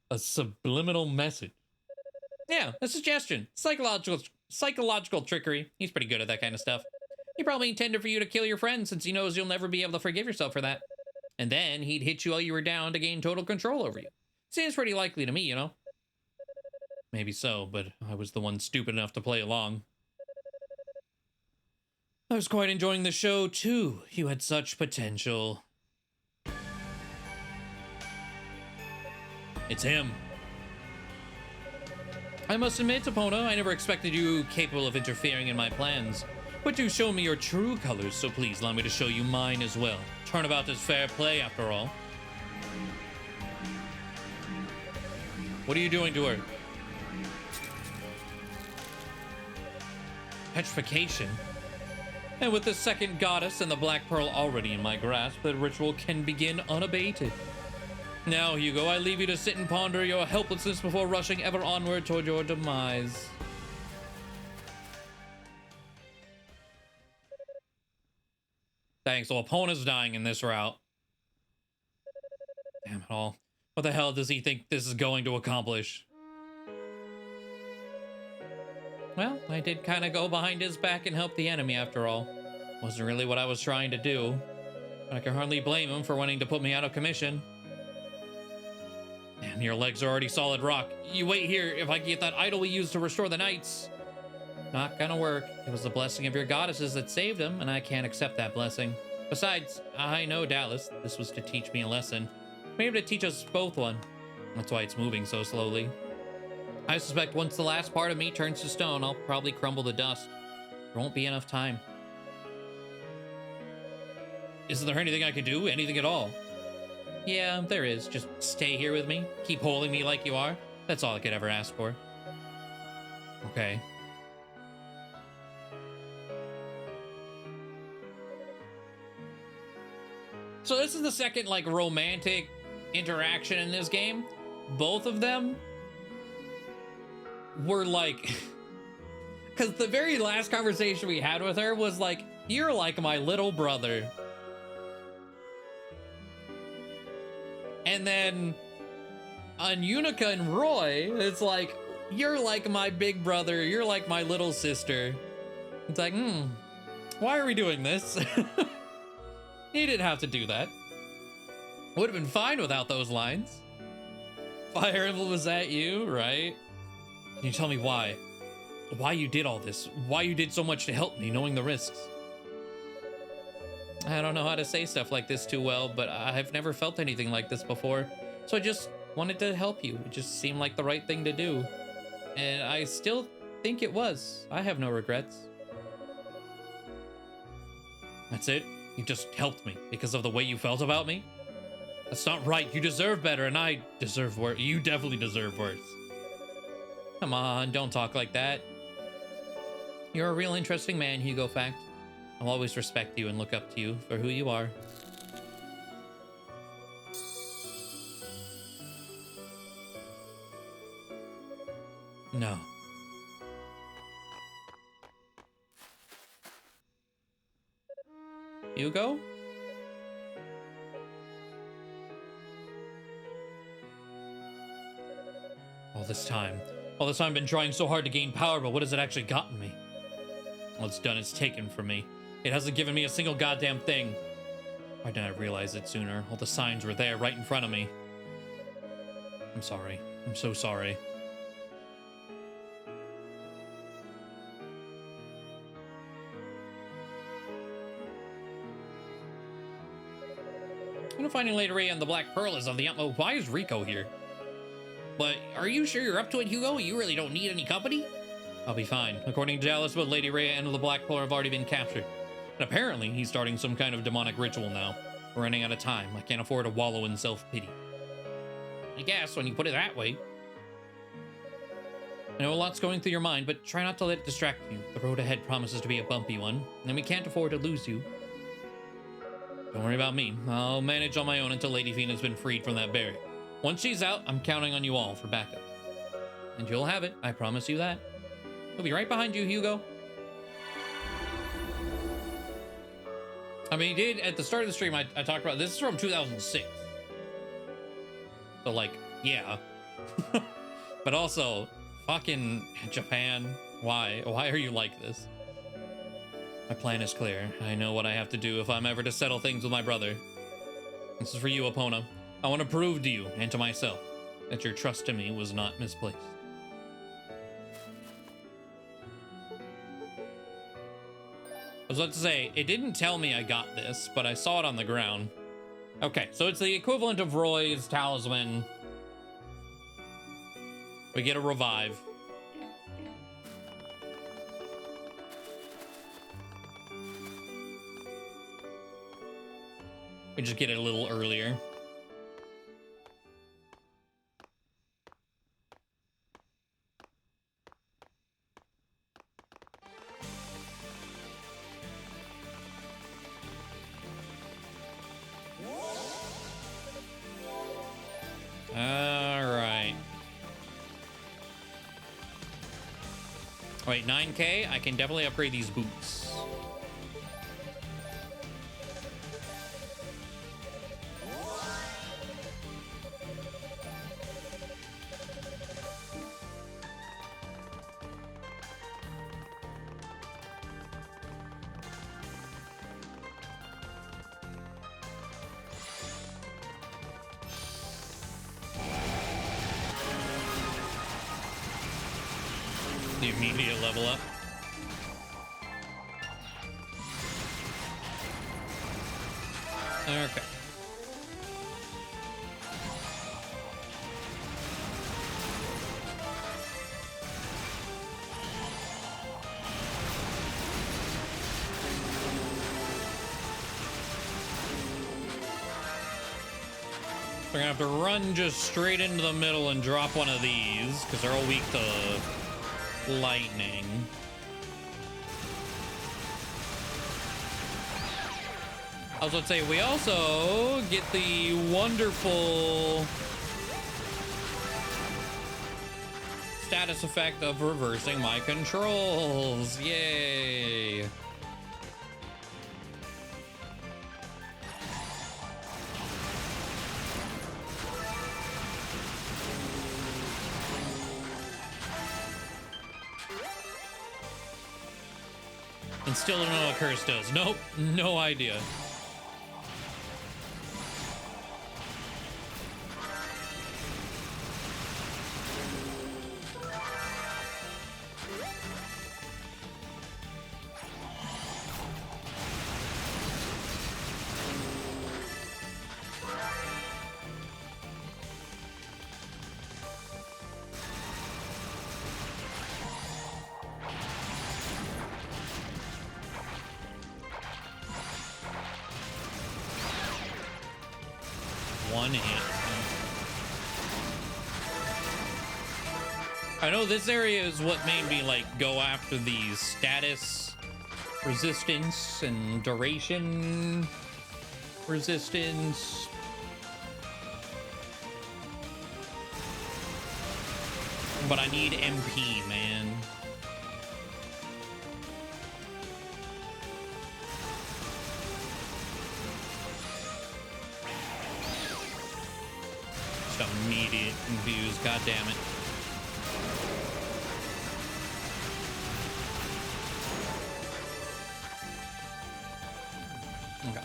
A subliminal message. Yeah, a suggestion. Psychological trickery. He's pretty good at that kind of stuff. He probably intended for you to kill your friend since he knows you'll never be able to forgive yourself for that. And then he'd hit you while you were down to gain total control over you. Seems pretty likely to me, you know? Maybe so, but I was the one stupid enough to play along. I was quite enjoying the show, too. You had such potential. It's him. I must admit, Epona, I never expected you capable of interfering in my plans. But you show me your true colors, so please allow me to show you mine as well. Turnabout is fair play, after all. What are you doing to her? Petrification? And with the second goddess and the Black Pearl already in my grasp, the ritual can begin unabated. Now, Hugo, I leave you to sit and ponder your helplessness before rushing ever onward toward your demise. Thanks. So Epona's dying in this route. Damn it all. What the hell does he think this is going to accomplish? Well, I did kind of go behind his back and help the enemy after all. Wasn't really what I was trying to do. I can hardly blame him for wanting to put me out of commission. Damn, your legs are already solid rock. You wait here if I can get that idol we used to restore the knights. Not gonna work. It was the blessing of your goddesses that saved him, and I can't accept that blessing. Besides, I know Dallas. This was to teach me a lesson. Maybe to teach us both one. That's why it's moving so slowly. I suspect once the last part of me turns to stone, I'll probably crumble to dust. There won't be enough time. Isn't there anything I could do? Anything at all? Yeah, there is. Just stay here with me. Keep holding me like you are. That's all I could ever ask for. Okay. So this is the second, like, romantic interaction in this game. Both of them were like... Because the very last conversation we had with her was like, you're like my little brother. And then on Unica and Roy, it's like, you're like my big brother. You're like my little sister. It's like, why are we doing this? He didn't have to do that. Would have been fine without those lines. Fire Emblem was at you, right? Can you tell me why? Why you did all this? Why you did so much to help me, knowing the risks? I don't know how to say stuff like this too well, but I've never felt anything like this before. So I just wanted to help you. It just seemed like the right thing to do. And I still think it was. I have no regrets. That's it? You just helped me because of the way you felt about me? That's not right. You deserve better, and I deserve worse. You definitely deserve worse. Come on, don't talk like that. You're a real interesting man, Hugo Fact. I'll always respect you and look up to you for who you are. No. Hugo? All this time I've been trying so hard to gain power, but what has it actually gotten me? All it's done is taken from me. It hasn't given me a single goddamn thing. Why didn't I realize it sooner? All the signs were there right in front of me. I'm sorry. I'm so sorry. I'm gonna find Lady Ray and the Black Pearl is of the utmost. Why is Rico here? But are you sure you're up to it, Hugo? You really don't need any company? I'll be fine. According to Alice, both Lady Ray and the Black Pearl have already been captured. And apparently, he's starting some kind of demonic ritual now. We're running out of time. I can't afford to wallow in self-pity. I guess, when you put it that way. I know a lot's going through your mind, but try not to let it distract you. The road ahead promises to be a bumpy one, and we can't afford to lose you. Don't worry about me. I'll manage on my own until Lady Fina's been freed from that barrier. Once she's out, I'm counting on you all for backup. And you'll have it, I promise you that. We'll be right behind you, Hugo. I mean, he did, at the start of the stream, I talked about, this is from 2006. So, like, yeah. But also, fucking Japan, why? Why are you like this? My plan is clear. I know what I have to do if I'm ever to settle things with my brother. This is for you, Epona. I want to prove to you and to myself that your trust in me was not misplaced. I was about to say, it didn't tell me I got this, but I saw it on the ground. Okay, so it's the equivalent of Roy's talisman. We get a revive. We just get it a little earlier. Alright. Wait, 9K? I can definitely upgrade these boots. The immediate level up. Okay. We're gonna have to run just straight into the middle and drop one of these because they're all weak to lightning. I was going to say, we also get the wonderful status effect of reversing my controls. Yay. And still don't know what Curse does. Nope, no idea. One hit. I know this area is what made me like go after the status resistance and duration resistance. But I need MP, man. Just immediate views, god damn it. Okay.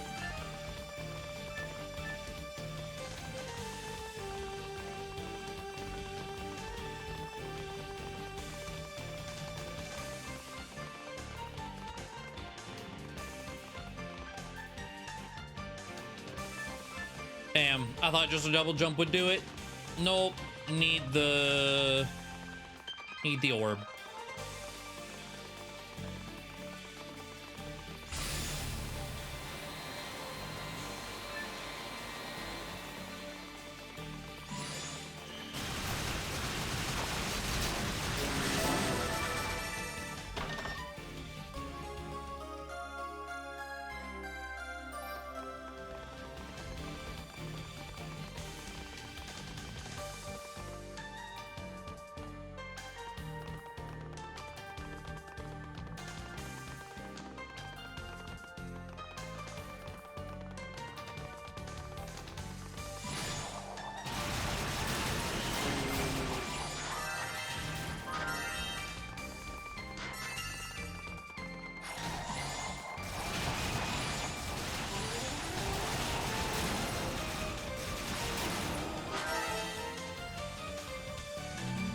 Damn, I thought just a double jump would do it. Nope. Need the orb.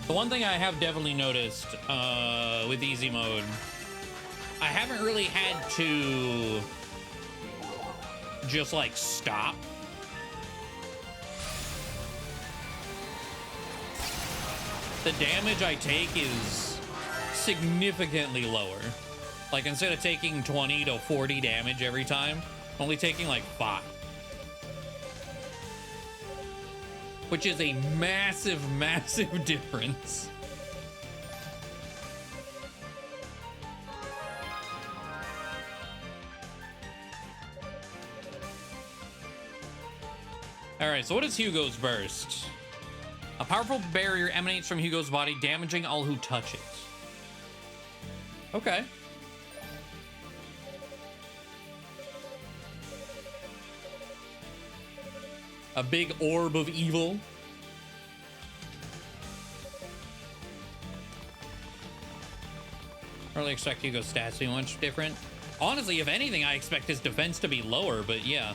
The one thing I have definitely noticed with easy mode, I haven't really had to just like stop. The damage I take is significantly lower. Like instead of taking 20 to 40 damage every time, I'm only taking like 5. Which is a massive, massive difference. All right, so what is Hugo's burst? A powerful barrier emanates from Hugo's body, damaging all who touch it. Okay. A big orb of evil. I really expect Hugo's stats to be much different. Honestly, if anything, I expect his defense to be lower, but yeah.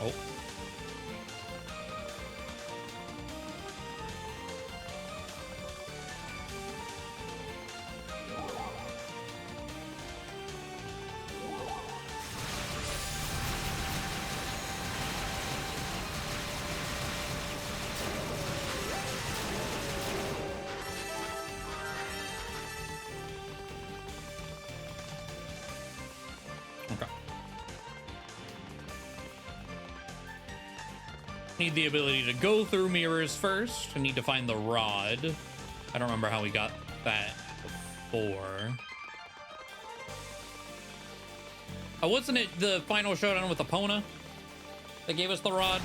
Oh. Okay. Need the ability to go through mirrors first. I need to find the rod. I don't remember how we got that before. Oh, wasn't it the final showdown with Epona that gave us the rod?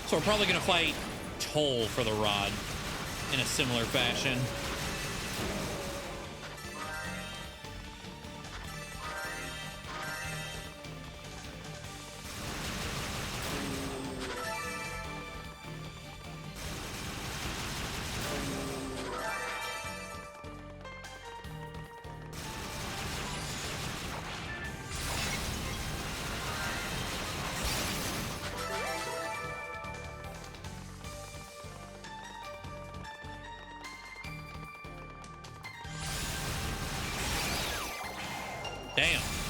So we're probably gonna fight Toll for the rod in a similar fashion.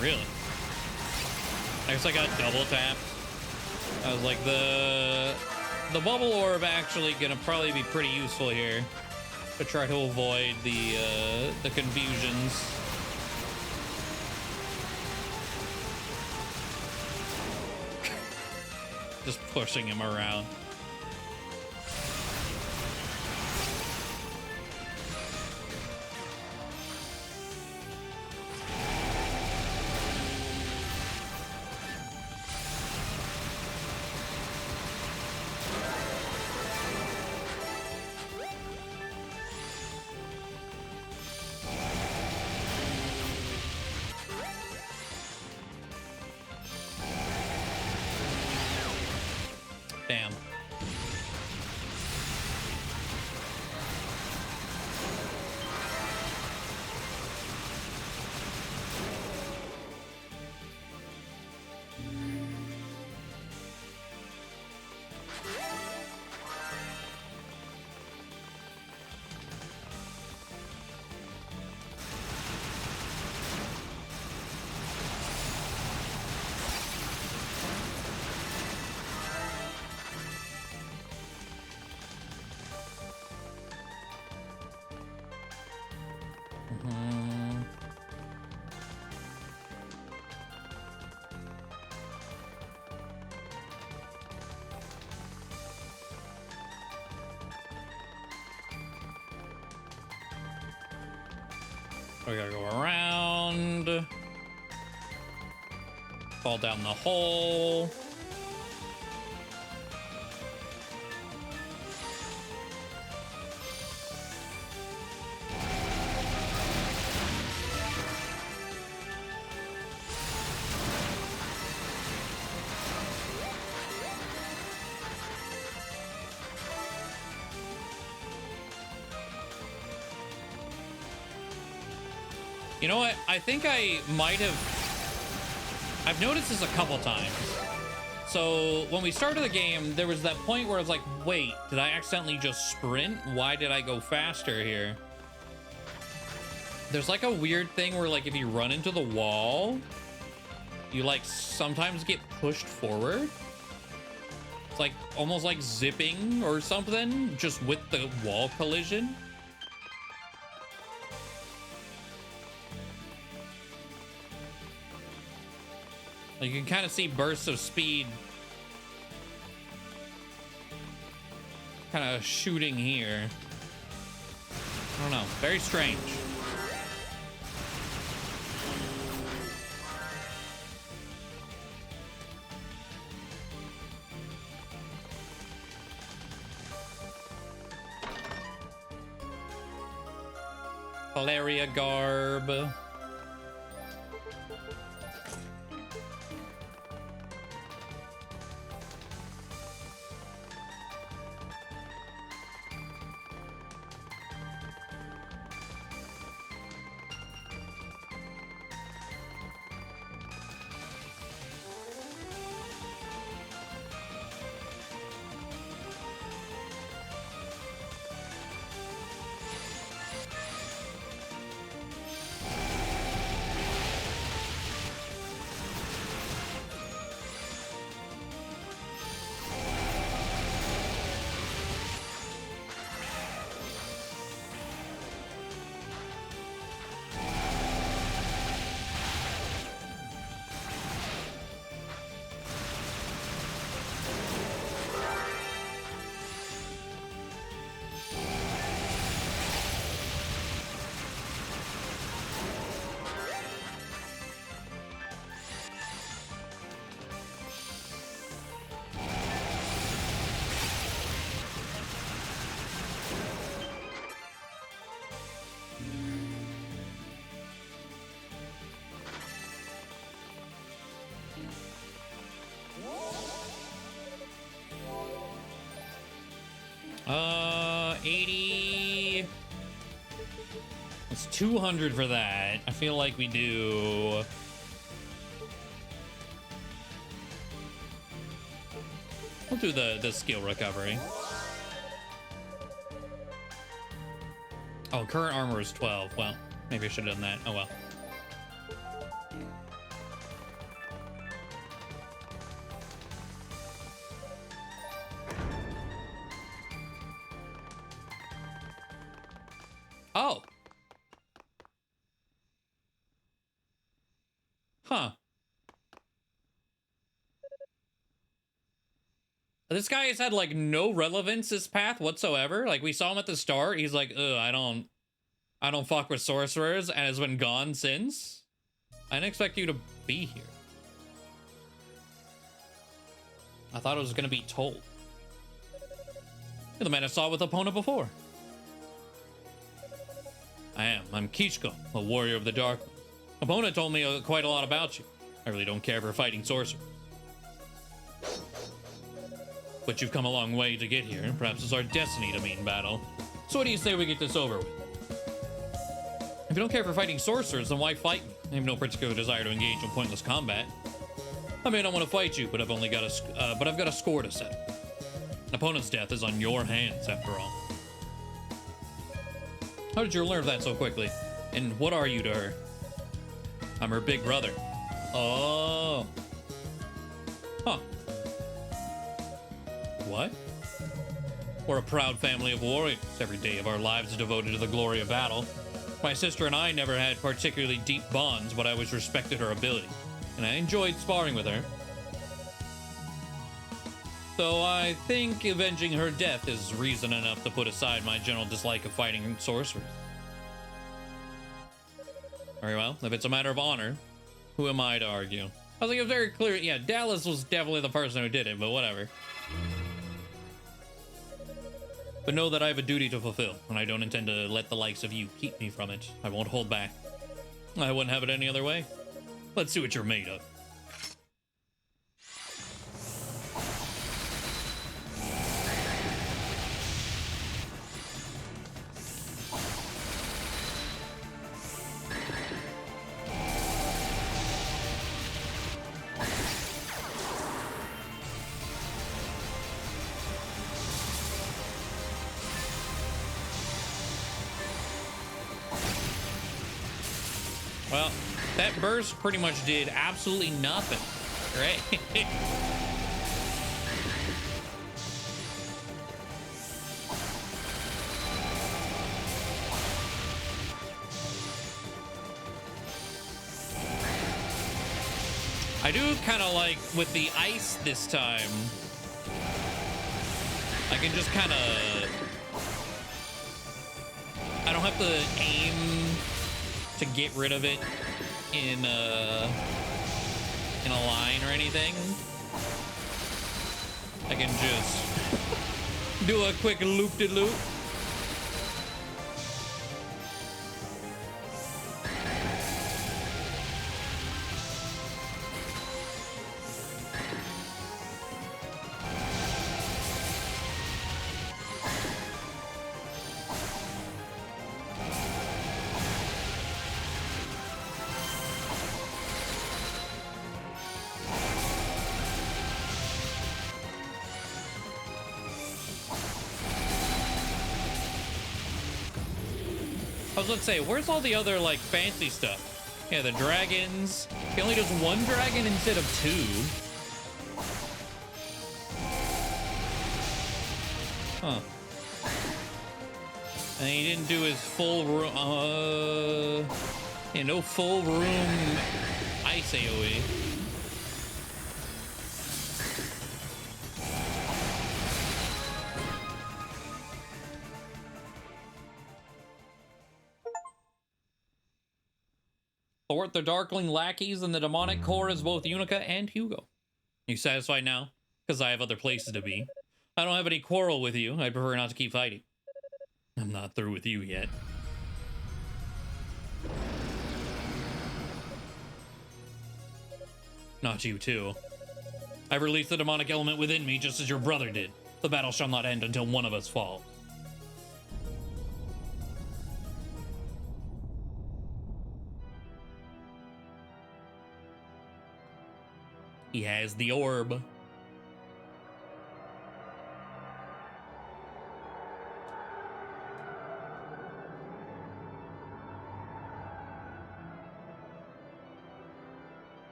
Really? I guess I got double tapped. I was like, the bubble orb actually gonna probably be pretty useful here to try to avoid the confusions. Just pushing him around. Damn. We gotta go around. Fall down the hole. You know what? I think I might have... I've noticed this a couple times. So when we started the game, there was that point where I was like, wait, did I accidentally just sprint? Why did I go faster here? There's like a weird thing where like if you run into the wall, you like sometimes get pushed forward. It's like almost like zipping or something, just with the wall collision. You can kind of see bursts of speed kind of shooting here. I don't know. Very strange. Valeria garb. $80. It's 200 for that. I feel like we do. We'll do the skill recovery. Oh, current armor is 12. Well, maybe I should have done that. Oh well. Huh. This guy has had like no relevance this path whatsoever. Like we saw him at the start. He's like, ugh, I don't fuck with sorcerers, and has been gone since. I didn't expect you to be here. I thought it was gonna be told. You're the man I saw with Opponent before. I am. I'm Kishko, a warrior of the dark. Opponent told me quite a lot about you. I really don't care for fighting sorcerers. But you've come a long way to get here. Perhaps it's our destiny to meet in battle. So what do you say we get this over with? If you don't care for fighting sorcerers, then why fight me? I have no particular desire to engage in pointless combat. I may not want to fight you, but I've got a score to settle. An opponent's death is on your hands, after all. How did you learn that so quickly? And what are you to her? I'm her big brother. Oh. Huh. What? We're a proud family of warriors. Every day of our lives is devoted to the glory of battle. My sister and I never had particularly deep bonds, but I always respected her ability, and I enjoyed sparring with her. So I think avenging her death is reason enough to put aside my general dislike of fighting sorcerers. Very well, if it's a matter of honor, who am I to argue? I think it was very clear. Yeah, Dallas was definitely the person who did it, but whatever. But know that I have a duty to fulfill, and I don't intend to let the likes of you keep me from it. I won't hold back. I wouldn't have it any other way. Let's see what you're made of. Well, that burst pretty much did absolutely nothing, right? I do kind of like with the ice this time. I can just kind of, I don't have to aim to get rid of it in a line or anything. I can just do a quick loop-de-loop. I was about to say, where's all the other, like, fancy stuff? Yeah, the dragons. He only does one dragon instead of two. Huh. And he didn't do his full room, yeah, no full room ice AoE. Thwart the Darkling lackeys and the demonic core as both Unica and Hugo. You satisfied now? Because I have other places to be. I don't have any quarrel with you. I prefer not to keep fighting. I'm not through with you yet. Not you too. I've released the demonic element within me just as your brother did. The battle shall not end until one of us falls. He has the orb.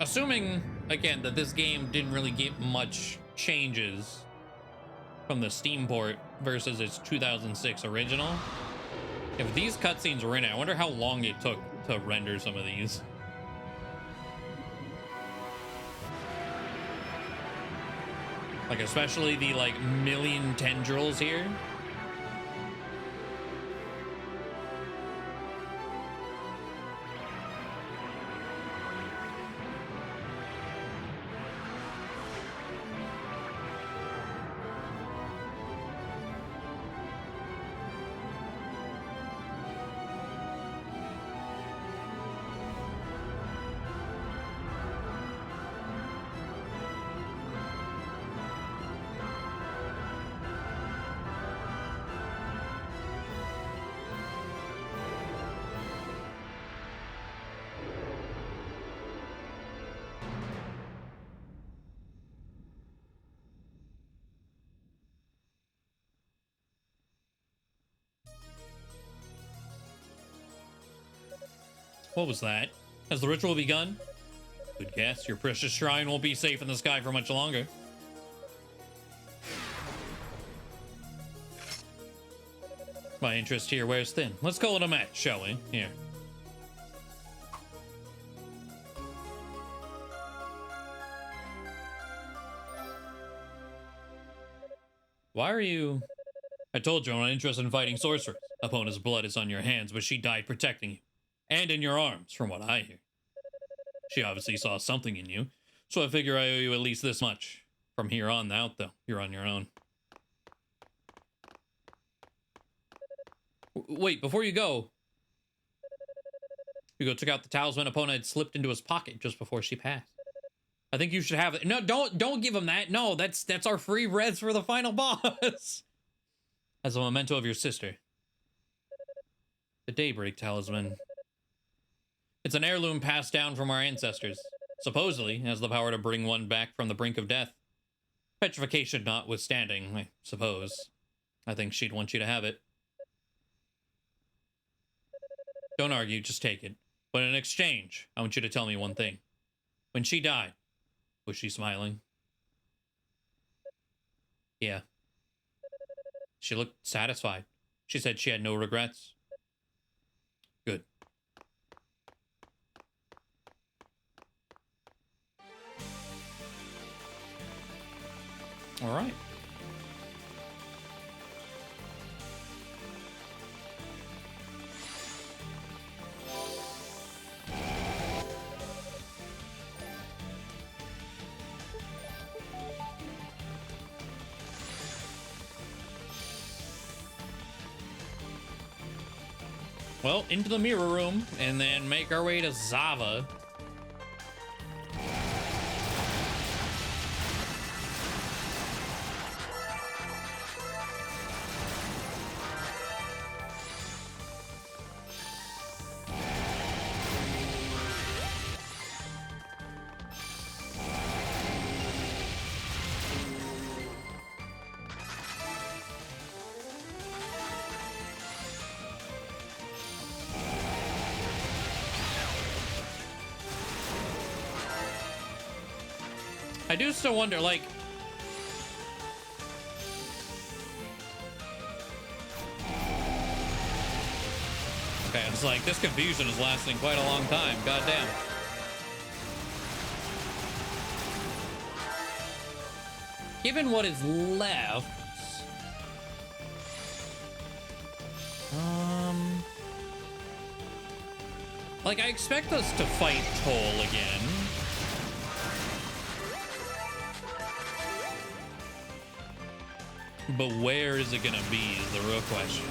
Assuming, again, that this game didn't really get much changes from the Steam port versus its 2006 original. If these cutscenes were in it, I wonder how long it took to render some of these. Like, especially the, like, million tendrils here. What was that? Has the ritual begun? Good guess. Your precious shrine won't be safe in the sky for much longer. My interest here wears thin. Let's call it a match, shall we? Here. Why are you... I told you I'm not interested in fighting sorcerers. Opponent's blood is on your hands, but she died protecting you. And in your arms, from what I hear. She obviously saw something in you, so I figure I owe you at least this much. From here on out, though, you're on your own. Wait, before you go... Hugo took out the talisman opponent had slipped into his pocket just before she passed. I think you should have it. No, don't give him that. No, that's our free res for the final boss. As a memento of your sister. The Daybreak talisman. It's an heirloom passed down from our ancestors. Supposedly has the power to bring one back from the brink of death. Petrification notwithstanding, I suppose. I think she'd want you to have it. Don't argue, just take it. But in exchange, I want you to tell me one thing. When she died, was she smiling? Yeah. She looked satisfied. She said she had no regrets. Good. All right. Well, into the mirror room and then make our way to Zava. I do still wonder, like... Okay, it's like, this confusion is lasting quite a long time. Goddamn. Given what is left... Like, I expect us to fight Toll again. But where is it gonna be is the real question.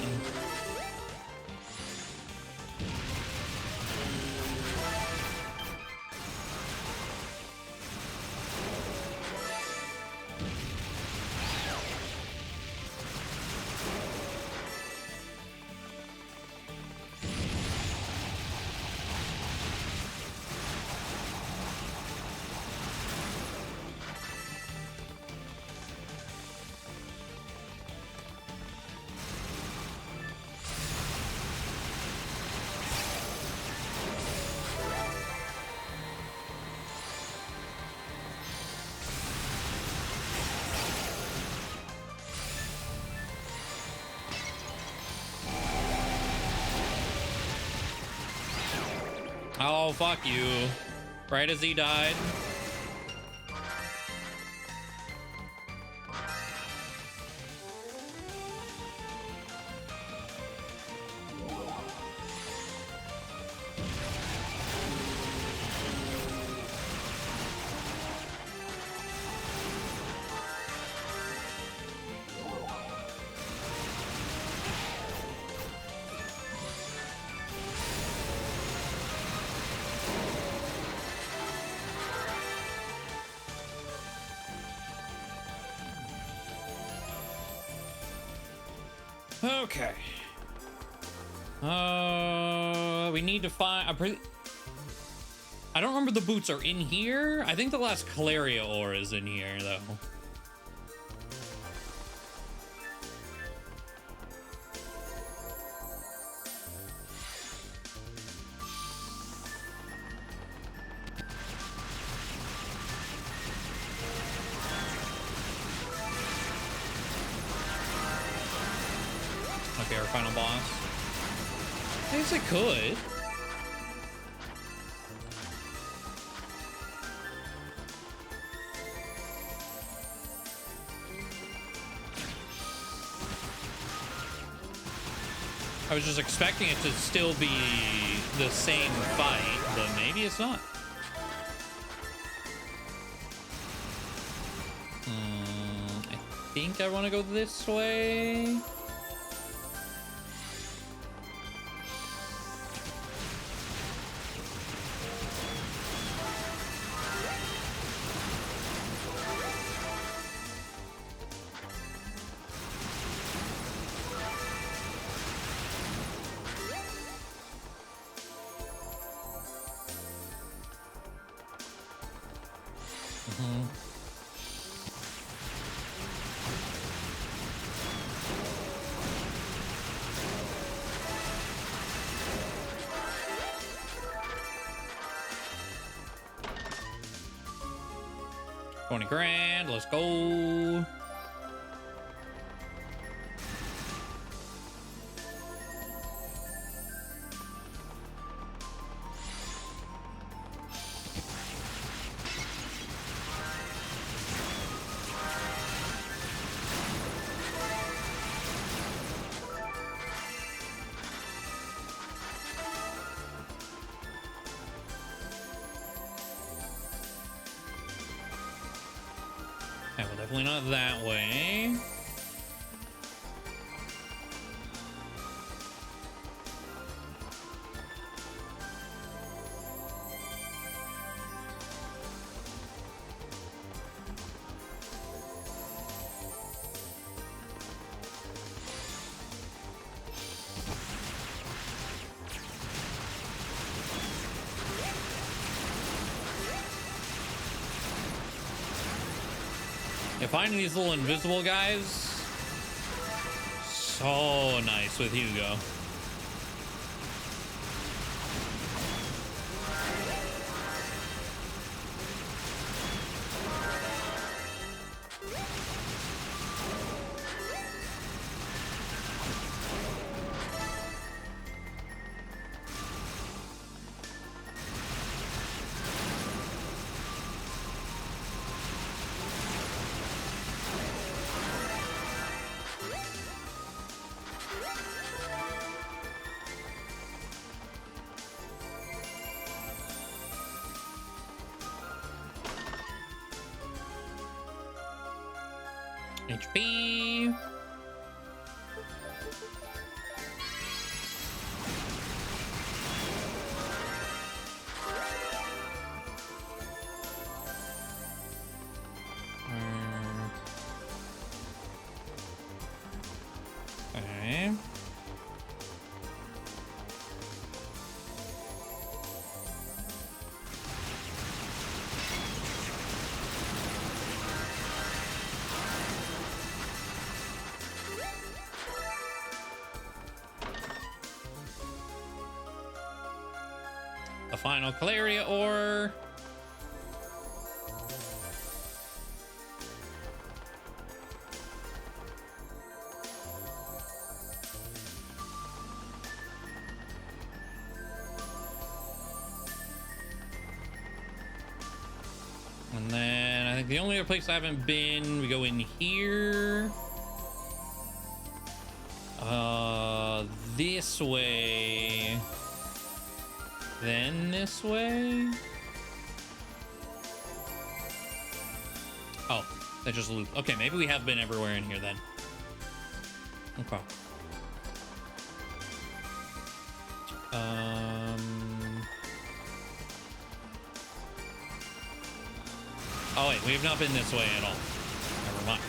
Oh, fuck you. Right as he died. Okay. We need to find. I don't remember the boots are in here. I think the last Calaria ore is in here, though. Okay, our final boss. I guess I could. I was just expecting it to still be the same fight, but maybe it's not. I think I want to go this way. $20,000, let's go. Yeah, well, definitely not that way. Yeah, finding these little invisible guys, so nice with Hugo. HP. Okay. The final Calaria ore. And then I think the only other place I haven't been, we go in here. This way. Then this way. Oh, that just loop. Okay, maybe we have been everywhere in here then. Okay. Oh wait, we have not been this way at all. Never mind.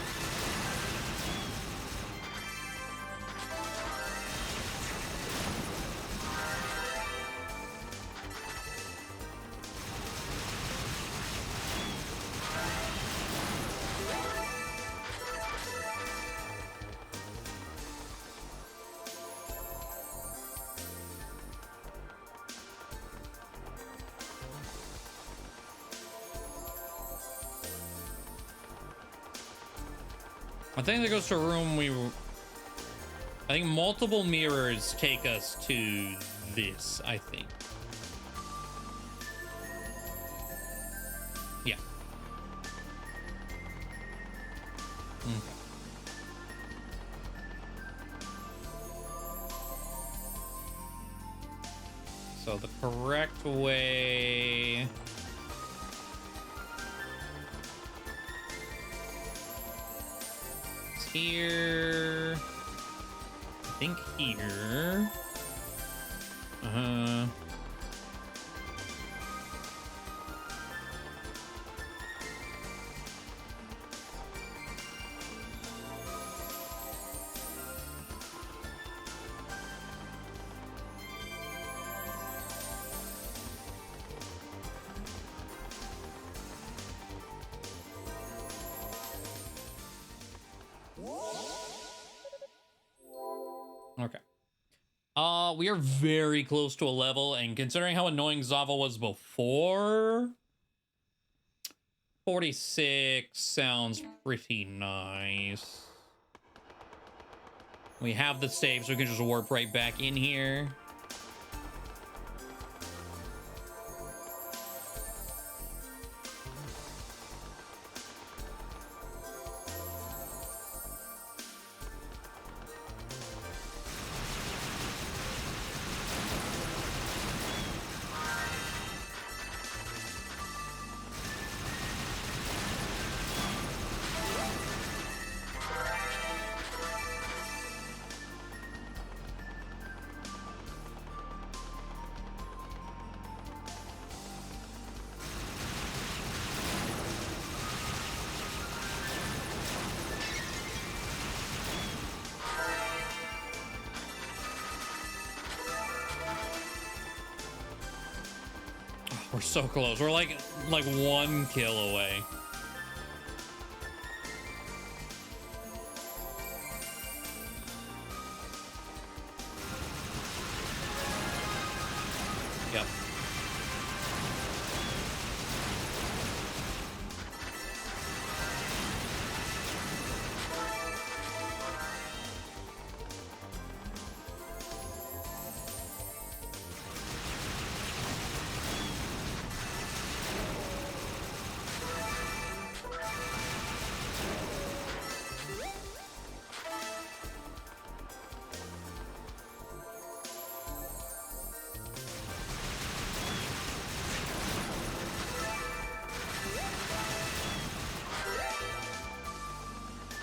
I think that goes to a room I think multiple mirrors take us to this, I think. Yeah. Okay. So the correct way... here, I think here. Okay. We are very close to a level, and considering how annoying Zava was before, 46 sounds pretty nice. We have the save, so we can just warp right back in here. We're so close. We're like 1 kill away. Yep.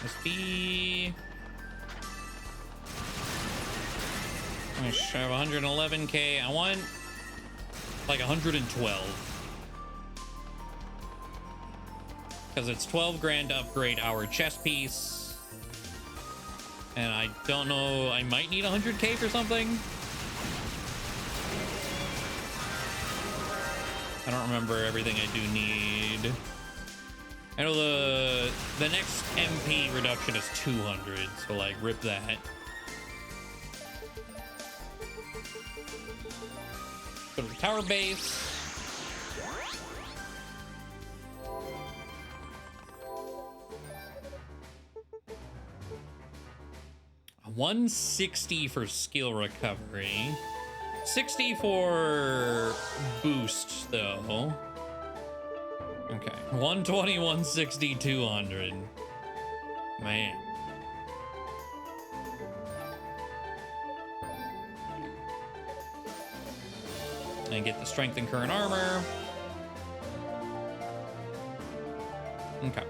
SP. I should have 111k. I want like 112. Because it's 12 grand to upgrade our chest piece. And I don't know, I might need 100k for something. I don't remember everything I do need. I know the next MP reduction is 200, so like rip that. Go to the tower base. $160 for skill recovery. 60 for boost though. Okay, 120, 160, 200. Man. And get the strength and current armor. Okay.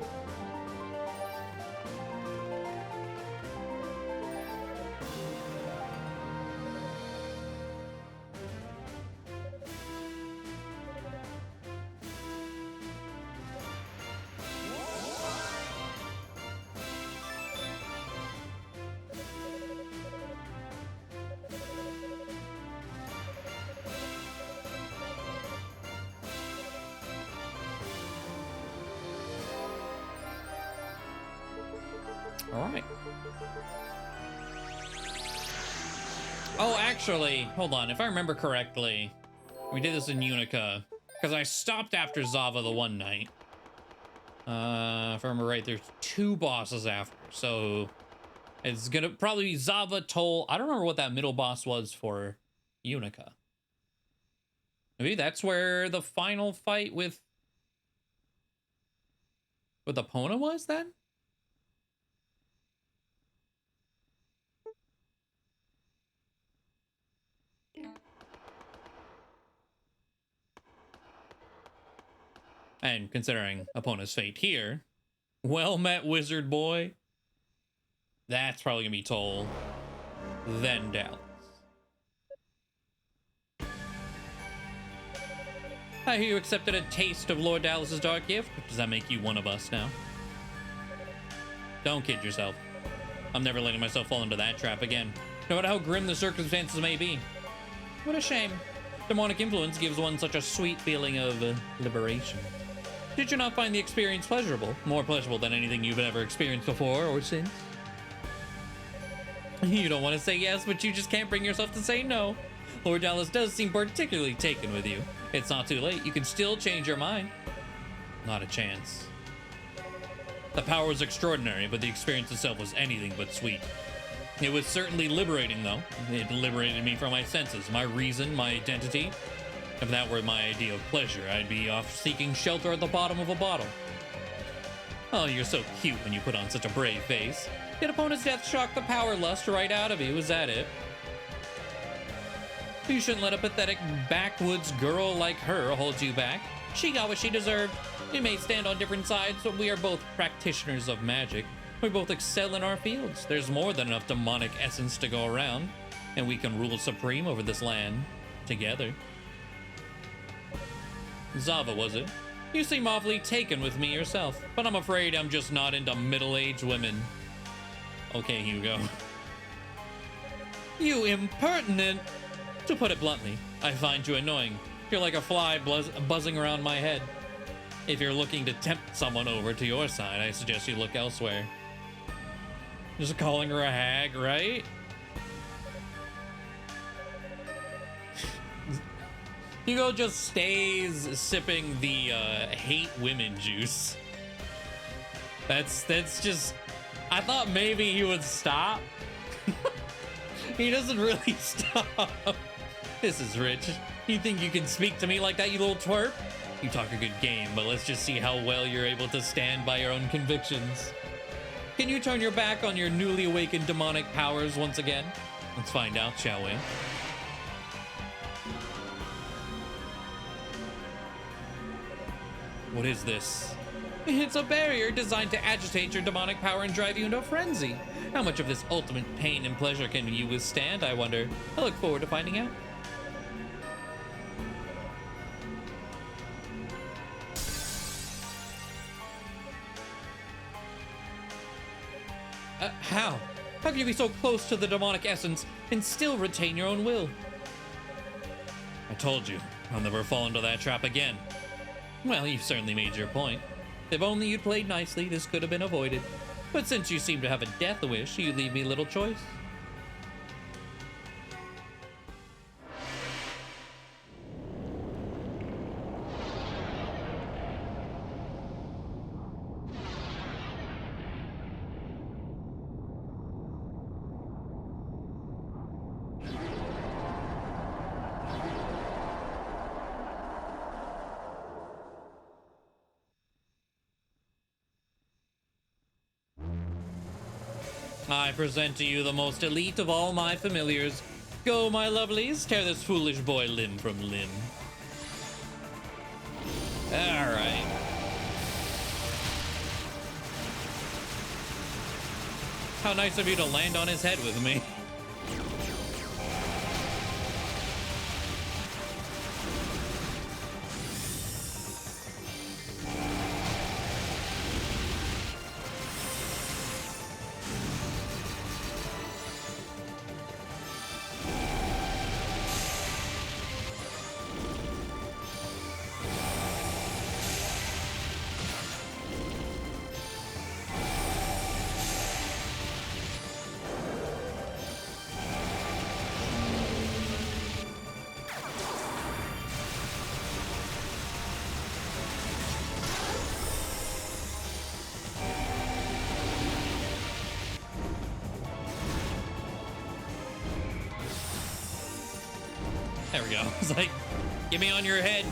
All right. Oh, actually, hold on. If I remember correctly, we did this in Unica because I stopped after Zava the one night. If I remember right, there's 2 bosses after. So it's gonna probably be Zava, Toll. I don't remember what that middle boss was for Unica. Maybe that's where the final fight with Epona was then? And considering Epona's fate here, well met, wizard boy. That's probably gonna be Toll, then Dallas. I hear you accepted a taste of Lord Dallas's dark gift. Does that make you one of us now? Don't kid yourself. I'm never letting myself fall into that trap again, no matter how grim the circumstances may be. What a shame. Demonic influence gives one such a sweet feeling of liberation. Did you not find the experience pleasurable? More pleasurable than anything you've ever experienced before or since? You don't want to say yes, but you just can't bring yourself to say no. Lord Dallas does seem particularly taken with you. It's not too late. You can still change your mind. Not a chance. The power was extraordinary, but the experience itself was anything but sweet. It was certainly liberating, though. It liberated me from my senses, my reason, my identity. If that were my idea of pleasure, I'd be off seeking shelter at the bottom of a bottle. Oh, you're so cute when you put on such a brave face. Yet Epona's death shocked the power lust right out of you. Was that it? You shouldn't let a pathetic backwoods girl like her hold you back. She got what she deserved. We may stand on different sides, but we are both practitioners of magic. We both excel in our fields. There's more than enough demonic essence to go around, and we can rule supreme over this land together. Zava, was it? You seem awfully taken with me yourself, but I'm afraid I'm just not into middle-aged women. Okay, Hugo. You impertinent! To put it bluntly, I find you annoying. You're like a fly buzzing around my head. If you're looking to tempt someone over to your side, I suggest you look elsewhere. Just calling her a hag, right? Hugo just stays sipping the hate women juice. That's just... I thought maybe he would stop. He doesn't really stop. This is rich. You think you can speak to me like that, you little twerp? You talk a good game, but let's just see how well you're able to stand by your own convictions. Can you turn your back on your newly awakened demonic powers once again? Let's find out, shall we? What is this? It's a barrier designed to agitate your demonic power and drive you into a frenzy. How much of this ultimate pain and pleasure can you withstand, I wonder? I look forward to finding out. How? How can you be so close to the demonic essence and still retain your own will? I told you, I'll never fall into that trap again. Well, you've certainly made your point. If only you'd played nicely, this could have been avoided. But since you seem to have a death wish, you leave me little choice. I present to you the most elite of all my familiars. Go, my lovelies, tear this foolish boy limb from limb. All right. How nice of you to land on his head with me. There we go. It's like, get me on your head.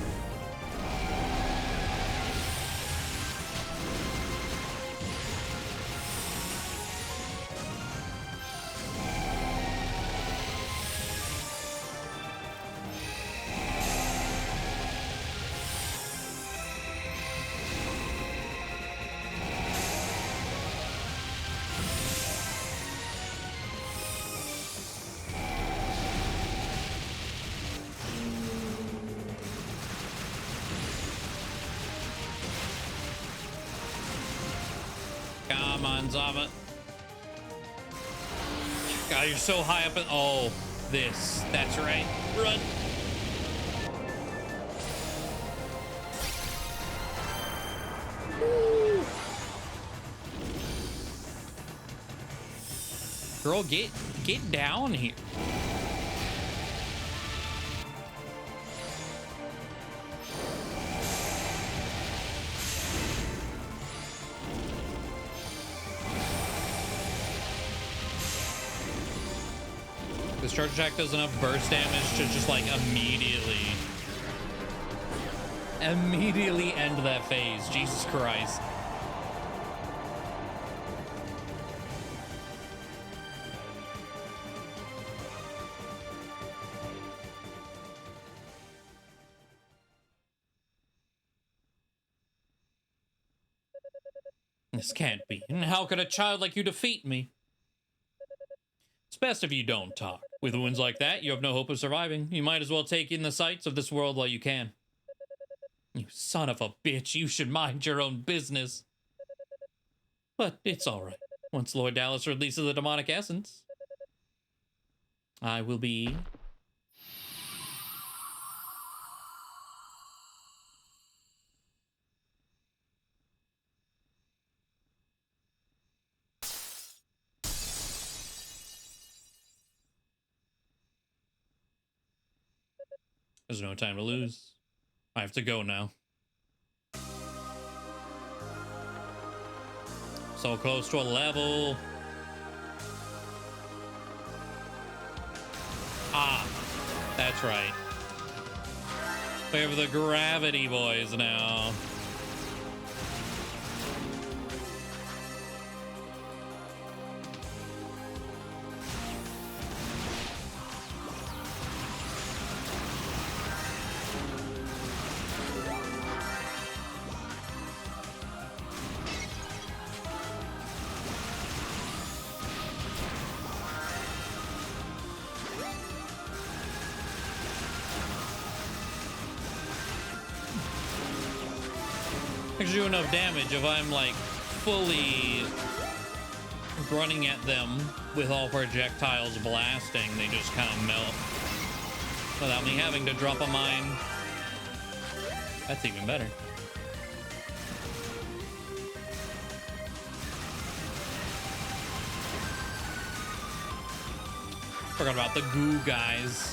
Come on, Zama. God, you're so high up in... Oh, this. That's right. Run. Woo. Girl, get down here. This charge attack does enough burst damage to just like immediately end that phase. Jesus Christ. This can't be. And how could a child like you defeat me? It's best if you don't talk. With wounds like that, you have no hope of surviving. You might as well take in the sights of this world while you can. You son of a bitch, you should mind your own business. But it's alright. Once Lord Dallas releases the demonic essence, I will be... There's no time to lose. I have to go now. So close to a level. Ah, that's right. We have the gravity boys now. I can do enough damage if I'm like fully running at them with all projectiles blasting. They just kind of melt without me having to drop a mine. That's even better. Forgot about the goo guys.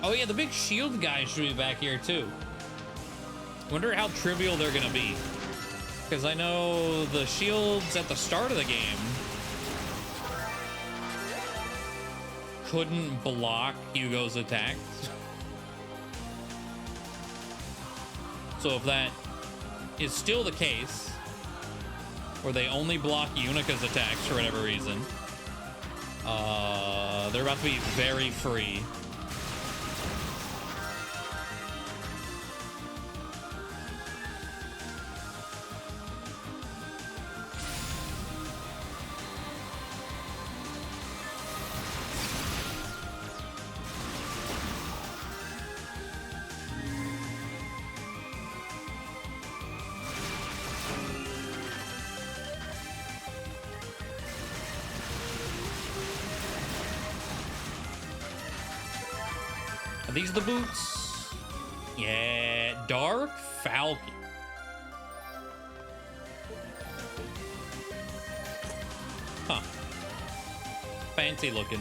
Oh yeah, the big shield guy should be back here too. Wonder how trivial they're gonna be. Because I know the shields at the start of the game couldn't block Hugo's attacks. So if that is still the case, or they only block Unica's attacks for whatever reason, they're about to be very free. Are these the boots? Yeah, Dark Falcon. Huh. Fancy looking.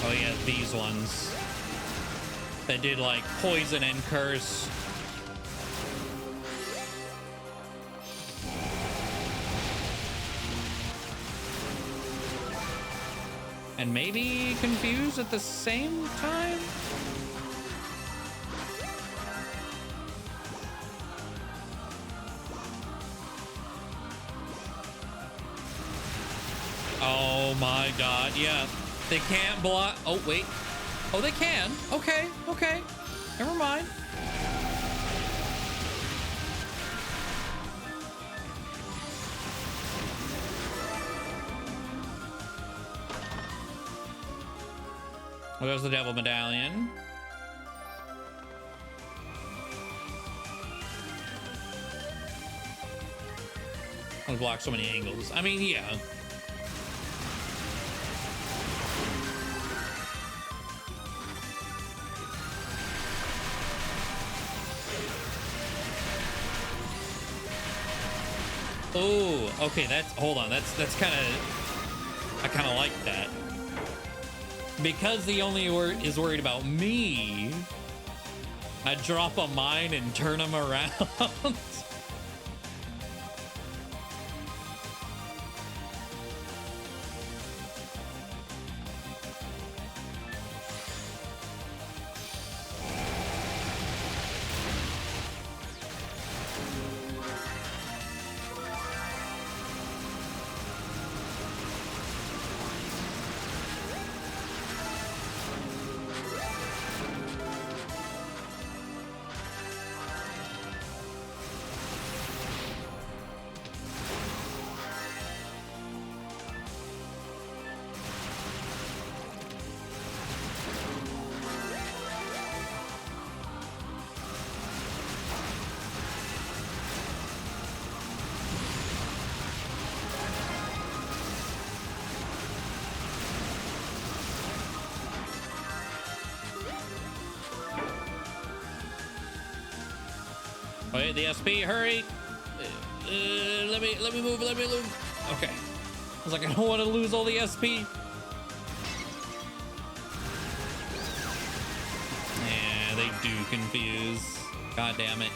Oh yeah, these ones that did like poison and curse. And maybe confuse at the same time? Oh my god, yeah. They can't block. Oh, wait. Oh, they can. Okay, okay. Never mind. Oh, there's the Devil Medallion. I'm gonna block so many angles. I mean, yeah. Oh, okay, hold on, that's kind of, I kind of like that. Because the only is worried about me, I drop a mine and turn him around. Wait, the SP, hurry! Let me move. Okay. I was like, I don't want to lose all the SP. Yeah, they do confuse. God damn it.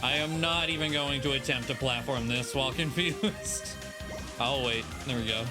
I am not even going to attempt to platform this while confused. Oh wait, there we go.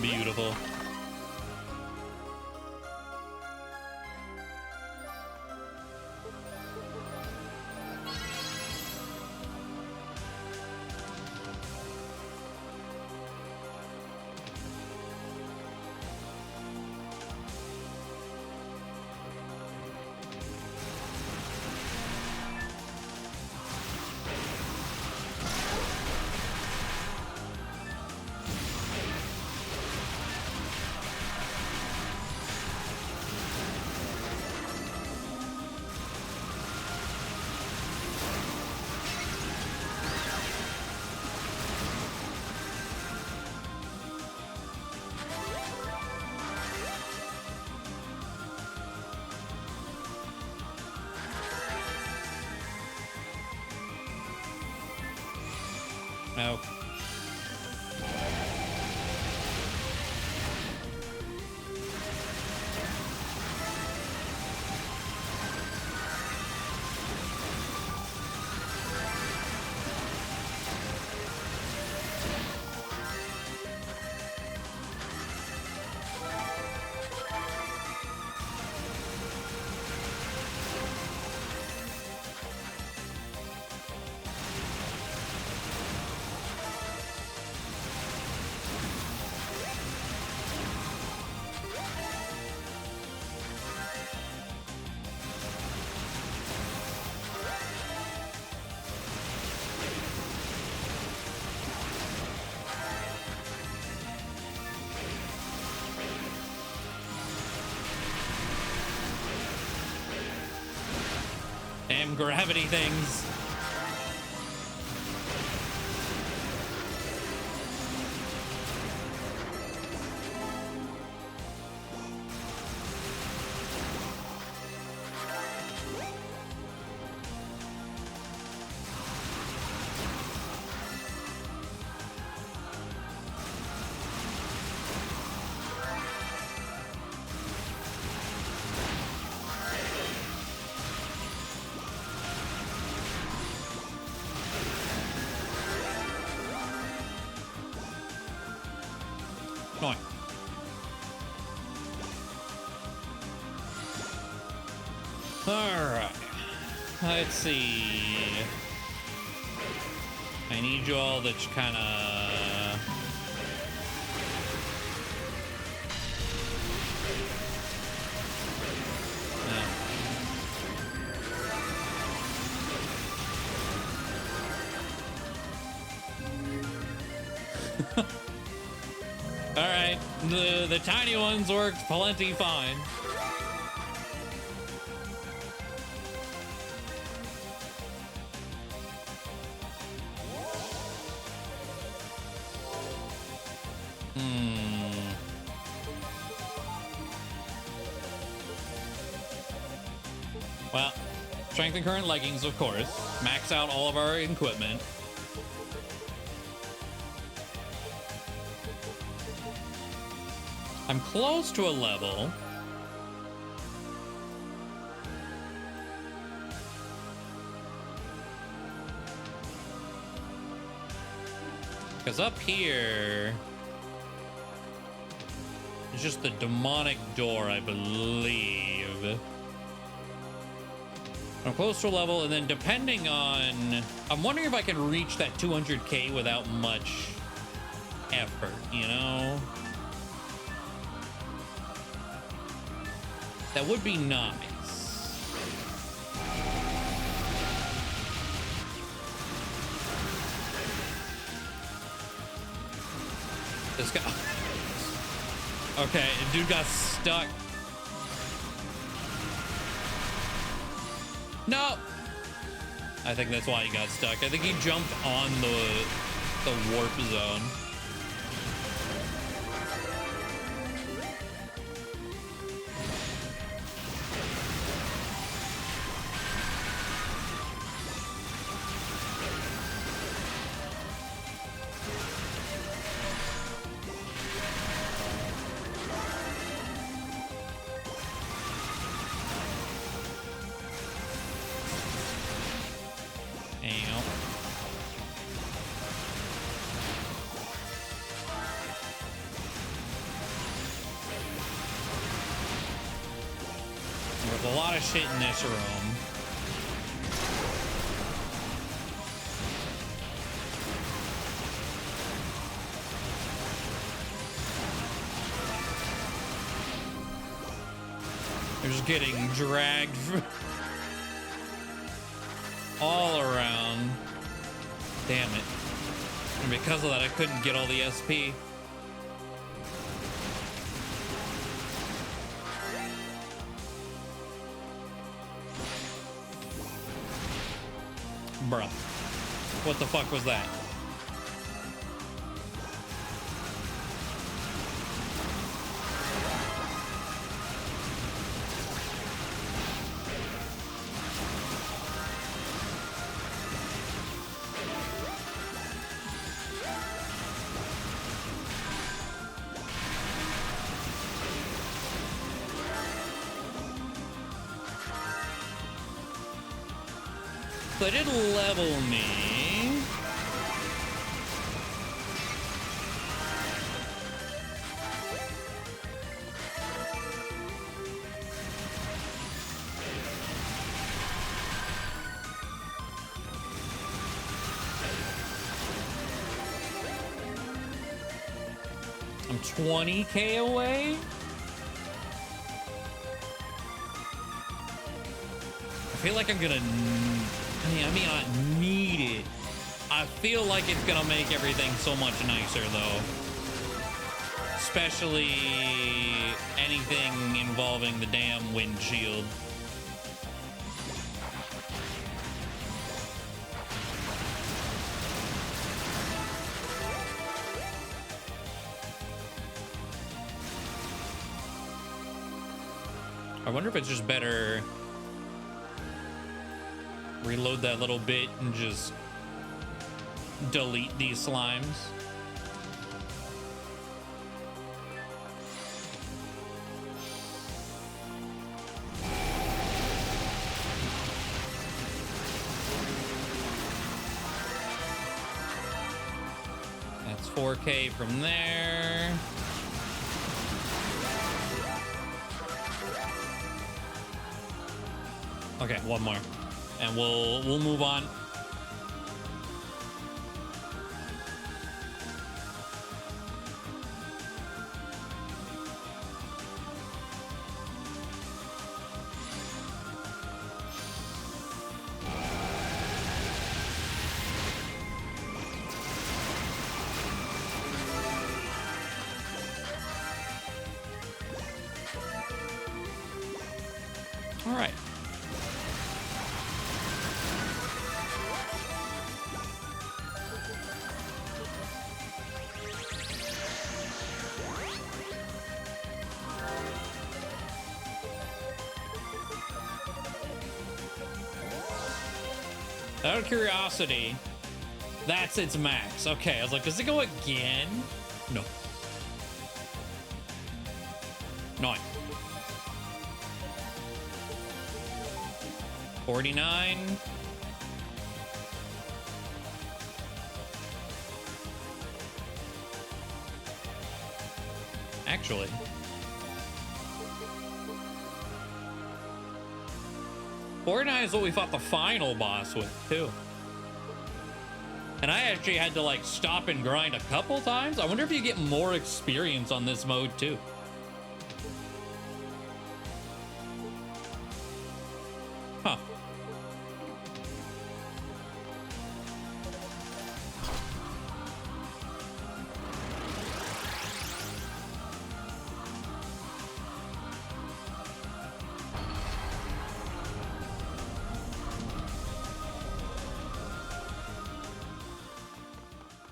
beautiful. Oh. Damn gravity things. Fine. Alright. Let's see. I need you all to kind of... Alright, the tiny ones worked plenty fine. Well, strength and current leggings, of course. Max out all of our equipment. I'm close to a level. Because up here is just the demonic door, I believe. I'm close to a level, and then depending on... I'm wondering if I can reach that 200k without much effort, you know? That would be nice. This guy... Okay, dude got stuck. No! I think that's why he got stuck. I think he jumped on the warp zone. lot of shit in this room. They're just getting dragged all around. Damn it. And because of that, I couldn't get all the SP. Bruh. What the fuck was that? So it did level me. I'm 20K away. I feel like I'm gonna, I mean, I need it. I feel like it's gonna make everything so much nicer though. Especially anything involving the damn windshield. I wonder if it's just better reload that little bit and just delete these slimes. That's 4K from there. Okay, one more. And we'll move on. All right. Out of curiosity, that's its max. Okay, I was like, does it go again? No. No. 49. Actually. Is what we fought the final boss with, too. And I actually had to, like, stop and grind a couple times. I wonder if you get more experience on this mode, too. Huh.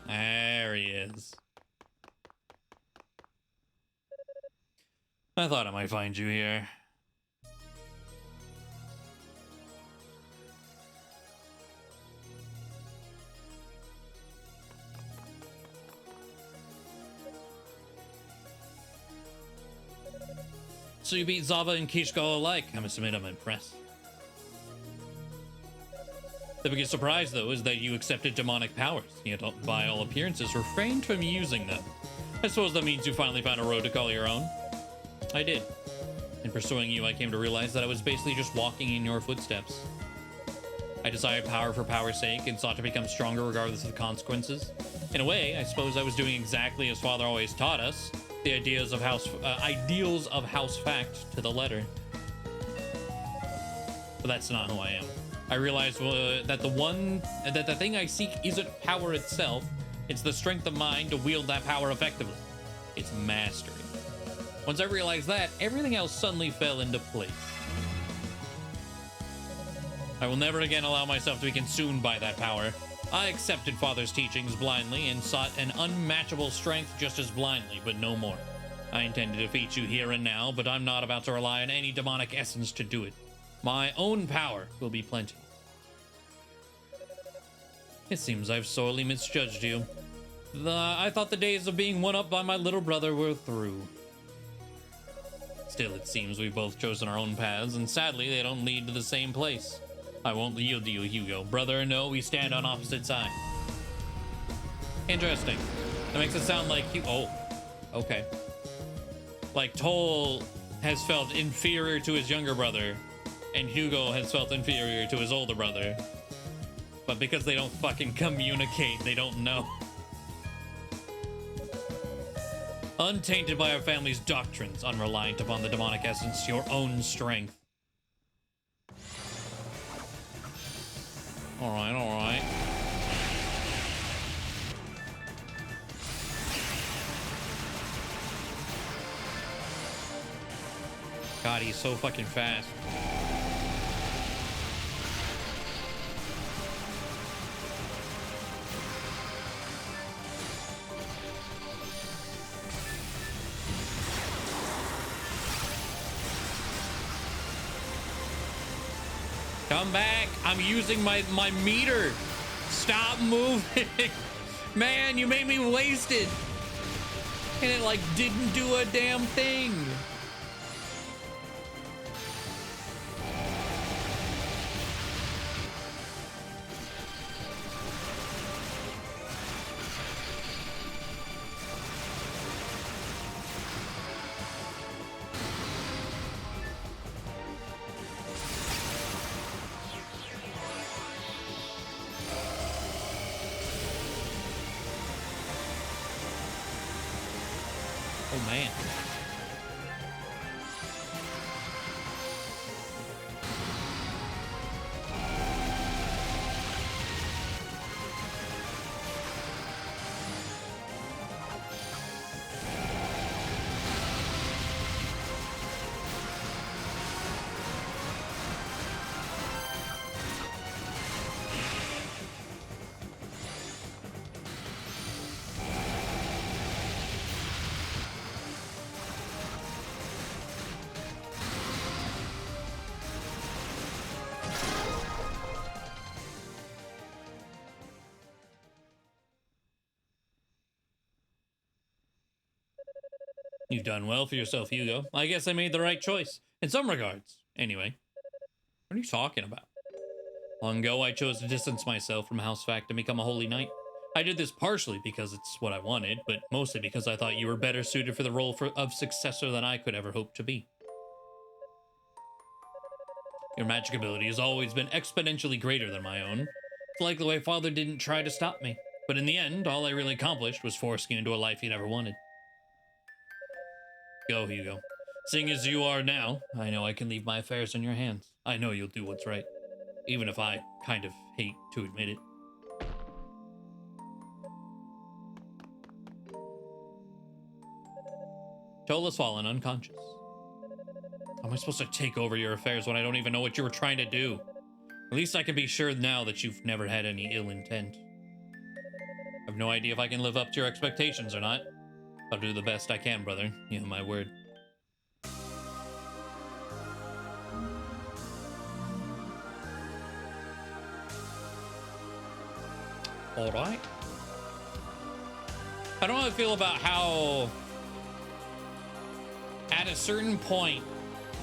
There he is. I thought I might find you here. So you beat Zava and Kishko alike. I must admit I'm impressed. The biggest surprise, though, is that you accepted demonic powers, yet by all appearances refrained from using them. I suppose that means you finally found a road to call your own. I did. In pursuing you, I came to realize that I was basically just walking in your footsteps. I desired power for power's sake and sought to become stronger regardless of the consequences. In a way, I suppose I was doing exactly as Father always taught us, the ideals of house fact to the letter. But that's not who I am. I realized that the thing I seek isn't power itself. It's the strength of mind to wield that power effectively. It's mastery. Once I realized that, everything else suddenly fell into place. I will never again allow myself to be consumed by that power. I accepted Father's teachings blindly and sought an unmatchable strength just as blindly, but no more. I intend to defeat you here and now, but I'm not about to rely on any demonic essence to do it. My own power will be plenty. It seems I've sorely misjudged you. I thought the days of being one up by my little brother were through. Still, it seems we've both chosen our own paths, and sadly, they don't lead to the same place. I won't yield to you, Hugo. Brother or no, we stand on opposite sides. Interesting. That makes it sound like you... Oh, okay. Like Toll has felt inferior to his younger brother, and Hugo has felt inferior to his older brother. But because they don't fucking communicate, they don't know. Untainted by our family's doctrines, unreliant upon the demonic essence, your own strength. Alright, alright. God, he's so fucking fast. Come back. I'm using my meter. Stop moving. Man, you made me wasted. And it like didn't do a damn thing. Oh man. You've done well for yourself, Hugo. I guess I made the right choice. In some regards. Anyway. What are you talking about? Long ago, I chose to distance myself from House Fact and become a holy knight. I did this partially because it's what I wanted, but mostly because I thought you were better suited for the role of successor than I could ever hope to be. Your magic ability has always been exponentially greater than my own. It's like the way Father didn't try to stop me. But in the end, all I really accomplished was force you into a life you never wanted. Go, Hugo. Seeing as you are now, I know I can leave my affairs in your hands. I know you'll do what's right. Even if I kind of hate to admit it. Toll has fallen unconscious. How am I supposed to take over your affairs when I don't even know what you were trying to do? At least I can be sure now that you've never had any ill intent. I have no idea if I can live up to your expectations or not. I'll do the best I can, brother. You have my word. All right. I don't know how I feel about how at a certain point,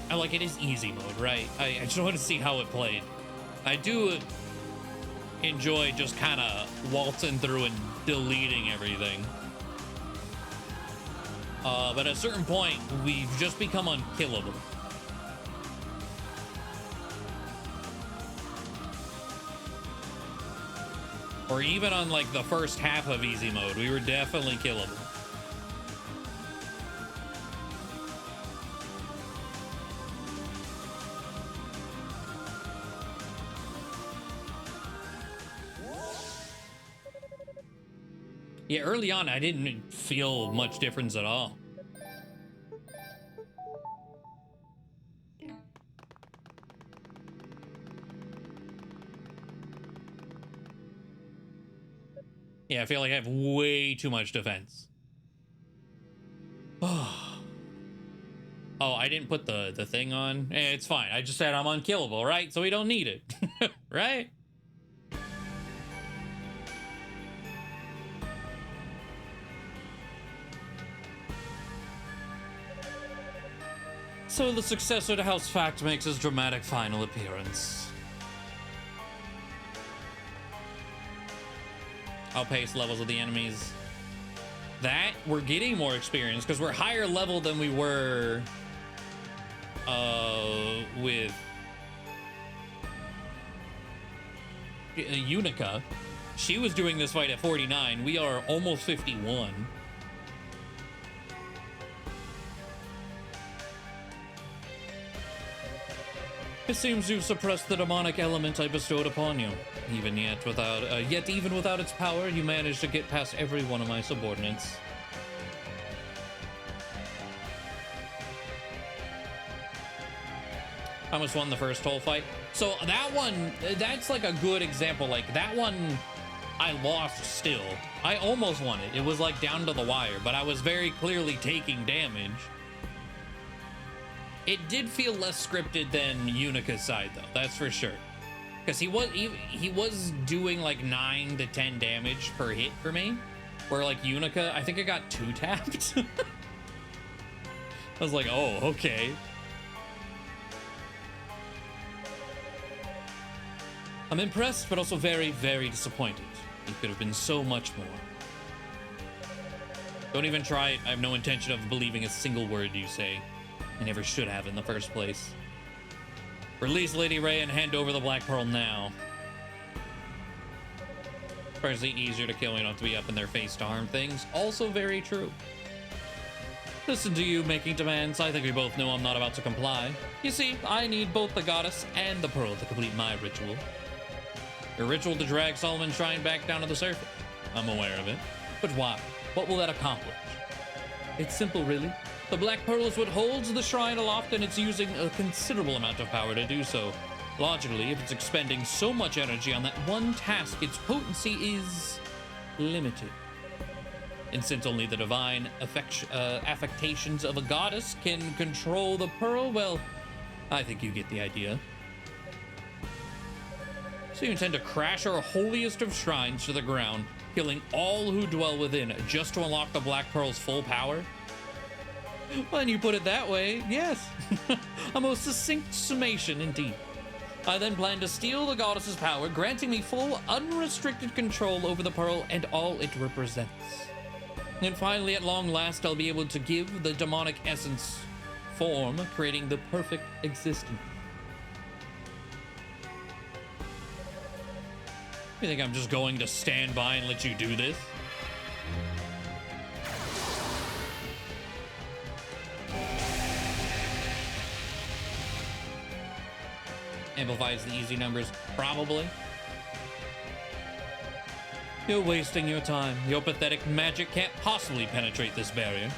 like it is easy mode, right? I just want to see how it played. I do enjoy just kind of waltzing through and deleting everything. But at a certain point, we've just become unkillable. Or even on like the first half of easy mode, we were definitely killable. Yeah, early on, I didn't feel much difference at all. Yeah, I feel like I have way too much defense. Oh, I didn't put the thing on. It's fine. I just said I'm unkillable, right? So we don't need it, right? So the successor to House Fact makes his dramatic final appearance. Outpace levels of the enemies. That we're getting more experience because we're higher level than we were with Unica. She was doing this fight at 49. We are almost 51. It seems you've suppressed the demonic element I bestowed upon you. Even yet even without its power, you managed to get past every one of my subordinates. I almost won the first whole fight. So that one, that's like a good example. Like that one, I lost still. I almost won it. It was like down to the wire, but I was very clearly taking damage. It did feel less scripted than Unica's side, though. That's for sure. Because he was doing like 9 to 10 damage per hit for me. Where like Unica, I think I got 2 tapped. I was like, oh, okay. I'm impressed, but also very, very disappointed. It could have been so much more. Don't even try it. I have no intention of believing a single word you say. I never should have in the first place. Release Lady Ray and hand over the Black Pearl now. Personally, easier to kill. You don't have to be up in their face to harm things. Also very true. Listen to you making demands. I think we both know I'm not about to comply. You see, I need both the goddess and the pearl to complete my ritual. Your ritual to drag Solomon's shrine back down to the surface. I'm aware of it. But why? What will that accomplish? It's simple, really. The Black Pearl is what holds the shrine aloft, and it's using a considerable amount of power to do so. Logically, if it's expending so much energy on that one task, its potency is limited. And since only the divine affectations of a goddess can control the pearl, well, I think you get the idea. So you intend to crash our holiest of shrines to the ground, killing all who dwell within, just to unlock the Black Pearl's full power? When you put it that way, yes. A most succinct summation indeed. I then plan to steal the goddess's power, granting me full, unrestricted control over the pearl and all it represents. And finally, at long last, I'll be able to give the demonic essence form, creating the perfect existence. You think I'm just going to stand by and let you do this? Amplifies the easy numbers, probably. You're wasting your time. Your pathetic magic can't possibly penetrate this barrier.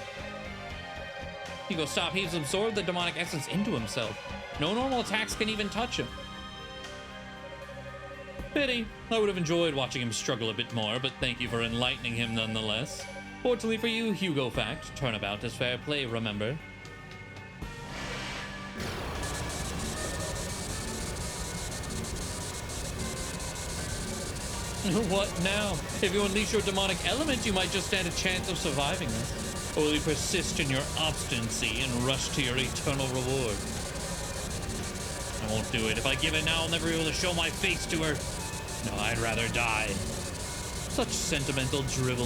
Hugo, stop. He's absorbed the demonic essence into himself. No normal attacks can even touch him. Pity. I would have enjoyed watching him struggle a bit more, but thank you for enlightening him nonetheless. Fortunately for you, Hugo Fact, turnabout is fair play, remember? What now? If you unleash your demonic element, you might just stand a chance of surviving this. Or will you persist in your obstinacy and rush to your eternal reward? I won't do it. If I give it now, I'll never be able to show my face to her. No, I'd rather die. Such sentimental drivel.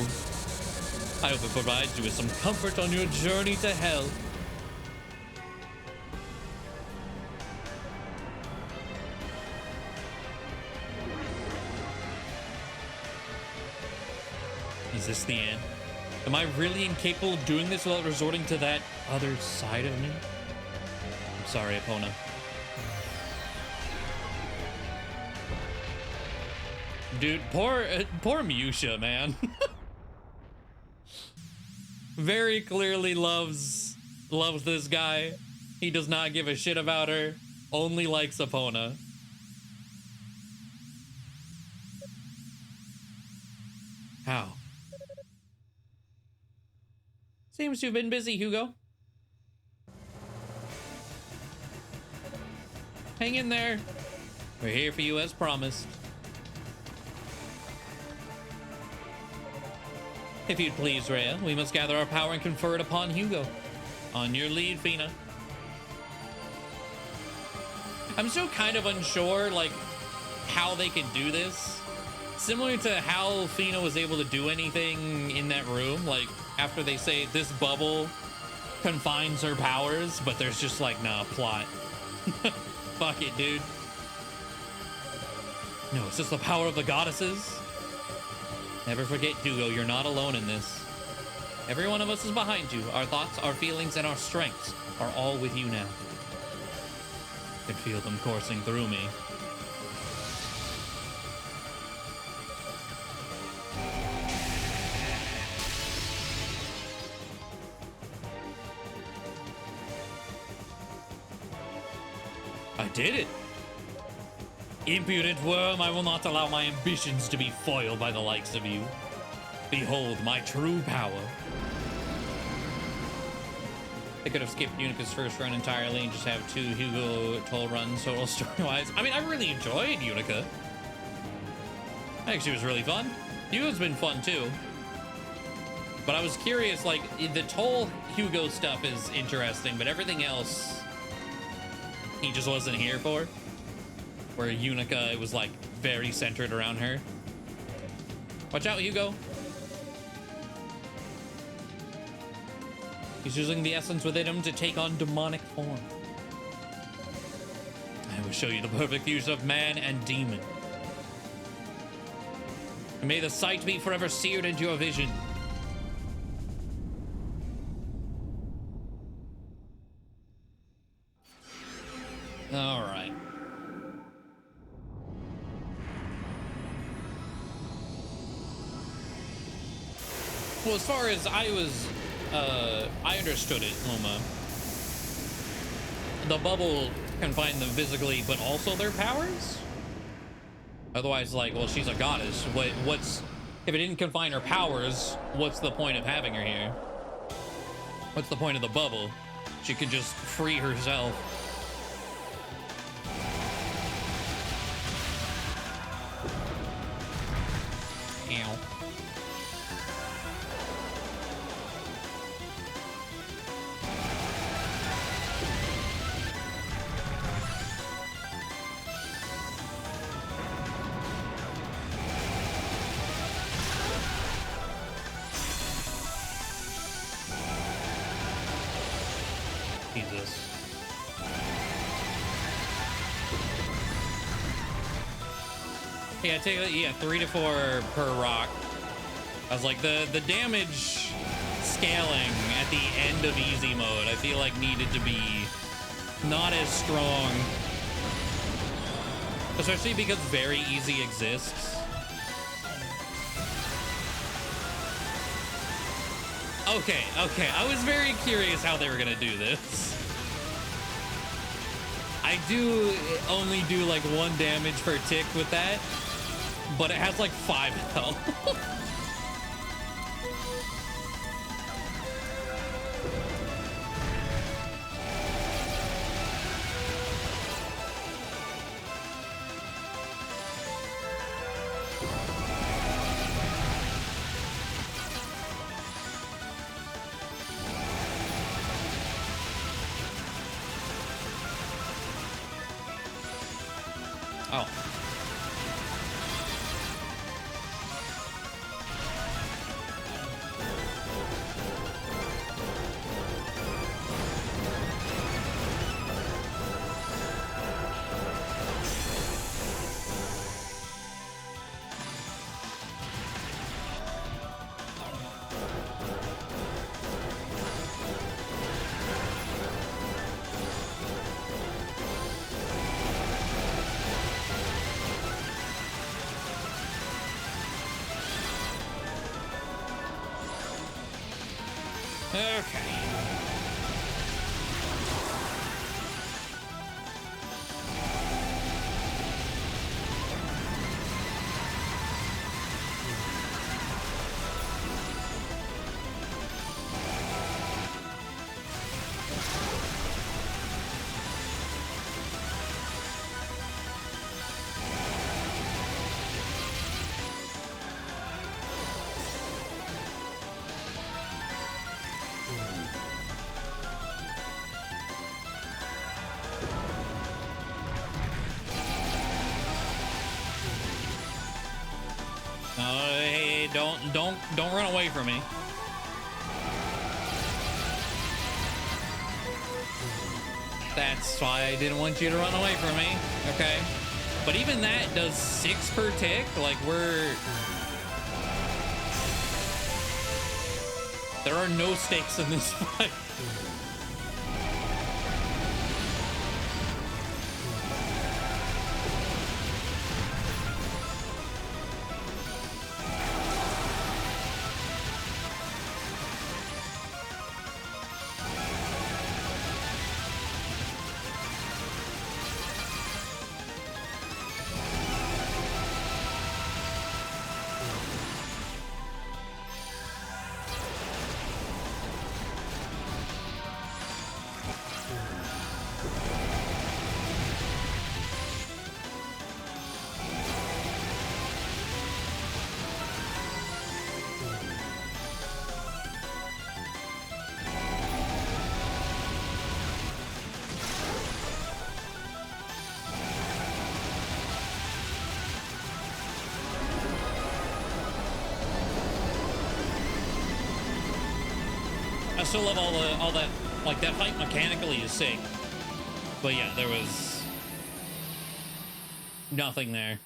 I hope it provides you with some comfort on your journey to hell. Is this the end? Am I really incapable of doing this without resorting to that other side of me? I'm sorry, Epona. Dude, poor Musha, man. Very clearly loves this guy. He does not give a shit about her. Only likes Epona. How? Seems you've been busy, Hugo. Hang in there. We're here for you as promised. If you'd please, Rhea, we must gather our power and confer it upon Hugo. On your lead, Fina. I'm still kind of unsure, like, how they could do this. Similar to how Fina was able to do anything in that room, like, after they say this bubble confines her powers, but there's just like, nah, plot. Fuck it, dude. No, it's just the power of the goddesses. Never forget, Hugo, you're not alone in this. Every one of us is behind you. Our thoughts, our feelings, and our strengths are all with you now. I can feel them coursing through me. I did it! Impudent worm, I will not allow my ambitions to be foiled by the likes of you. Behold my true power. They could have skipped Unica's first run entirely and just have 2 Hugo toll runs total story-wise. I mean, I really enjoyed Unica. I think she was really fun. Hugo's been fun too. But I was curious, like, the toll Hugo stuff is interesting, but everything else he just wasn't here for. Where Unica, it was like very centered around her. Watch out, Hugo. He's using the essence within him to take on demonic form. I will show you the perfect use of man and demon. And may the sight be forever seared into your vision. All right. Well, as far as I understood it, Luma, the bubble confined them physically, but also their powers? Otherwise, like, well, she's a goddess. What's, if it didn't confine her powers, what's the point of having her here? What's the point of the bubble? She could just free herself. Ow. Jesus. Yeah, take 3 to 4 per rock. I was like, the damage scaling at the end of easy mode, I feel like needed to be not as strong. Especially because very easy exists. Okay. I was very curious how they were gonna do this. I do only do like 1 damage per tick with that, but it has like 5 health. Oh. Okay. Hey, don't run away from me. That's why I didn't want you to run away from me. Okay. But even that does 6 per tick. Like, there are no stakes in this fight. I still love all that, like, that fight mechanically is sick. But yeah, there was nothing there.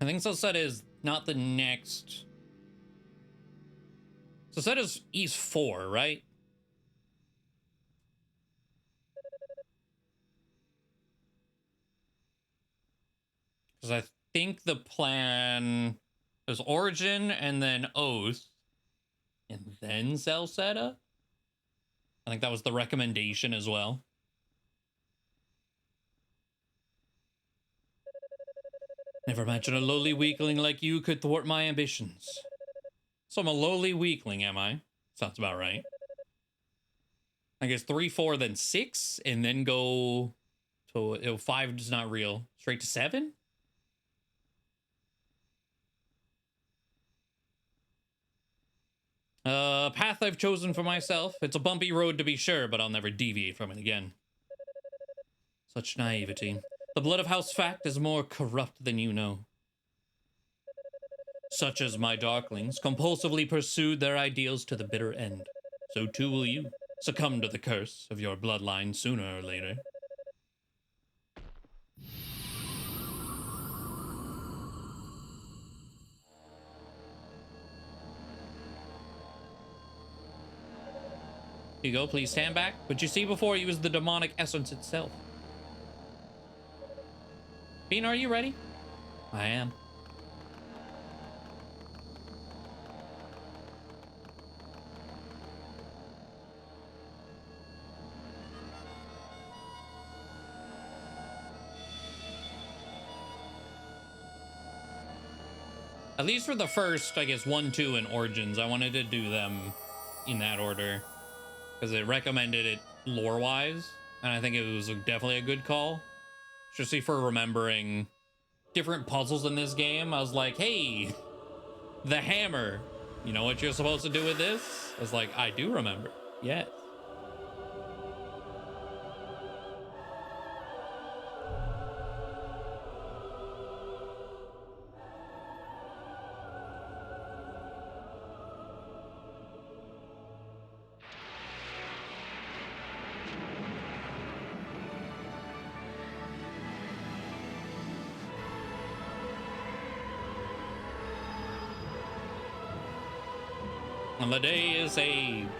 I think Sunset is not the next. Sunset is East 4, right? Because I think the plan was Origin and then Oath and then Celceta. I think that was the recommendation as well. Never imagined a lowly weakling like you could thwart my ambitions. So I'm a lowly weakling, am I? Sounds about right. I guess 3, 4, then 6, and then go to 5 is not real. Straight to 7? Path I've chosen for myself. It's a bumpy road to be sure, but I'll never deviate from it again. Such naivety. The blood of House Fact is more corrupt than you know. Such as my darklings compulsively pursued their ideals to the bitter end. So too will you succumb to the curse of your bloodline sooner or later. Here you go, please stand back. What you see before you is the demonic essence itself. Bean, are you ready? I am. At least for the first, I guess, 1, 2, and Origins, I wanted to do them in that order. Because it recommended it lore-wise. And I think it was definitely a good call. Especially for remembering different puzzles in this game. I was like, hey, the hammer. You know what you're supposed to do with this? I was like, I do remember. Yes. And the day is saved.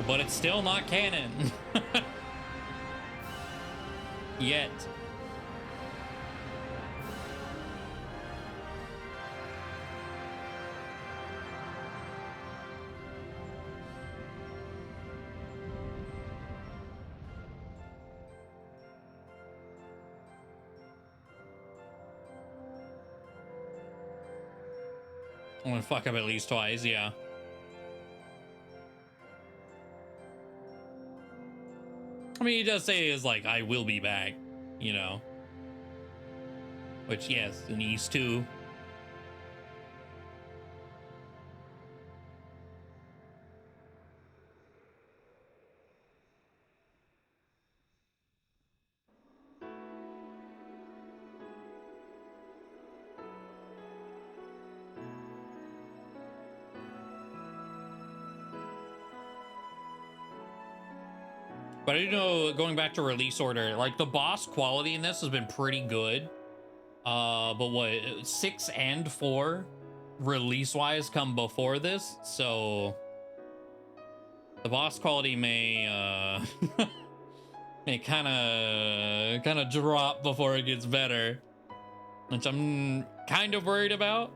but it's still not canon. Yet. I'm gonna fuck up at least twice, yeah. I mean, he does say is like, I will be back, you know. Which, yes, in East 2. But I do know, going back to release order, like the boss quality in this has been pretty good. But what, 6 and 4 release-wise come before this, so the boss quality may may kind of drop before it gets better, which I'm kind of worried about.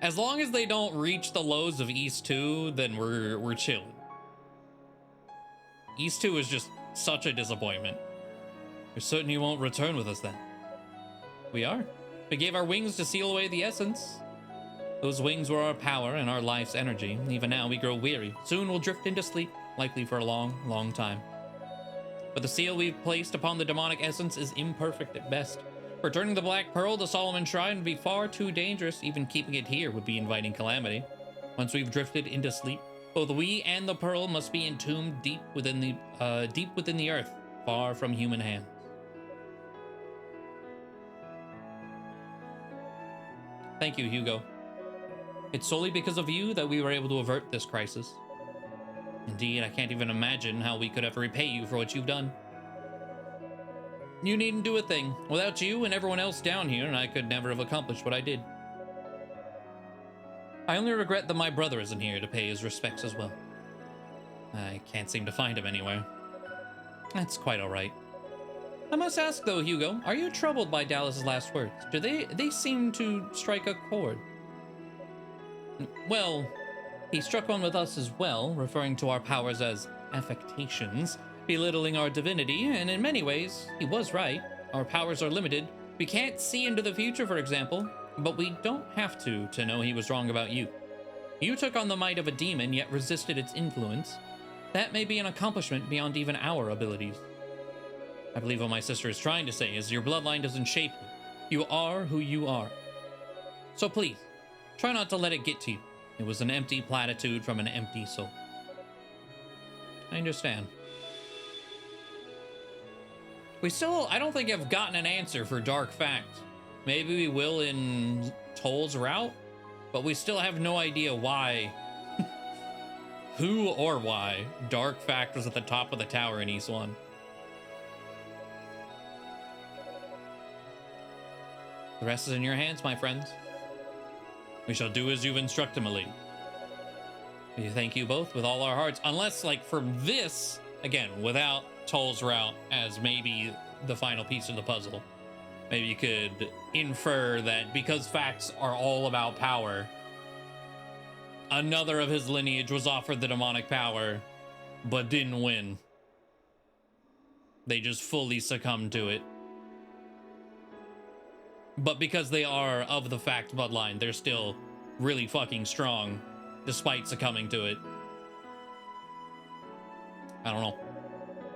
As long as they don't reach the lows of East 2, then we're chilling. East 2 is just such a disappointment. You're certain you won't return with us then? We are. We gave our wings to seal away the essence. Those wings were our power and our life's energy. Even now we grow weary. Soon we'll drift into sleep, likely for a long, long time. But the seal we've placed upon the demonic essence is imperfect at best. Returning the Black Pearl to Solomon Shrine would be far too dangerous. Even keeping it here would be inviting calamity. Once we've drifted into sleep, both we and the pearl must be entombed deep within the earth, far from human hands. Thank you, Hugo. It's solely because of you that we were able to avert this crisis. Indeed, I can't even imagine how we could ever repay you for what you've done. You needn't do a thing. Without you and everyone else down here, I could never have accomplished what I did. I only regret that my brother isn't here to pay his respects as well. I can't seem to find him anywhere. That's quite all right. I must ask though, Hugo, are you troubled by Dallas's last words? Do they seem to strike a chord? Well, he struck one with us as well, referring to our powers as affectations, belittling our divinity, and in many ways, he was right. Our powers are limited. We can't see into the future, for example, but we don't have to know he was wrong about you. You took on the might of a demon, yet resisted its influence. That may be an accomplishment beyond even our abilities. I believe what my sister is trying to say is your bloodline doesn't shape you. You are who you are. So please, try not to let it get to you. It was an empty platitude from an empty soul. I understand. We still, I don't think I've gotten an answer for Dark Fact. Maybe we will in Toll's route, but we still have no idea why, who or why Dark Fact was at the top of the tower in East 1. The rest is in your hands, my friends. We shall do as you've instructed, my lady. We thank you both with all our hearts. Unless, like, for this, again, without Toll's route as maybe the final piece of the puzzle, maybe you could infer that because facts are all about power, another of his lineage was offered the demonic power, but didn't win. They just fully succumbed to it. But because they are of the fact bloodline, they're still really fucking strong, despite succumbing to it. I don't know.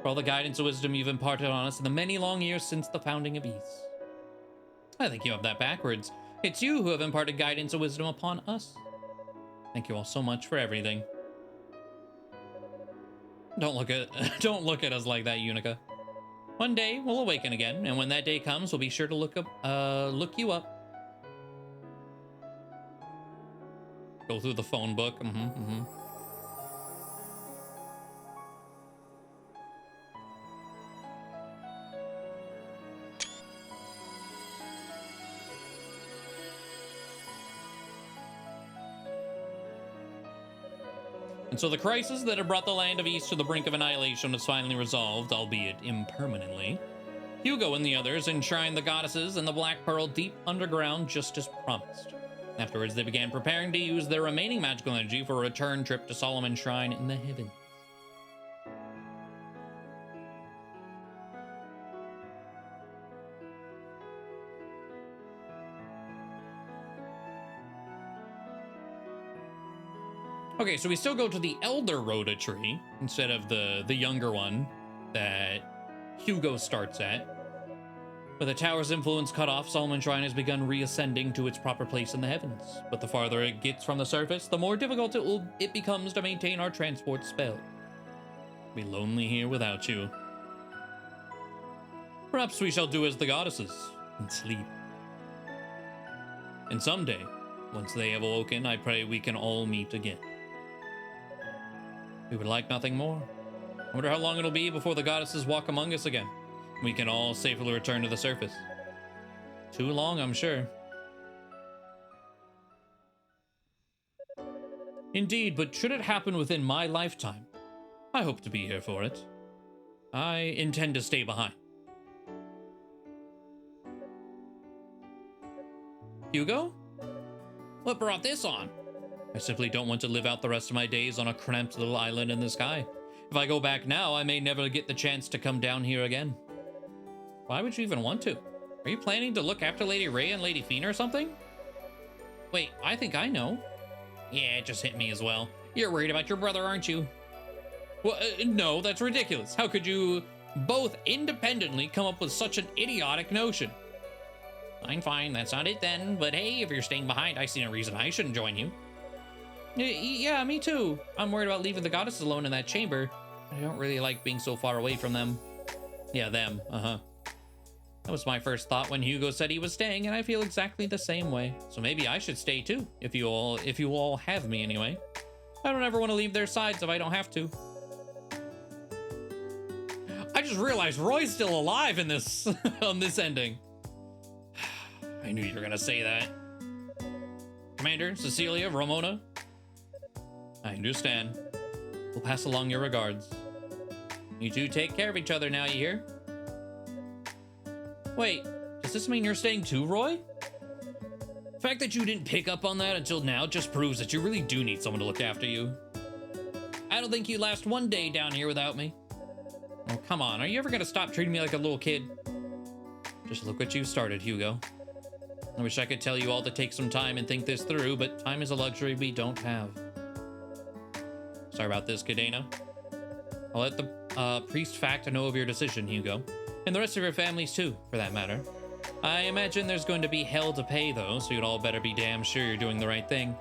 For all the guidance and wisdom you've imparted on us in the many long years since the founding of East. I think you have that backwards. It's you who have imparted guidance and wisdom upon us. Thank you all so much for everything. Don't look at us like that, Unica. One day we'll awaken again, and when that day comes, we'll be sure to look you up. Go through the phone book. And so the crisis that had brought the land of East to the brink of annihilation was finally resolved, albeit impermanently. Hugo and the others enshrined the goddesses in the Black Pearl deep underground, just as promised. Afterwards, they began preparing to use their remaining magical energy for a return trip to Solomon's Shrine in the heavens. Okay, so we still go to the Elder Rhoda tree instead of the younger one that Hugo starts at. With the tower's influence cut off, Solomon's Shrine has begun reascending to its proper place in the heavens. But the farther it gets from the surface, the more difficult it becomes to maintain our transport spell. Be lonely here without you. Perhaps we shall do as the goddesses and sleep. And someday, once they have awoken, I pray we can all meet again. We would like nothing more. I wonder how long it'll be before the goddesses walk among us again. We can all safely return to the surface. Too long, I'm sure. Indeed, but should it happen within my lifetime, I hope to be here for it. I intend to stay behind. Hugo? What brought this on? I simply don't want to live out the rest of my days on a cramped little island in the sky. If I go back now, I may never get the chance to come down here again. Why would you even want to? Are you planning to look after Lady Ray and Lady Fina or something? Wait, I think I know. Yeah, it just hit me as well. You're worried about your brother, aren't you? Well, no, that's ridiculous. How could you both independently come up with such an idiotic notion? Fine, that's not it then. But hey, if you're staying behind, I see no reason I shouldn't join you. Yeah, me too. I'm worried about leaving the goddesses alone in that chamber. I don't really like being so far away from them. Yeah, them, That was my first thought when Hugo said he was staying, and I feel exactly the same way. So maybe I should stay too, if you all have me anyway. I don't ever want to leave their sides if I don't have to. I just realized Roy's still alive in this on this ending. I knew you were gonna say that. Commander, Cecilia, Ramona. I understand. We'll pass along your regards. You two take care of each other now, you hear? Wait, does this mean you're staying too, Roy? The fact that you didn't pick up on that until now just proves that you really do need someone to look after you. I don't think you'd last one day down here without me. Oh, come on, are you ever gonna stop treating me like a little kid? Just look what you started, Hugo. I wish I could tell you all to take some time and think this through, but time is a luxury we don't have. Sorry about this, Cadena. I'll let the priest fact know of your decision, Hugo. And the rest of your families too, for that matter. I imagine there's going to be hell to pay, though, so you'd all better be damn sure you're doing the right thing.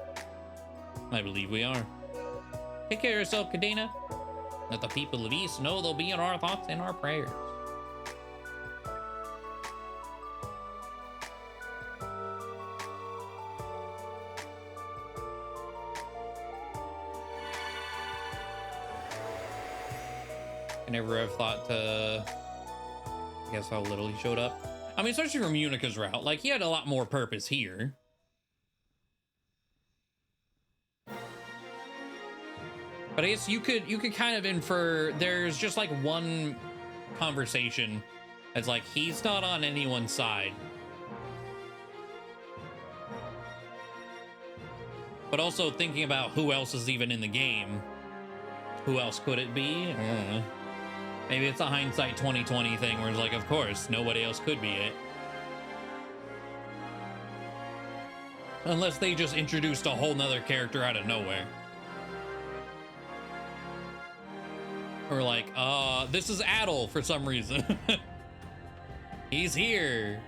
I believe we are. Take care of yourself, Cadena. Let the people of East know they'll be in our thoughts and our prayers. I never have thought to... I guess how little he showed up. I mean, especially from Unica's route. Like, he had a lot more purpose here. But I guess you could kind of infer there's just like one conversation that's like, he's not on anyone's side. But also thinking about who else is even in the game. Who else could it be? I don't know. Maybe it's a hindsight 2020 thing where it's like, of course, nobody else could be it. Unless they just introduced a whole nother character out of nowhere. Or like, this is Adel for some reason. He's here.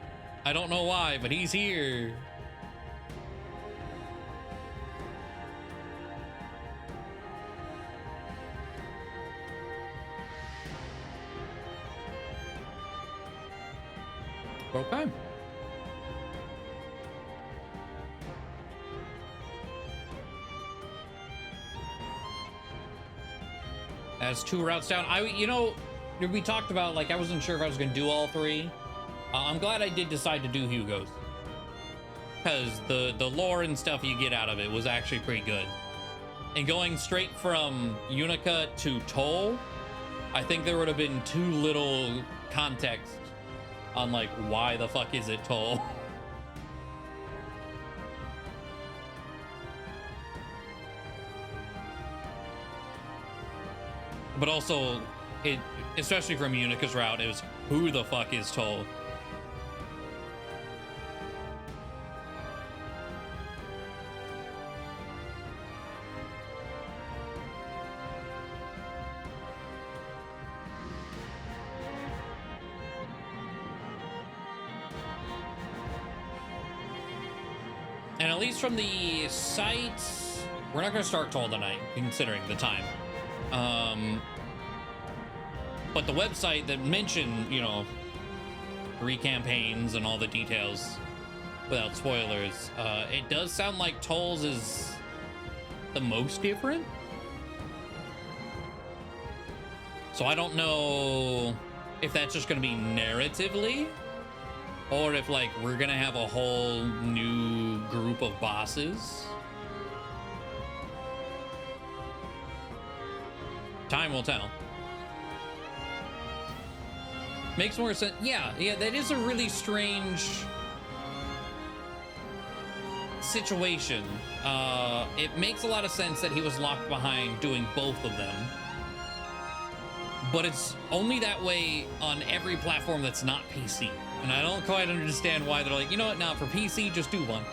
I don't know why, but he's here. Okay. That's 2 routes down. We talked about, like, I wasn't sure if I was going to do all 3. I'm glad I did decide to do Hugo's. Because the lore and stuff you get out of it was actually pretty good. and going straight from Unica to Toll, I think there would have been too little context on like why the fuck is it Toll. But also, it, especially from Unica's route, it was who the fuck is Toll? And at least from the sites, we're not going to start Toll tonight, considering the time. But the website that mentioned, you know, 3 campaigns and all the details without spoilers, it does sound like Toll's is the most different. So I don't know if that's just going to be narratively, or if like we're going to have a whole new group of bosses. Time will tell. Makes more sense. Yeah, that is a really strange situation. It makes a lot of sense that he was locked behind doing both of them. But it's only that way on every platform that's not PC. And I don't quite understand why they're like, you know what, now for PC, just do one.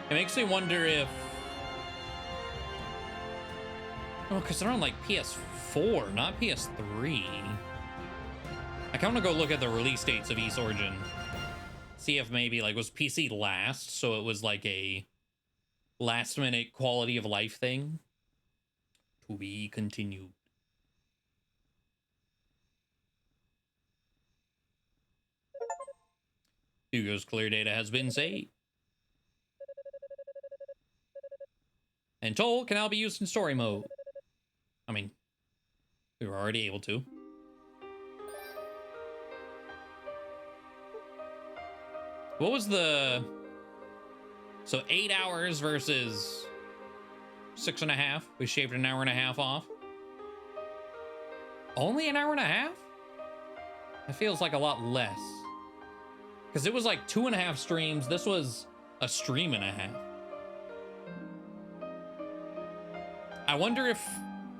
It makes me wonder if... Oh, because they're on like PS4, not PS3. I kind of go look at the release dates of East Origin. See if maybe like was PC last, so it was like a last minute quality of life thing. To be continued. Hugo's clear data has been saved. And Toll can now be used in story mode. I mean, we were already able to. What was the... So 8 hours versus 6.5. We shaved an hour and a half off. Only an hour and a half? That feels like a lot less. Because it was like 2.5 streams. This was a stream and a half. I wonder if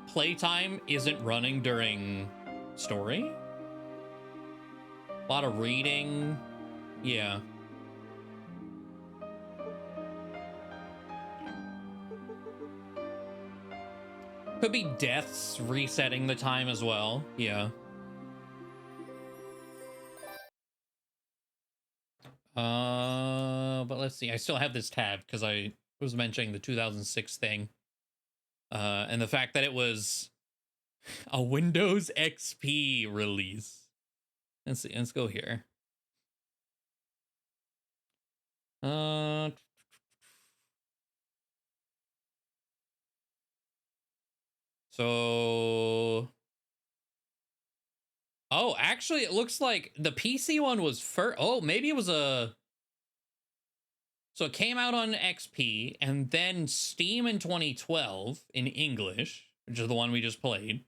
playtime isn't running during story. A lot of reading. Yeah. Could be deaths resetting the time as well. Yeah. But let's see. I still have this tab because I was mentioning the 2006 thing. And the fact that it was a Windows XP release. Let's see. Let's go here. So... Oh, actually, it looks like the PC one was first. Oh, maybe it was a... So it came out on XP, and then Steam in 2012 in English, which is the one we just played.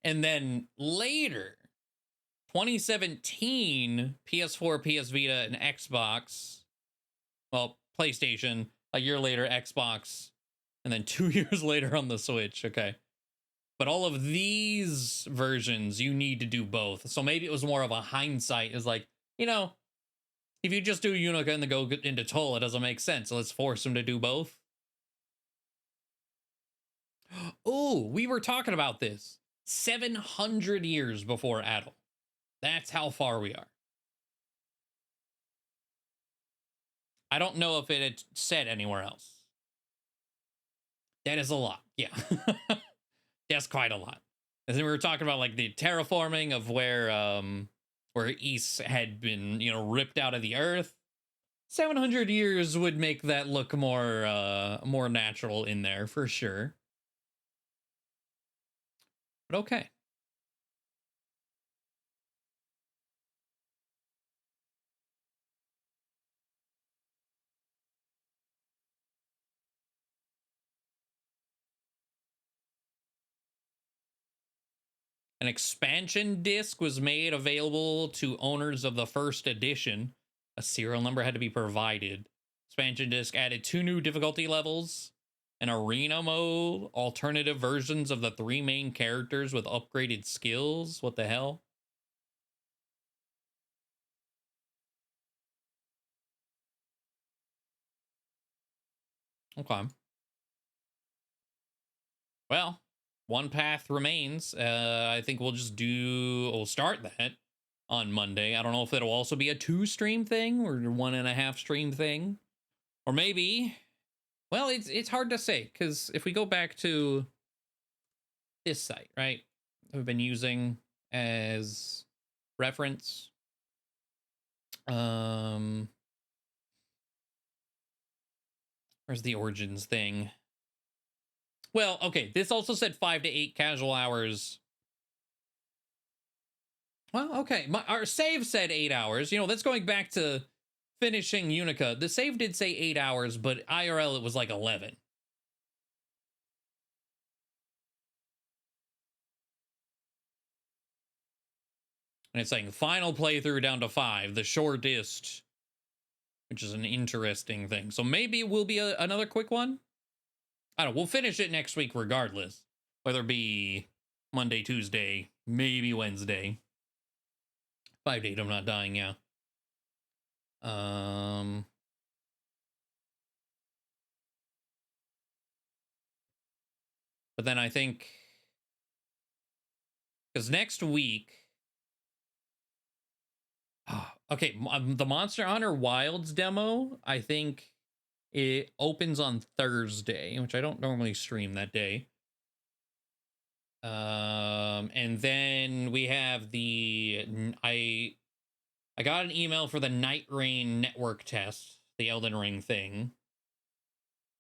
And then later, 2017, PS4, PS Vita, and Xbox. Well, PlayStation. A year later, Xbox. And then 2 years later on the Switch. Okay. But all of these versions, you need to do both. So maybe it was more of a hindsight. Is like, you know, if you just do Unica and then go into Toll, it doesn't make sense. So let's force them to do both. Oh, we were talking about this. 700 years before Adel. That's how far we are. I don't know if it had said anywhere else. That is a lot. Yeah. That's quite a lot. And then we were talking about like the terraforming of where East had been, you know, ripped out of the earth. 700 years would make that look more natural in there for sure. But okay. An expansion disc was made available to owners of the first edition. A serial number had to be provided. Expansion disc added 2 new difficulty levels, an arena mode, alternative versions of the 3 main characters with upgraded skills. What the hell? Okay. Well, one path remains. I think we'll start that on Monday. I don't know if it'll also be a 2 stream thing or 1.5 stream thing. Or maybe, well, it's hard to say, because if we go back to this site, right, we've been using as reference, where's the origins thing? Well, okay, this also said 5 to 8 casual hours. Well, okay, our save said 8 hours. You know, that's going back to finishing Unica. The save did say 8 hours, but IRL it was like 11. And it's saying final playthrough down to 5, the shortest, which is an interesting thing. So maybe it will be another quick one. I don't know. We'll finish it next week regardless, whether it be Monday, Tuesday, maybe Wednesday. 5 to 8, I'm not dying, yeah. But then I think, because next week, okay, the Monster Hunter Wilds demo, I think it opens on Thursday, which I don't normally stream that day. And then we have I got an email for the Night Rain network test, the Elden Ring thing.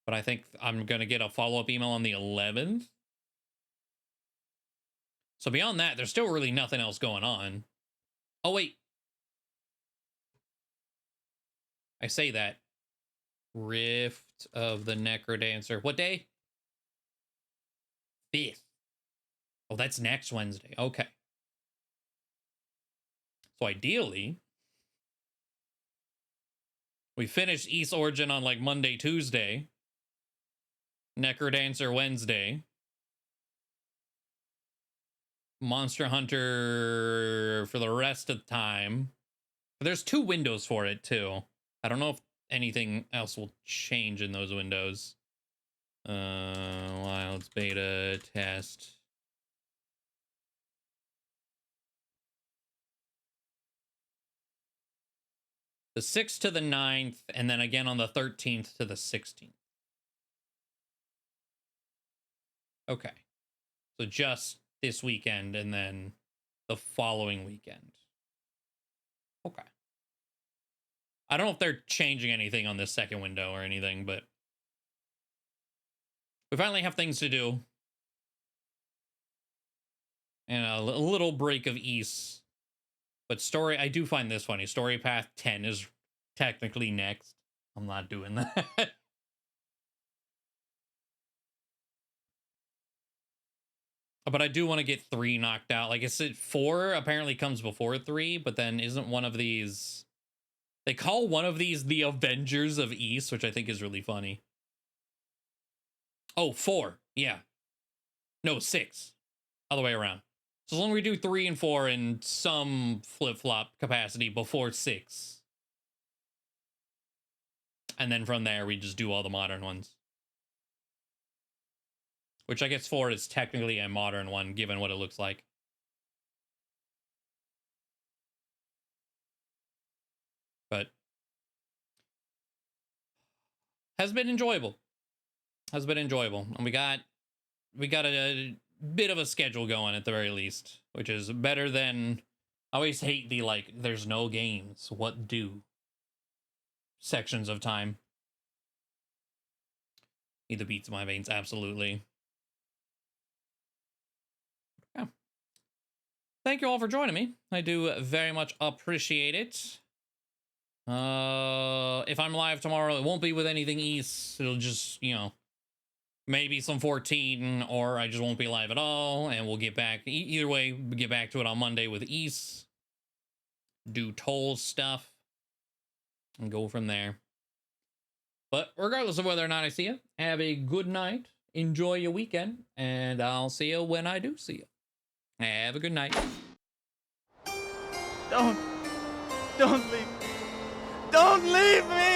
But I think I'm going to get a follow-up email on the 11th. So beyond that, there's still really nothing else going on. Oh, wait. I say that. Rift of the Necrodancer. What day? 5th. Oh, that's next Wednesday. Okay. So ideally, we finish East Origin on like Monday, Tuesday. Necrodancer Wednesday. Monster Hunter for the rest of the time. There's 2 windows for it, too. I don't know if anything else will change in those windows. Wilds beta test. The 6th to the 9th, and then again on the 13th to the 16th. Okay. So just this weekend and then the following weekend. Okay. I don't know if they're changing anything on this second window or anything, but we finally have things to do. And a little break of ease. But story, I do find this funny. Story path 10 is technically next. I'm not doing that. But I do want to get 3 knocked out. Like I said, 4 apparently comes before 3, but then isn't one of these... They call one of these the Avengers of East, which I think is really funny. Oh, 4. Yeah. No, 6. Other way around. So as long as we do 3 and 4 in some flip-flop capacity before 6. And then from there, we just do all the modern ones. Which I guess 4 is technically a modern one, given what it looks like. But has been enjoyable. Has been enjoyable. And we got a bit of a schedule going at the very least, which is better than... I always hate the, like, there's no games. What do? Sections of time. Either beats my veins, absolutely. Yeah. Thank you all for joining me. I do very much appreciate it. If I'm live tomorrow, it won't be with anything East. It'll just, you know, maybe some 14, or I just won't be live at all, and we'll get back. Either way, we'll get back to it on Monday with East. Do toll stuff and go from there. But regardless of whether or not I see you, have a good night. Enjoy your weekend, and I'll see you when I do see you. Have a good night. Don't leave me. Don't leave me!